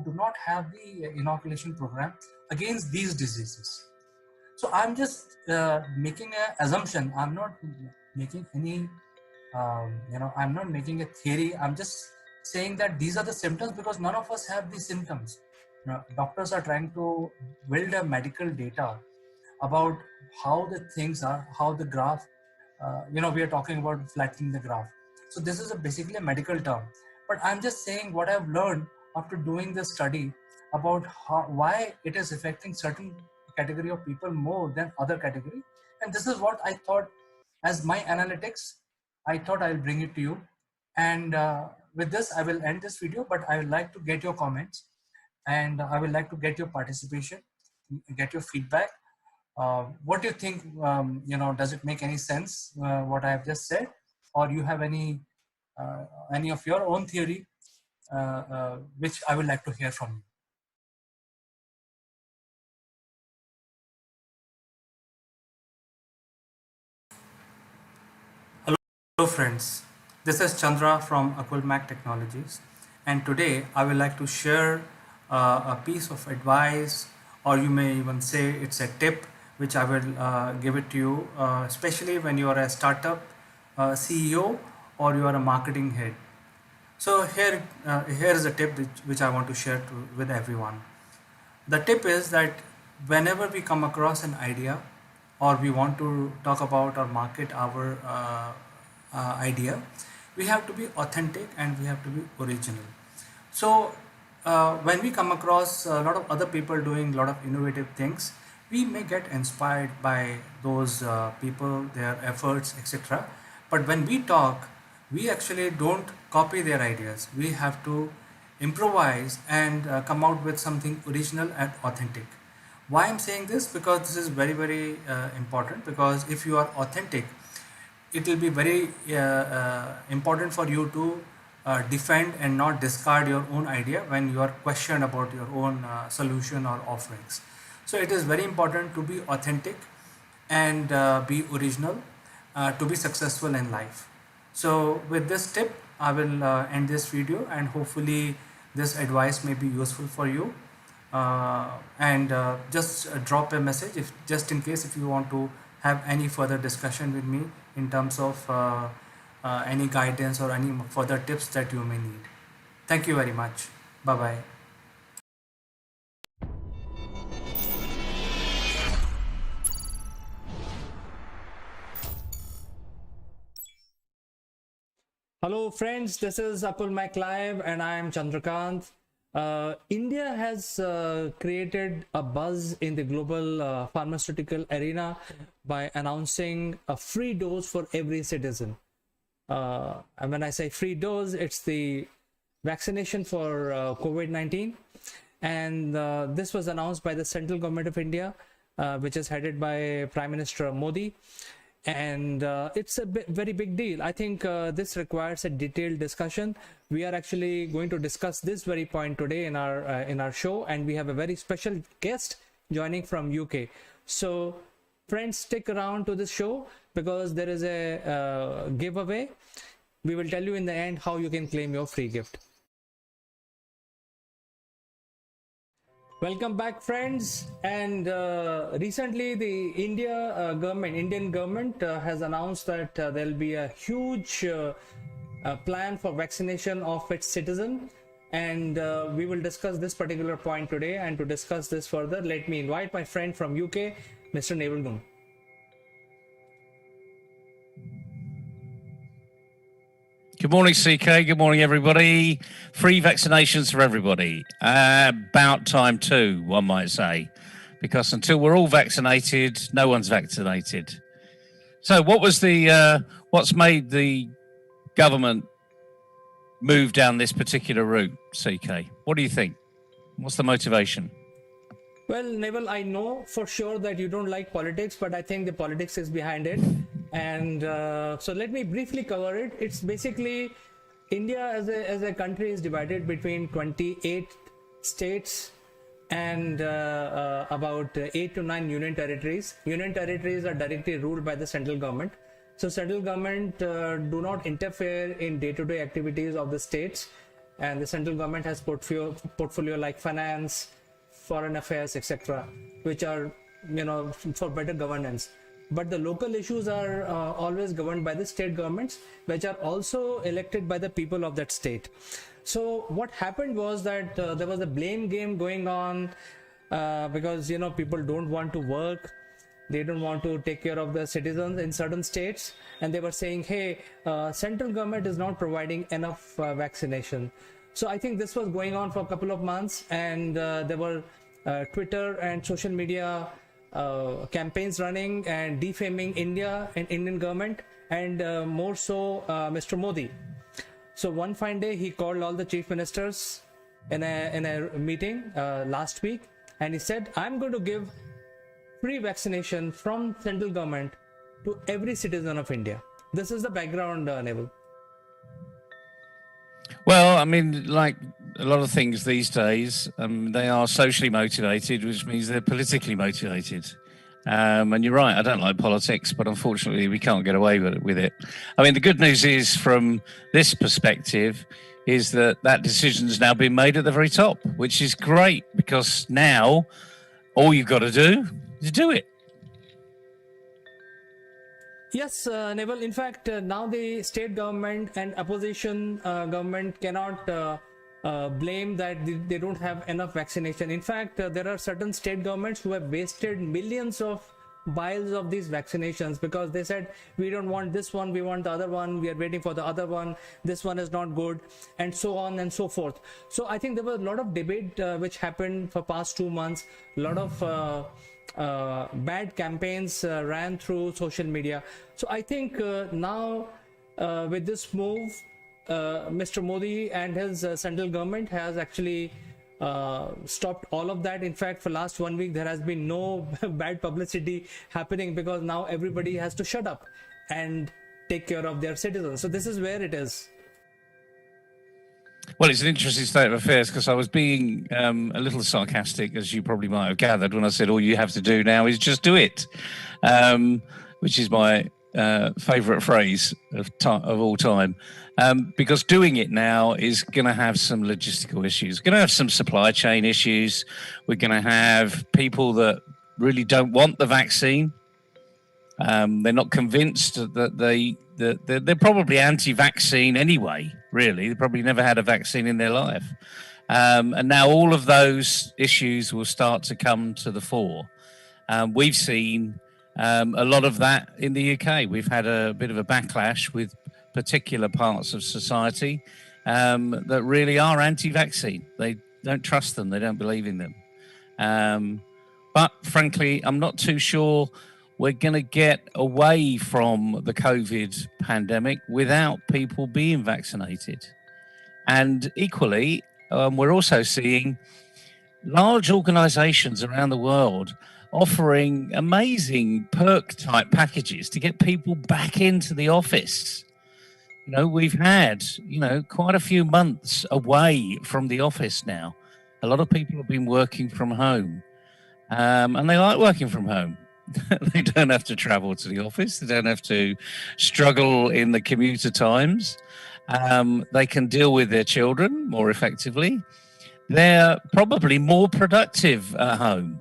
do not have the inoculation program against these diseases. So I'm just making an assumption. I'm not making any, I'm not making a theory. I'm just saying that these are the symptoms because none of us have these symptoms. Doctors are trying to build a medical data about how the things are, how the graph, we are talking about flattening the graph. So this is basically a medical term. But I'm just saying what I've learned after doing this study about why it is affecting certain category of people more than other category. And this is what I thought as my analytics, I thought I'll bring it to you. And with this, I will end this video, but I would like to get your comments and I would like to get your participation, get your feedback. What do you think? Does it make any sense what I have just said, or you have any of your own theory, which I would like to hear from you? Hello friends, this is Chandra from Akulmac Technologies, and today I would like to share a piece of advice, or you may even say it's a tip, which I will give it to you, especially when you are a startup CEO or you are a marketing head. So here is a tip which I want to share with everyone. The tip is that whenever we come across an idea or we want to talk about or market our idea, we have to be authentic and we have to be original. So when we come across a lot of other people doing a lot of innovative things, we may get inspired by those people, their efforts, etc. But when we talk, we actually don't copy their ideas. We have to improvise and come out with something original and authentic. Why I'm saying this? Because this is very, very important, because if you are authentic, it will be very important for you to defend and not discard your own idea when you are questioned about your own solution or offerings. So it is very important to be authentic and be original to be successful in life. So with this tip, I will end this video, and hopefully this advice may be useful for you. And just drop a message if just in case if you want to have any further discussion with me in terms of any guidance or any further tips that you may need. Thank you very much. Bye bye. Hello friends, this is Apple Mac Live and I am Chandrakant. India has created a buzz in the global pharmaceutical arena by announcing a free dose for every citizen. And when I say free dose, it's the vaccination for COVID-19. And this was announced by the central government of India, which is headed by Prime Minister Modi. And it's a very big deal. I think this requires a detailed discussion. We are actually going to discuss this very point today in our show, and we have a very special guest joining from UK. So friends, stick around to this show because there is a giveaway. We will tell you in the end how you can claim your free gift. Welcome back, friends. And recently the Indian government has announced that there'll be a huge plan for vaccination of its citizen. And we will discuss this particular point today. And to discuss this further, let me invite my friend from UK, Mr. Naval Gung. Good morning, CK. Good morning, everybody. Free vaccinations for everybody. About time too, one might say, because until we're all vaccinated, no one's vaccinated. So what's made the government move down this particular route, CK? What do you think? What's the motivation? Well, Naval, I know for sure that you don't like politics, but I think the politics is behind it. And so let me briefly cover it. It's basically India as a country is divided between 28 states and about 8 to 9 union territories. Union territories are directly ruled by the central government. So central government do not interfere in day-to-day activities of the states, and the central government has portfolio like finance, foreign affairs, etc., which are for better governance. But the local issues are always governed by the state governments, which are also elected by the people of that state. So what happened was that there was a blame game going on because people don't want to work, they don't want to take care of the citizens in certain states, and they were saying, hey, central government is not providing enough vaccination. So I think this was going on for a couple of months, and there were Twitter and social media campaigns running and defaming India and Indian government, and more so Mr. Modi. So one fine day he called all the chief ministers in a meeting last week, and he said, I'm going to give free vaccination from central government to every citizen of India. This is the background, Neville. Well, I mean, like a lot of things these days, they are socially motivated, which means they're politically motivated. And you're right, I don't like politics, but unfortunately we can't get away with it. I mean, the good news is from this perspective is that decision's now been made at the very top, which is great because now all you've got to do is do it. Yes, Neville. In fact, now the state government and opposition government cannot blame that they don't have enough vaccination. In fact, there are certain state governments who have wasted millions of vials of these vaccinations because they said, we don't want this one, we want the other one, we are waiting for the other one, this one is not good, and so on and so forth. So I think there was a lot of debate which happened for past 2 months. A lot of bad campaigns ran through social media. So I think now with this move, Mr. Modi and his central government has actually stopped all of that. In fact, for last 1 week there has been no bad publicity happening because now everybody has to shut up and take care of their citizens. So this is where it is. Well, it's an interesting state of affairs because I was being a little sarcastic, as you probably might have gathered, when I said all you have to do now is just do it, which is my favourite phrase of all time. Because doing it now is going to have some logistical issues. We're going to have some supply chain issues. We're going to have people that really don't want the vaccine. They're not convinced that they're probably anti-vaccine anyway, really. They probably never had a vaccine in their life. And now all of those issues will start to come to the fore. We've seen a lot of that in the UK. We've had a bit of a backlash with particular parts of society that really are anti-vaccine. don't trust them. They don't believe in them. But frankly, I'm not too sure we're going to get away from the COVID pandemic without people being vaccinated. And equally, we're also seeing large organizations around the world offering amazing perk type packages to get people back into the office. We've had, quite a few months away from the office now. A lot of people have been working from home, and they like working from home. They don't have to travel to the office. They don't have to struggle in the commuter times. They can deal with their children more effectively. They're probably more productive at home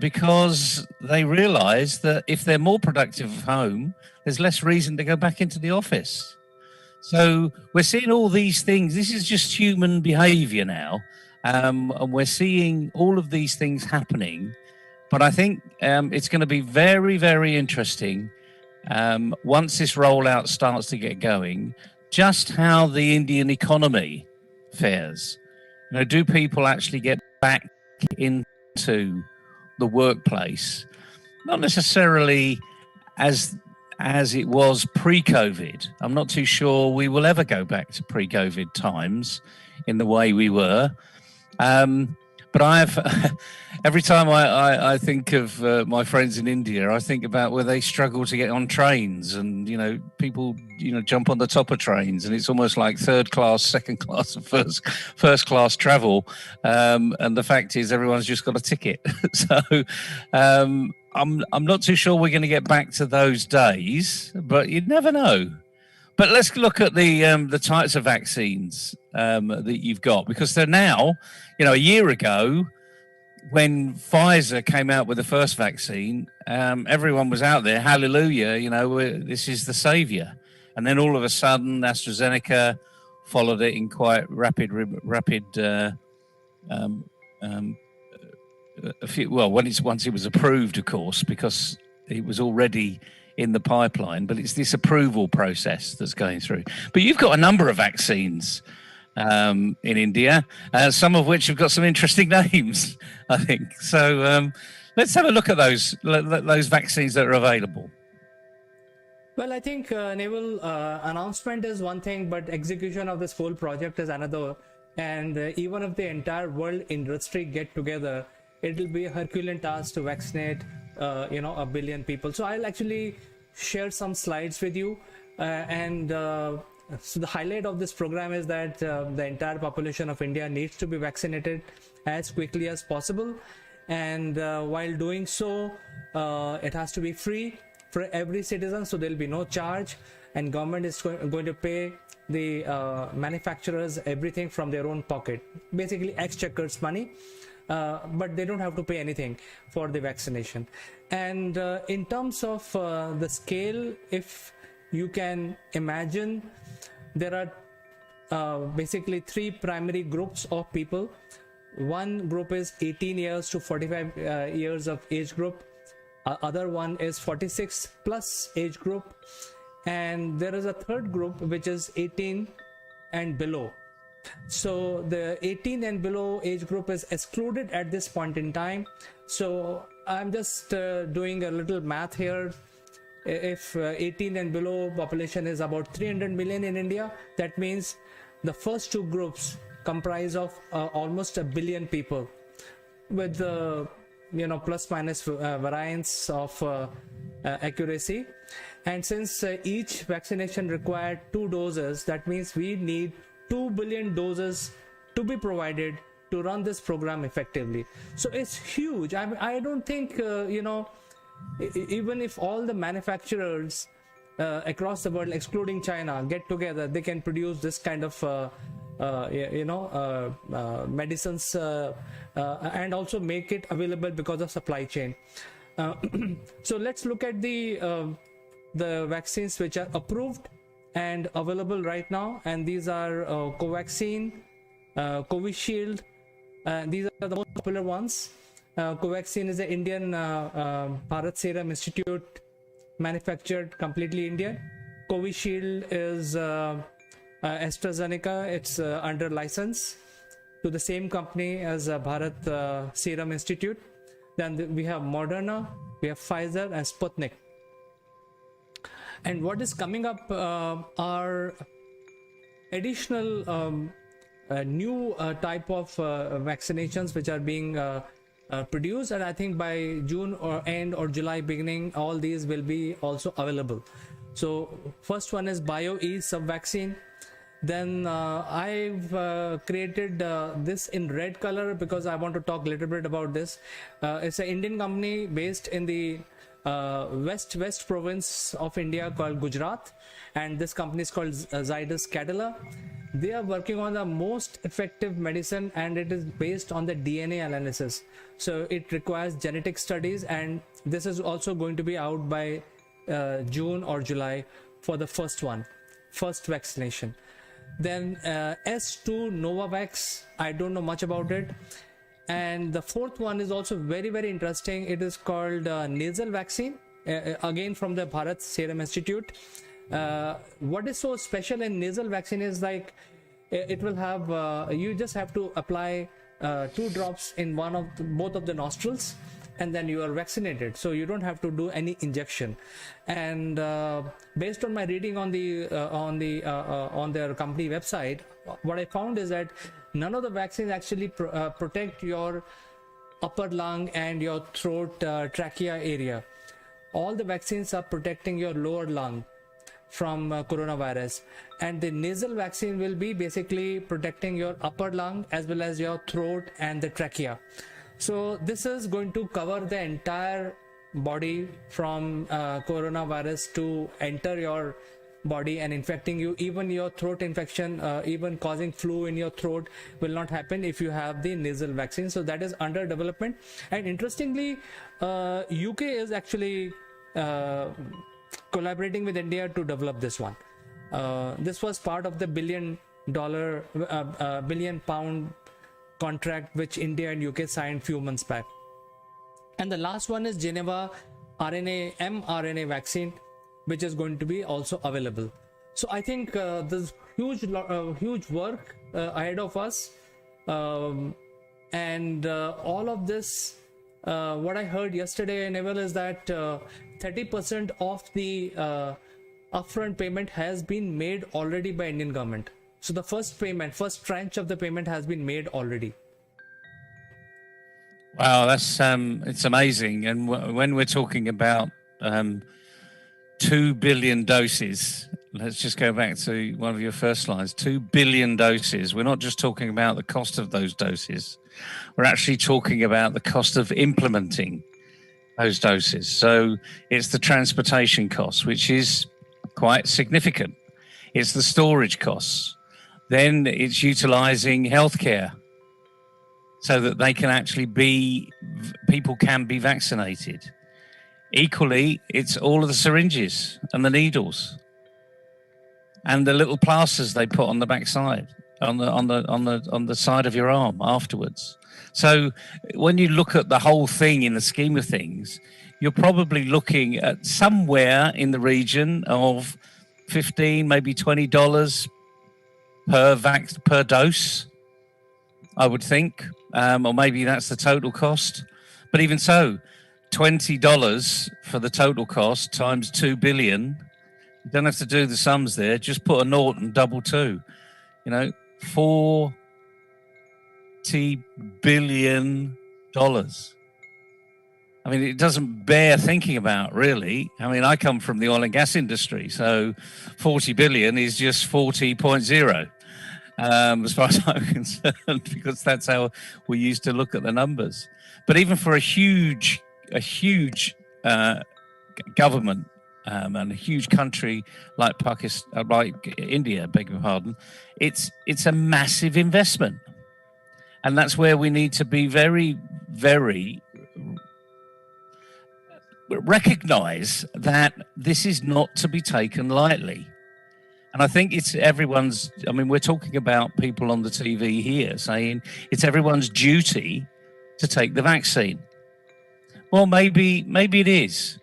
because they realize that if they're more productive at home, there's less reason to go back into the office. So we're seeing all these things. This is just human behavior now. And we're seeing all of these things happening. But I think it's going to be very, very interesting once this rollout starts to get going, just how the Indian economy fares. Do people actually get back into the workplace? Not necessarily as it was pre-COVID. I'm not too sure we will ever go back to pre-COVID times in the way we were. But every time I think of my friends in India, I think about where they struggle to get on trains, and people jump on the top of trains, and it's almost like third class, second class, and first class travel. And the fact is, everyone's just got a ticket. So I'm not too sure we're going to get back to those days, but you never know. But let's look at the types of vaccines that you've got, because they're now, a year ago, when Pfizer came out with the first vaccine, everyone was out there, hallelujah, this is the savior. And then all of a sudden, AstraZeneca followed it in quite rapid. Once it was approved, of course, because it was already in the pipeline, but it's this approval process that's going through. But you've got a number of vaccines in India, some of which have got some interesting names, I think. So let's have a look at those vaccines that are available. Well, I think, Naval, announcement is one thing, but execution of this whole project is another. And even if the entire world industry get together, it will be a Herculean task to vaccinate, 1 billion people. So I'll actually share some slides with you. So the highlight of this program is that the entire population of India needs to be vaccinated as quickly as possible. And while doing so, it has to be free for every citizen. So there'll be no charge, and government is going to pay the manufacturers everything from their own pocket, basically exchequer's money. But they don't have to pay anything for the vaccination. And in terms of the scale, if you can imagine, there are basically 3 primary groups of people. One group is 18 years to 45 years of age group. Other one is 46 plus age group. And there is a third group which is 18 and below. So the 18 and below age group is excluded at this point in time. So I'm just doing a little math here. If 18 and below population is about 300 million in India, that means the first 2 groups comprise of almost 1 billion people, with plus minus variance of accuracy. And since each vaccination required 2 doses, that means we need 2 billion doses to be provided to run this program effectively. So it's huge. I don't think, even if all the manufacturers across the world, excluding China, get together, they can produce this kind of medicines and also make it available because of supply chain. So let's look at the vaccines which are approved and available right now, and these are Covaxin, Covishield. These are the most popular ones. Covaxin is an Indian Bharat Serum Institute manufactured, completely Indian. Covishield is AstraZeneca, it's under license. to the same company as Bharat Serum Institute. Then we have Moderna, we have Pfizer and Sputnik. And what is coming up are additional new type of vaccinations which are being produced, and I think by June or end or July beginning, all these will be also available. So first one is BioE sub vaccine. Then I've created this in red color because I want to talk a little bit about this. It's an Indian company based in the west province of India called Gujarat, and this company is called Zydus Cadila. They are working on the most effective medicine, and it is based on the DNA analysis. So it requires genetic studies, and this is also going to be out by June or July for the first vaccination. Then S2 Novavax, I don't know much about it. And the fourth one is also very, very interesting. It is called nasal vaccine, again from the Bharat Serum Institute. What is so special in nasal vaccine is like it will have you just have to apply 2 drops in both of the nostrils, and then you are vaccinated, so you don't have to do any injection. And based on my reading on their company website, what I found is that none of the vaccines actually protect your upper lung and your throat trachea area. All the vaccines are protecting your lower lung from coronavirus, and the nasal vaccine will be basically protecting your upper lung as well as your throat and the trachea. So this is going to cover the entire body from coronavirus to enter your body and infecting you. Even your throat infection, even causing flu in your throat, will not happen if you have the nasal vaccine. So that is under development. And interestingly, UK is actually collaborating with India to develop this one. This was part of the billion pound contract which India and UK signed few months back. And the last one is Geneva mRNA vaccine, which is going to be also available. So I think there's huge work ahead of us, and all of this, what I heard yesterday, Neville, is that 30% of the upfront payment has been made already by Indian government. So the first tranche of the payment has been made already. Wow, that's it's amazing. And when we're talking about 2 billion doses, let's just go back to one of your first slides. 2 billion doses. We're not just talking about the cost of those doses. We're actually talking about the cost of implementing those doses. So it's the transportation costs, which is quite significant. It's the storage costs. Then it's utilizing healthcare so that they can actually people can be vaccinated. Equally, it's all of the syringes and the needles and the little plasters they put on the backside, on the side of your arm afterwards. So when you look at the whole thing in the scheme of things, you're probably looking at somewhere in the region of $15, maybe $20 per dose, I would think, or maybe that's the total cost. But even so, $20 for the total cost times 2 billion. You don't have to do the sums there. Just put a naught and double 2. $40 billion. I mean, it doesn't bear thinking about, really. I mean, I come from the oil and gas industry, so 40 billion is just 40.0. As far as I'm concerned, because that's how we used to look at the numbers. But even for a huge government and a huge country like Pakistan, like India, beg your pardon, it's a massive investment, and that's where we need to be very, very recognize that this is not to be taken lightly. And I think it's everyone's, I mean, we're talking about people on the TV here saying it's everyone's duty to take the vaccine. Well, maybe it is,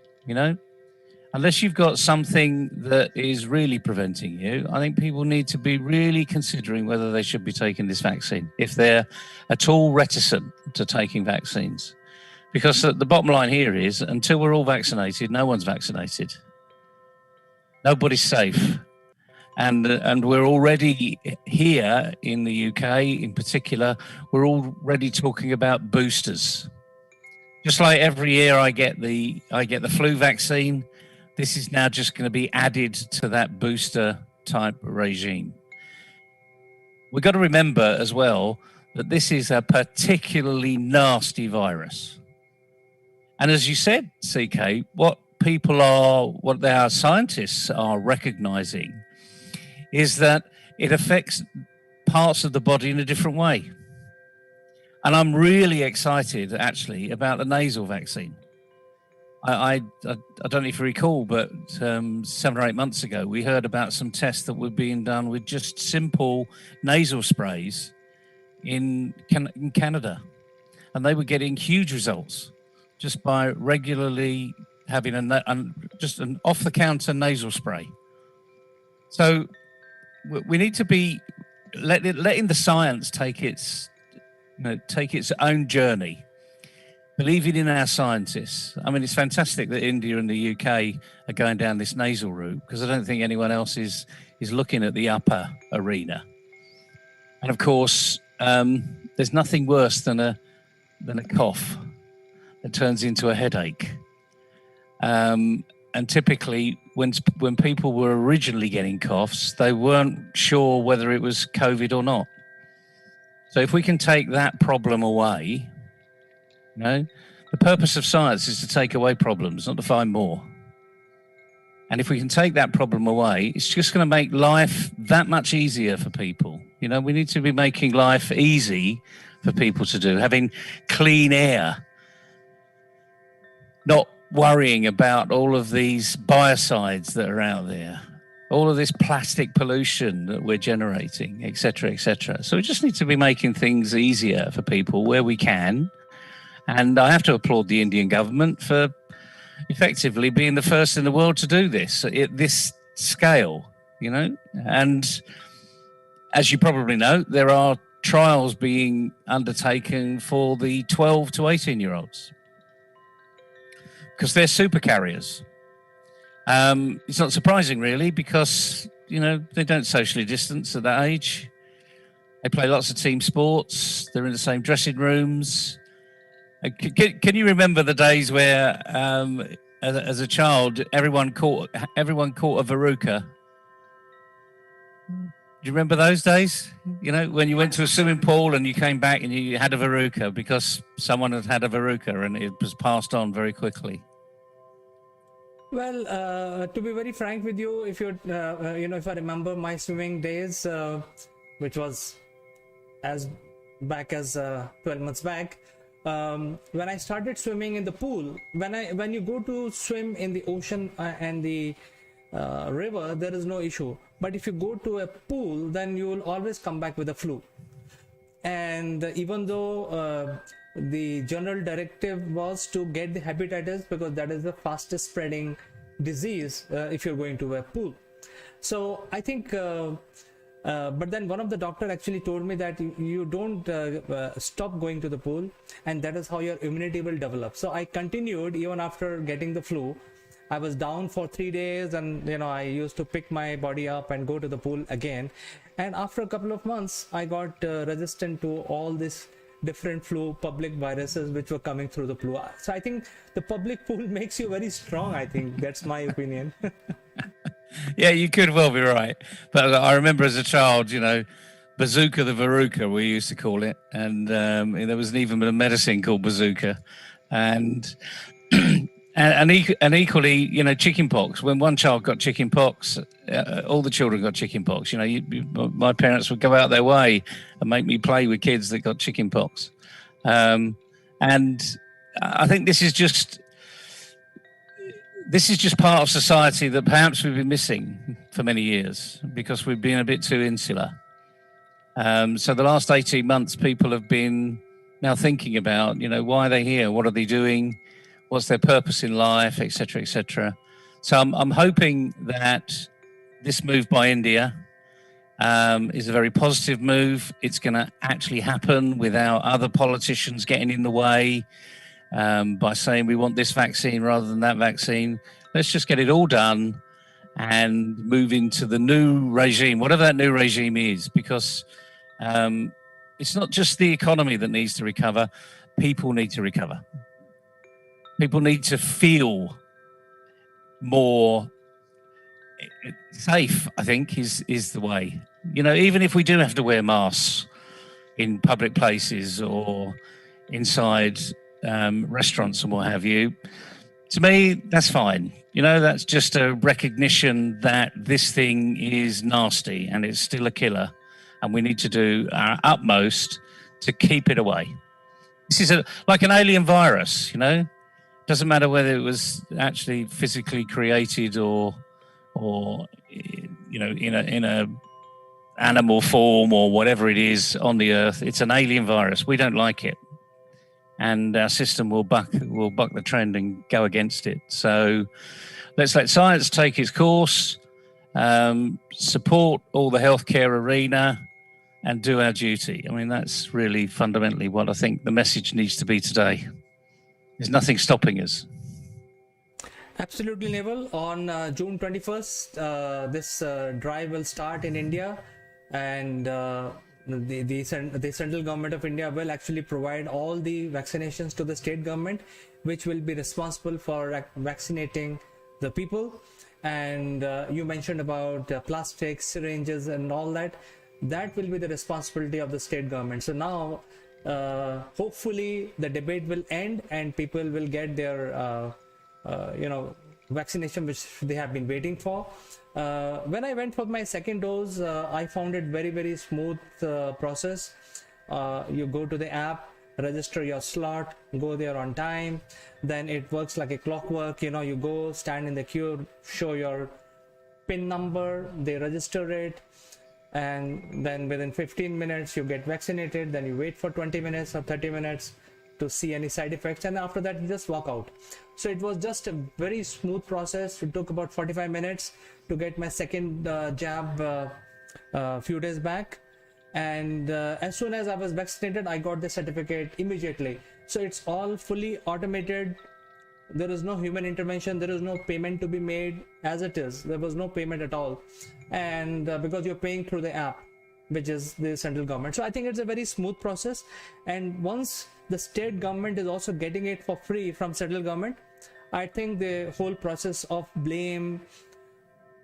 unless you've got something that is really preventing you, I think people need to be really considering whether they should be taking this vaccine, if they're at all reticent to taking vaccines. Because the bottom line here is, until we're all vaccinated, no one's vaccinated. Nobody's safe. And we're already here in the UK, in particular, we're already talking about boosters. Just like every year I get the flu vaccine, this is now just going to be added to that booster type regime. We've got to remember as well that this is a particularly nasty virus. And as you said, CK, what our scientists are recognizing is that it affects parts of the body in a different way. And I'm really excited, actually, about the nasal vaccine. I don't know if you recall, but 7 or 8 months ago, we heard about some tests that were being done with just simple nasal sprays in Canada. And they were getting huge results just by regularly having just an off-the-counter nasal spray. So we need to be letting the science take its own journey, believing in our scientists. I mean, it's fantastic that India and the UK are going down this nasal route, because I don't think anyone else is looking at the upper arena. And of course, there's nothing worse than a cough that turns into a headache. And typically, when people were originally getting coughs, they weren't sure whether it was COVID or not. So if we can take that problem away, the purpose of science is to take away problems, not to find more. And if we can take that problem away, it's just going to make life that much easier for people. We need to be making life easy for people to do, having clean air, not worrying about all of these biocides that are out there, all of this plastic pollution that we're generating, et cetera, et cetera. So we just need to be making things easier for people where we can. And I have to applaud the Indian government for effectively being the first in the world to do this at this scale, And as you probably know, there are trials being undertaken for the 12 to 18-year-olds. Because they're super carriers. It's not surprising, really, because, they don't socially distance at that age. They play lots of team sports. They're in the same dressing rooms. Can you remember the days where, as a child, everyone caught a verruca? Do you remember those days? When you went to a swimming pool and you came back and you had a verruca because someone had a verruca and it was passed on very quickly. Well, to be very frank with you, if if I remember my swimming days, which was as back as 12 months back, when I started swimming in the pool, when you go to swim in the ocean and the river, there is no issue. But if you go to a pool, then you will always come back with a flu. And even though the general directive was to get the hepatitis, because that is the fastest spreading disease if you're going to a pool. So I think, but then one of the doctor actually told me that you don't stop going to the pool, and that is how your immunity will develop. So I continued even after getting the flu. I was down for 3 days, and I used to pick my body up and go to the pool again. And after a couple of months, I got resistant to all this different flu public viruses which were coming through the pool. So I think the public pool makes you very strong. I think that's my opinion. Yeah, you could well be right. But I remember as a child, bazooka the verruca, we used to call it. And there was even a medicine called bazooka. And and equally, chicken pox. When one child got chicken pox, all the children got chicken pox. My parents would go out their way and make me play with kids that got chicken pox. And I think this is just part of society that perhaps we've been missing for many years because we've been a bit too insular. So the last 18 months, people have been now thinking about, why are they here? What are they doing? What's their purpose in life, etc., etc. So I'm hoping that this move by India is a very positive move. It's going to actually happen without other politicians getting in the way by saying we want this vaccine rather than that vaccine. Let's just get it all done and move into the new regime, whatever that new regime is, because it's not just the economy that needs to recover. People need to recover. People need to feel more safe, I think, is the way. You know, even if we do have to wear masks in public places or inside restaurants and what have you, to me, that's fine. You know, that's just a recognition that this thing is nasty and it's still a killer, and we need to do our utmost to keep it away. This is like an alien virus, you know. Doesn't matter whether it was actually physically created or you know, in a animal form or whatever it is on the earth. It's an alien virus. We don't like it, and our system will buck the trend and go against it. So let's let science take its course, support all the healthcare arena, and do our duty. I mean, that's really fundamentally what I think the message needs to be today. There's nothing stopping us. Absolutely, Neville. On June 21st, this drive will start in India, and the central government of India will actually provide all the vaccinations to the state government, which will be responsible for vaccinating the people. And you mentioned about plastics, syringes, and all that. That will be the responsibility of the state government. So now, hopefully, the debate will end and people will get their vaccination which they have been waiting for. When I went for my second dose, I found it very, very smooth process. You go to the app, register your slot, go there on time, then it works like a clockwork. You know, you go, stand in the queue, show your PIN number, they register it, and then within 15 minutes you get vaccinated. Then you wait for 20 minutes or 30 minutes to see any side effects, and after that you just walk out. So it was just a very smooth process. It took about 45 minutes to get my second jab a few days back, and as soon as I was vaccinated, I got the certificate immediately. So it's all fully automated. There is no human intervention, there is no payment to be made. As it is, there was no payment at all, and because you're paying through the app, which is the central government. So I think it's a very smooth process, and once the state government is also getting it for free from central government, I think the whole process of blame,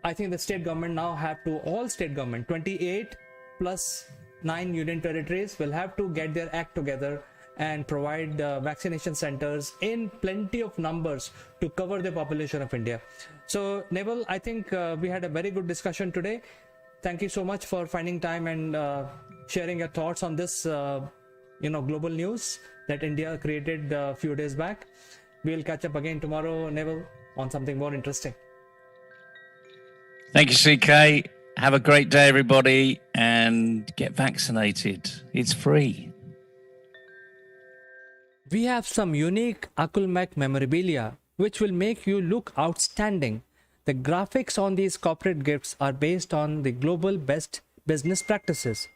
I think the state government now have to, all state government, 28 plus 9 union territories will have to get their act together and provide vaccination centers in plenty of numbers to cover the population of India. So Neville, I think we had a very good discussion today. Thank you so much for finding time and sharing your thoughts on this global news that India created a few days back. We'll catch up again tomorrow, Neville, on something more interesting. Thank you, CK. Have a great day, everybody, and get vaccinated. It's free. We have some unique Akulmek memorabilia which will make you look outstanding. The graphics on these corporate gifts are based on the global best business practices.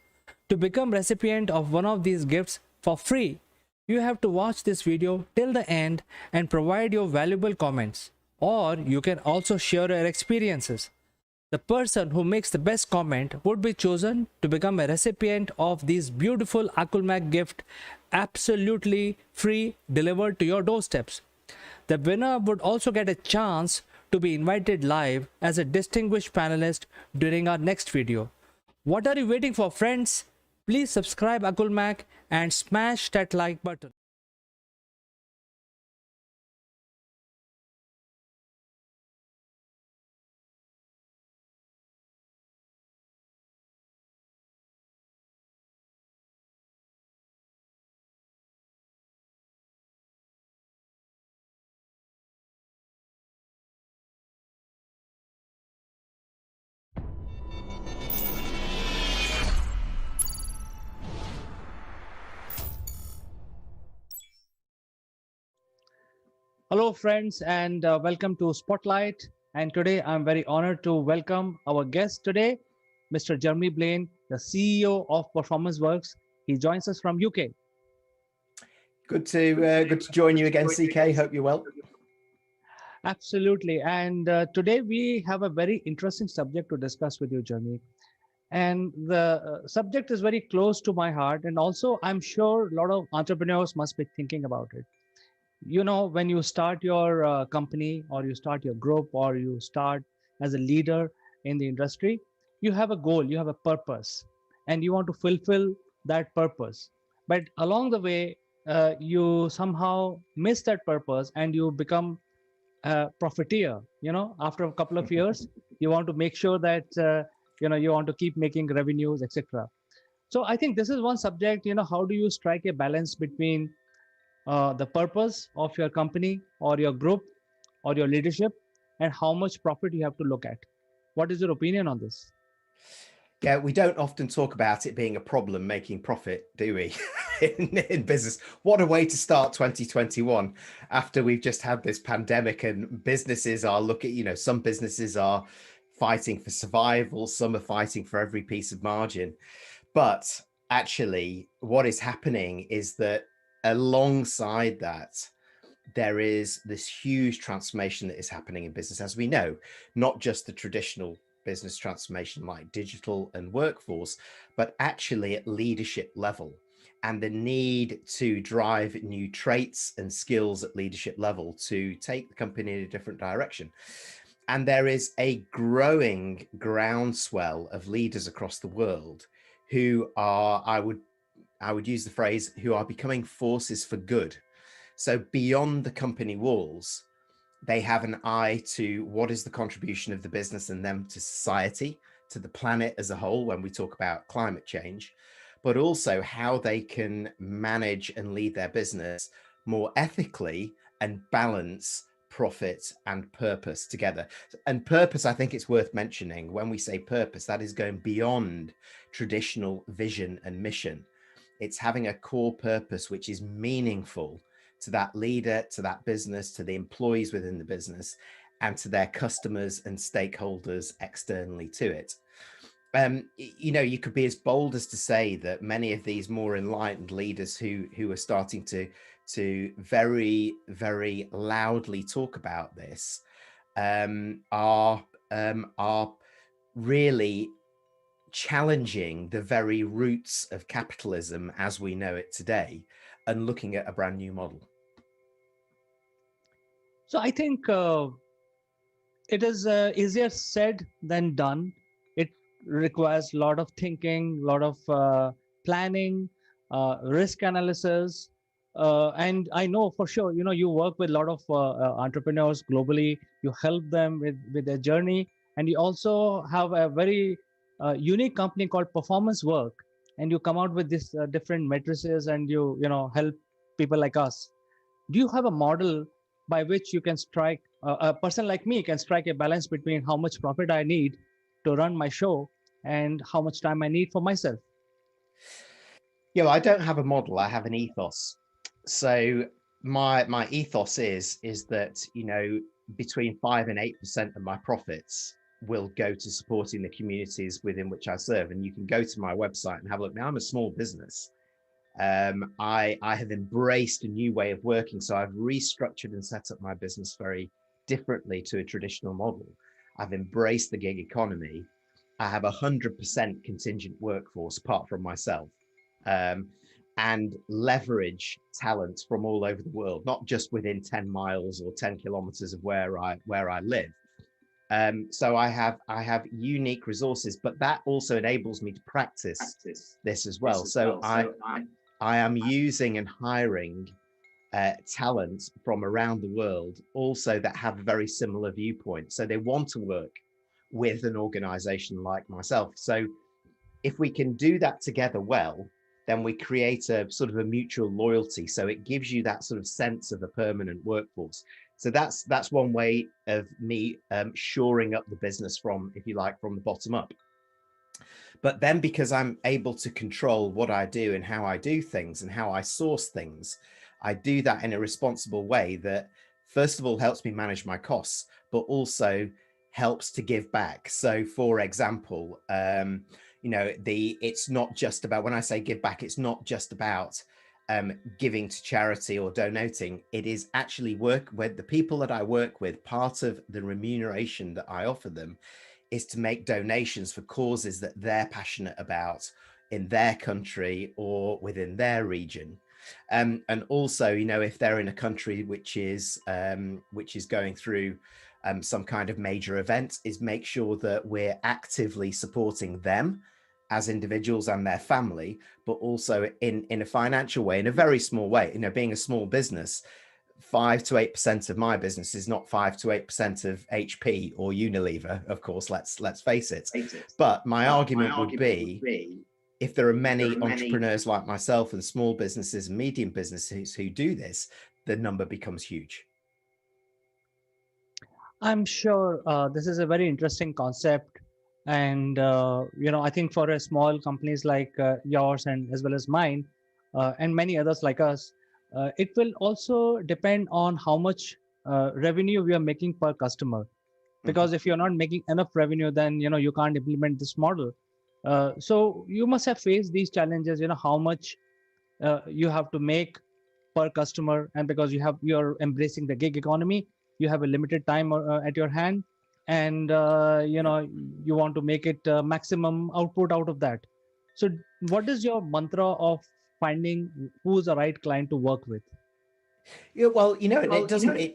To become recipient of one of these gifts for free, you have to watch this video till the end and provide your valuable comments, or you can also share your experiences. The person who makes the best comment would be chosen to become a recipient of these beautiful Akulmek gift, absolutely free, delivered to your doorsteps. The winner would also get a chance to be invited live as a distinguished panelist during our next video. What are you waiting for, friends? Please subscribe Akulmek and smash that like button. Hello friends, and welcome to Spotlight. And today I'm very honored to welcome our guest today, Mr. Jeremy Blaine, the CEO of Performance Works. He joins us from UK. Good to join you again, CK. Hope you're well. Absolutely. And today we have a very interesting subject to discuss with you, Jeremy. And the subject is very close to my heart. And also, I'm sure a lot of entrepreneurs must be thinking about it. You know, when you start your company or you start your group or you start as a leader in the industry, you have a goal, you have a purpose, and you want to fulfill that purpose. But along the way, you somehow miss that purpose and you become a profiteer. You know, after a couple of years, you want to make sure that you want to keep making revenues, etc. So I think this is one subject. You know, how do you strike a balance between the purpose of your company or your group or your leadership and how much profit you have to look at? What is your opinion on this? Yeah, we don't often talk about it being a problem making profit, do we? in business. What a way to start 2021 after we've just had this pandemic and businesses are looking, some businesses are fighting for survival, some are fighting for every piece of margin. But actually, what is happening is that alongside that, there is this huge transformation that is happening in business, as we know, not just the traditional business transformation like digital and workforce, but actually at leadership level, and the need to drive new traits and skills at leadership level to take the company in a different direction. And there is a growing groundswell of leaders across the world who are, I would use the phrase, who are becoming forces for good. So beyond the company walls, they have an eye to what is the contribution of the business and them to society, to the planet as a whole, when we talk about climate change, but also how they can manage and lead their business more ethically and balance profit and purpose together. And purpose, I think it's worth mentioning. When we say purpose, that is going beyond traditional vision and mission. It's having a core purpose which is meaningful to that leader, to that business, to the employees within the business, and to their customers and stakeholders externally to it. You could be as bold as to say that many of these more enlightened leaders who are starting to very, very loudly talk about this are really challenging the very roots of capitalism as we know it today and looking at a brand new model. So I think it is easier said than done. It requires a lot of thinking, a lot of planning, risk analysis. And I know for sure, you work with a lot of entrepreneurs globally. You help them with their journey. And you also have a very unique company called Performance Work. And you come out with these different matrices and you help people like us. Do you have a model by which you can strike a person like me can strike a balance between how much profit I need to run my show and how much time I need for myself? Yeah, well, I don't have a model, I have an ethos. So my ethos is that between 5 and 8% of my profits will go to supporting the communities within which I serve. And you can go to my website and have a look. Now I'm a small business. I have embraced a new way of working. So I've restructured and set up my business very differently to a traditional model. I've embraced the gig economy. I have 100% contingent workforce apart from myself, and leverage talent from all over the world, not just within 10 miles or 10 kilometers of where I live. So I have unique resources, but that also enables me to practice this as well. So I am using and hiring talent from around the world also that have a very similar viewpoint. So they want to work with an organization like myself. So if we can do that together well, then we create a sort of a mutual loyalty. So it gives you that sort of sense of a permanent workforce. So that's one way of me shoring up the business from, if you like, from the bottom up. But then because I'm able to control what I do and how I do things and how I source things, I do that in a responsible way that first of all helps me manage my costs, but also helps to give back. So for example, it's not just about, when I say give back, it's not just about giving to charity or donating. It is actually work with the people that I work with. Part of the remuneration that I offer them is to make donations for causes that they're passionate about in their country or within their region. And also, if they're in a country which is going through some kind of major event, is make sure that we're actively supporting them as individuals and their family, but also in a financial way, in a very small way. Being a small business, 5 to 8% of my business is not 5 to 8% of HP or Unilever, of course, let's face it. But my argument would be, if there are many entrepreneurs like myself and small businesses and medium businesses who do this, the number becomes huge. I'm sure this is a very interesting concept, and I think for a small companies like yours and as well as mine, and many others like us, it will also depend on how much revenue we are making per customer. Because if you're not making enough revenue, then you can't implement this model. So you must have faced these challenges. How much you have to make per customer, and because you're embracing the gig economy, you have a limited time at your hand, and you want to make it maximum output out of that. So what is your mantra of finding who's the right client to work with? Yeah, well, it doesn't.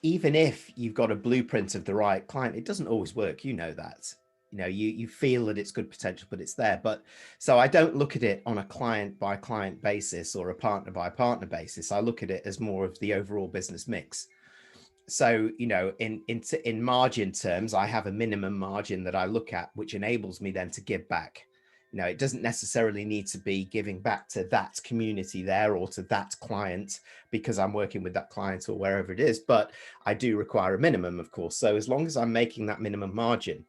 Even if you've got a blueprint of the right client, it doesn't always work. That. You feel that it's good potential, but it's there. But so I don't look at it on a client by client basis or a partner by partner basis. I look at it as more of the overall business mix. So in margin terms, I have a minimum margin that I look at, which enables me then to give back. It doesn't necessarily need to be giving back to that community there or to that client because I'm working with that client or wherever it is, but I do require a minimum, of course. So as long as I'm making that minimum margin,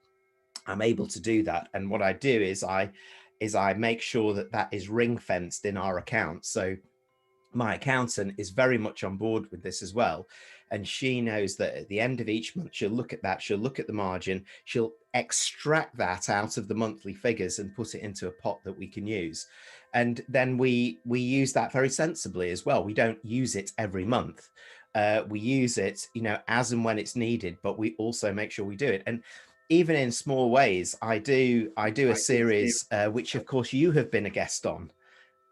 I'm able to do that. And what I do is I make sure that that is ring fenced in our account. So my accountant is very much on board with this as well. And she knows that at the end of each month, she'll look at that, she'll look at the margin, she'll extract that out of the monthly figures and put it into a pot that we can use. And then we use that very sensibly as well. We don't use it every month. We use it, as and when it's needed, but we also make sure we do it. And even in small ways, I do a series, which of course you have been a guest on,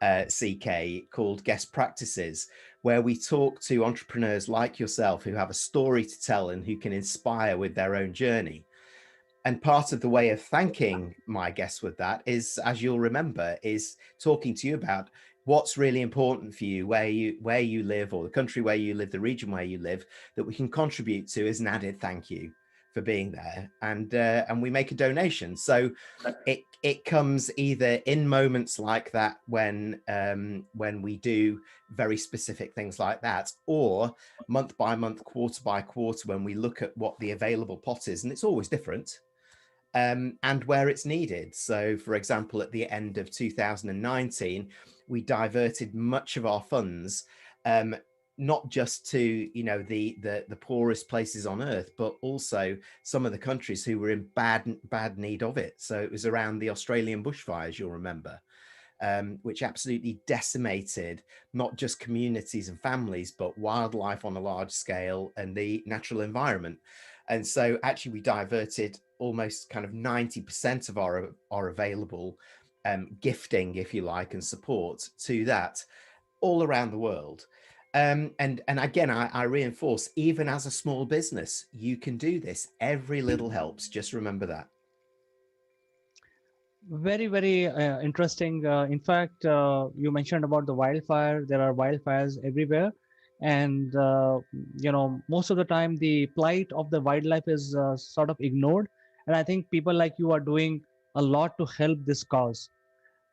CK, called Guest Practices, where we talk to entrepreneurs like yourself who have a story to tell and who can inspire with their own journey. And part of the way of thanking my guests with that is, as you'll remember, is talking to you about what's really important for you, where you live, or the country where you live, the region where you live, that we can contribute to as an added thank you for being there, and we make a donation. So it comes either in moments like that when we do very specific things like that, or month by month, quarter by quarter, when we look at what the available pot is, and it's always different, and where it's needed. So for example, at the end of 2019, we diverted much of our funds, not just to the poorest places on earth, but also some of the countries who were in bad need of it. So it was around the Australian bushfires, you'll remember, which absolutely decimated not just communities and families, but wildlife on a large scale and the natural environment. And so actually we diverted almost kind of 90% of our available gifting, if you like, and support to that all around the world. And again, I reinforce, even as a small business, you can do this. Every little helps. Just remember that. Very, very interesting. In fact, you mentioned about the wildfire. There are wildfires everywhere. And, most of the time, the plight of the wildlife is sort of ignored. And I think people like you are doing a lot to help this cause.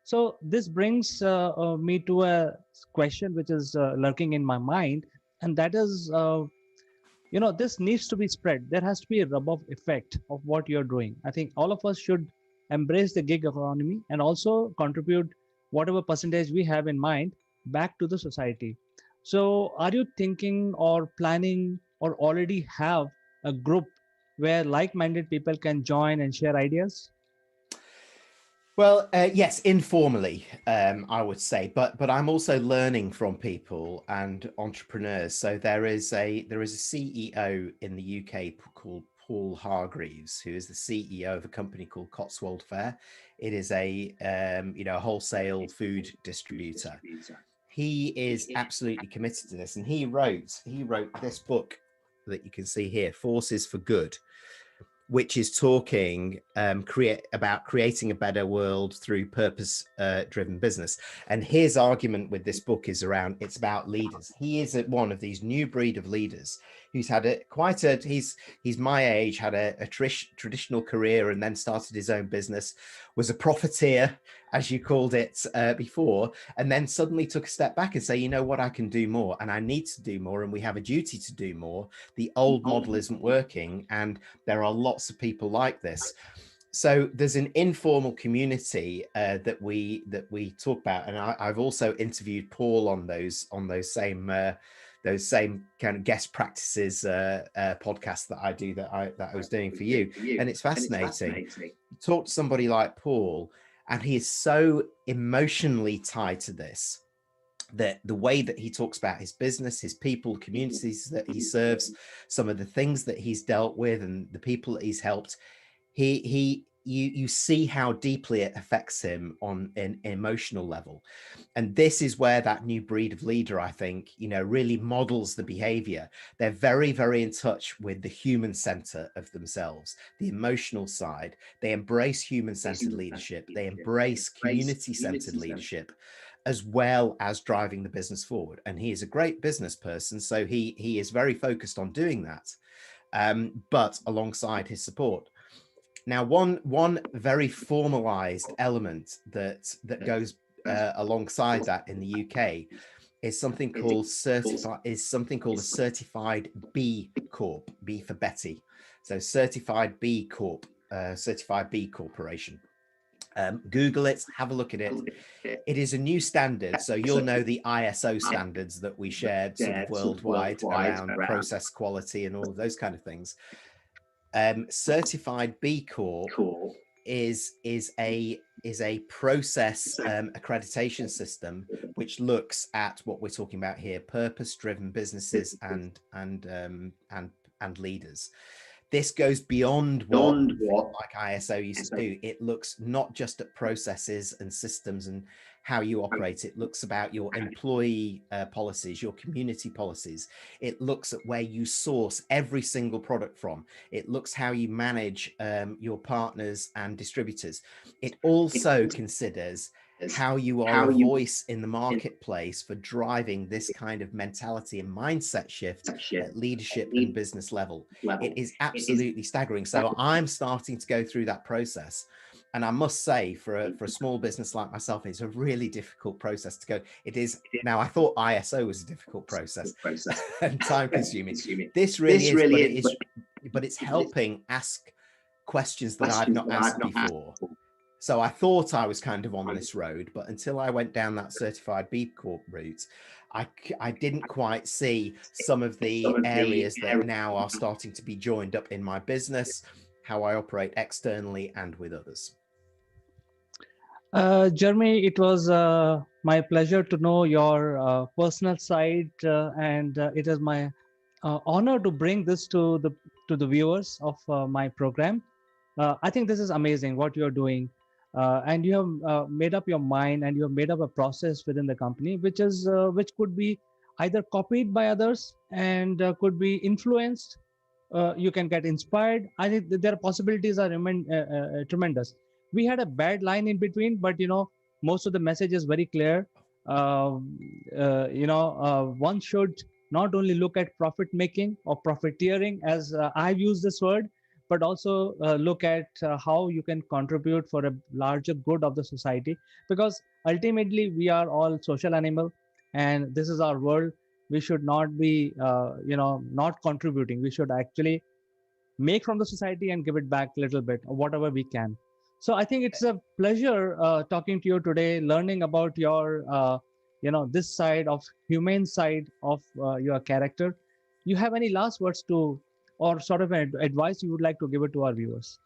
So this brings me to a question which is lurking in my mind, and that is, this needs to be spread. There has to be a rub-off effect of what you're doing. I think all of us should embrace the gig economy and also contribute whatever percentage we have in mind back to the society. So are you thinking or planning or already have a group where like-minded people can join and share ideas? Well, yes, informally, I would say, but I'm also learning from people and entrepreneurs. So there is a CEO in the UK called Paul Hargreaves, who is the CEO of a company called Cotswold Fare. It is a wholesale food distributor. He is absolutely committed to this, and he wrote this book that you can see here, Forces for Good, which is talking about creating a better world through purpose-driven business. And his argument with this book is it's about leaders. He is one of these new breed of leaders who's had he's my age, had a traditional career, and then started his own business, was a profiteer, as you called it before, and then suddenly took a step back and say, you know what, I can do more, and I need to do more, and we have a duty to do more. The old model isn't working, and there are lots of people like this. So there's an informal community that we talk about, and I've also interviewed Paul on those same kind of guest practices podcasts that I do that I was doing for you, and it's fascinating. Talk to somebody like Paul, and he is so emotionally tied to this, that the way that he talks about his business, his people, communities that he serves, some of the things that he's dealt with and the people that he's helped, you see how deeply it affects him on an emotional level. And this is where that new breed of leader, I think, really models the behavior. They're very, very in touch with the human center of themselves, the emotional side. They embrace human-centered leadership. They embrace community-centered leadership, as well as driving the business forward. And he is a great business person, so he is very focused on doing that, but alongside his support. Now, one very formalized element that goes alongside that in the UK is something called a certified B Corp, B for Betty. So certified B Corp, certified B Corporation. Google it, have a look at it. It is a new standard. So you'll know the ISO standards that we shared sort of worldwide around process quality and all of those kind of things. Certified B Corp is a process accreditation system which looks at what we're talking about here: purpose-driven businesses and leaders. This goes beyond what like ISO used to do. It looks not just at processes and systems and how you operate. It looks about your employee policies, your community policies. It looks at where you source every single product from. It looks how you manage your partners and distributors. It also considers how you are a voice in the marketplace for driving this kind of mentality and mindset shift at leadership and business level. It is absolutely staggering. So I'm starting to go through that process. And I must say, for a small business like myself, it's a really difficult process to go. It is. Now, I thought ISO was a difficult process and time consuming. This really is, but it's helping ask questions that I've not asked before. So I thought I was kind of on this road, but until I went down that certified B Corp route, I didn't quite see some of the areas that now are starting to be joined up in my business, how I operate externally and with others. Jeremy, it was my pleasure to know your personal side, and it is my honor to bring this to the viewers of my program. I think this is amazing what you're doing, and you have made up your mind, and you have made up a process within the company, which could be either copied by others and could be influenced. You can get inspired. I think that their possibilities are tremendous. We had a bad line in between, but most of the message is very clear. One should not only look at profit making or profiteering, as I've used this word, but also look at how you can contribute for a larger good of the society, because ultimately we are all social animal, and this is our world. We should not be not contributing. We should actually make from the society and give it back a little bit, or whatever we can. So I think it's a pleasure talking to you today, learning about your this side of humane side of your character. you have any last words to, or sort of advice you would like to give it to our viewers?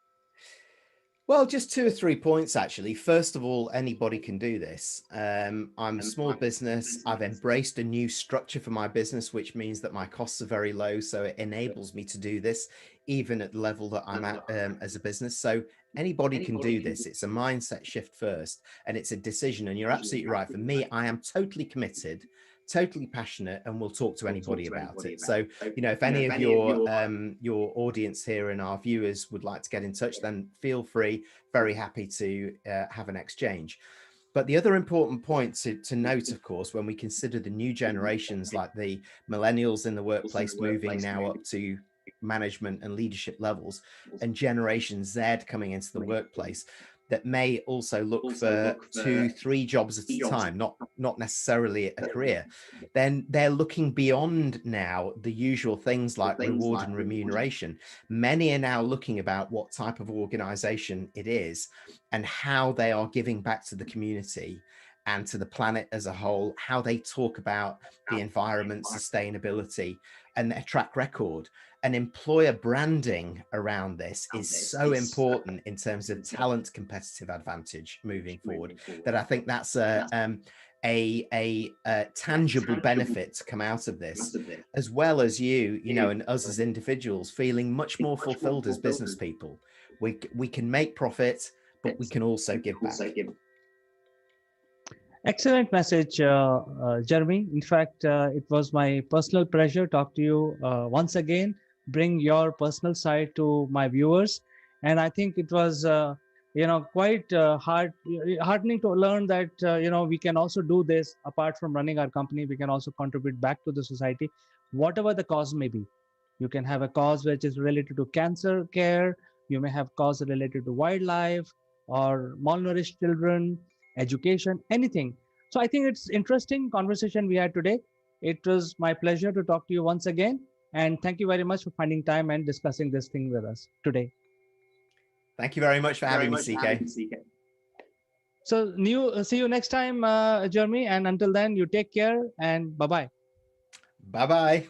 Well, just 2 or 3 points actually. First of all, anybody can do this. I'm a small business. I've embraced a new structure for my business, which means that my costs are very low. So it enables me to do this even at the level that I'm at as a business. So anybody can do this. It's a mindset shift first, and it's a decision. And you're absolutely right. For me, I am totally committed, totally passionate, and will talk to anybody about it. So, if any of your audience here and our viewers would like to get in touch, then feel free. Very happy to have an exchange. But the other important point to note, of course, when we consider the new generations like the millennials in the workplace moving now up to management and leadership levels, and Generation Z coming into the workplace, that may also look for 2-3 jobs at a time, not necessarily a career, then they're looking beyond now the usual things like reward and remuneration. Many are now looking about what type of organization it is and how they are giving back to the community and to the planet as a whole, how they talk about the environment, sustainability, and their track record. And employer branding around this is so important in terms of talent competitive advantage moving forward, that I think that's a tangible benefit to come out of this, as well as you and us as individuals feeling much more fulfilled as business people. We can make profit, but we can also give back. Excellent message, Jeremy. In fact, it was my personal pleasure to talk to you once again, bring your personal side to my viewers. And I think it was, quite heartening to learn that, we can also do this apart from running our company. We can also contribute back to the society, whatever the cause may be. You can have a cause which is related to cancer care. You may have cause related to wildlife or malnourished children, education, anything. So I think it's interesting conversation we had today. It was my pleasure to talk to you once again, and thank you very much for finding time and discussing this thing with us today. Thank you very much for having me, CK. So see you next time, Jeremy, and until then, you take care and bye-bye. Bye-bye.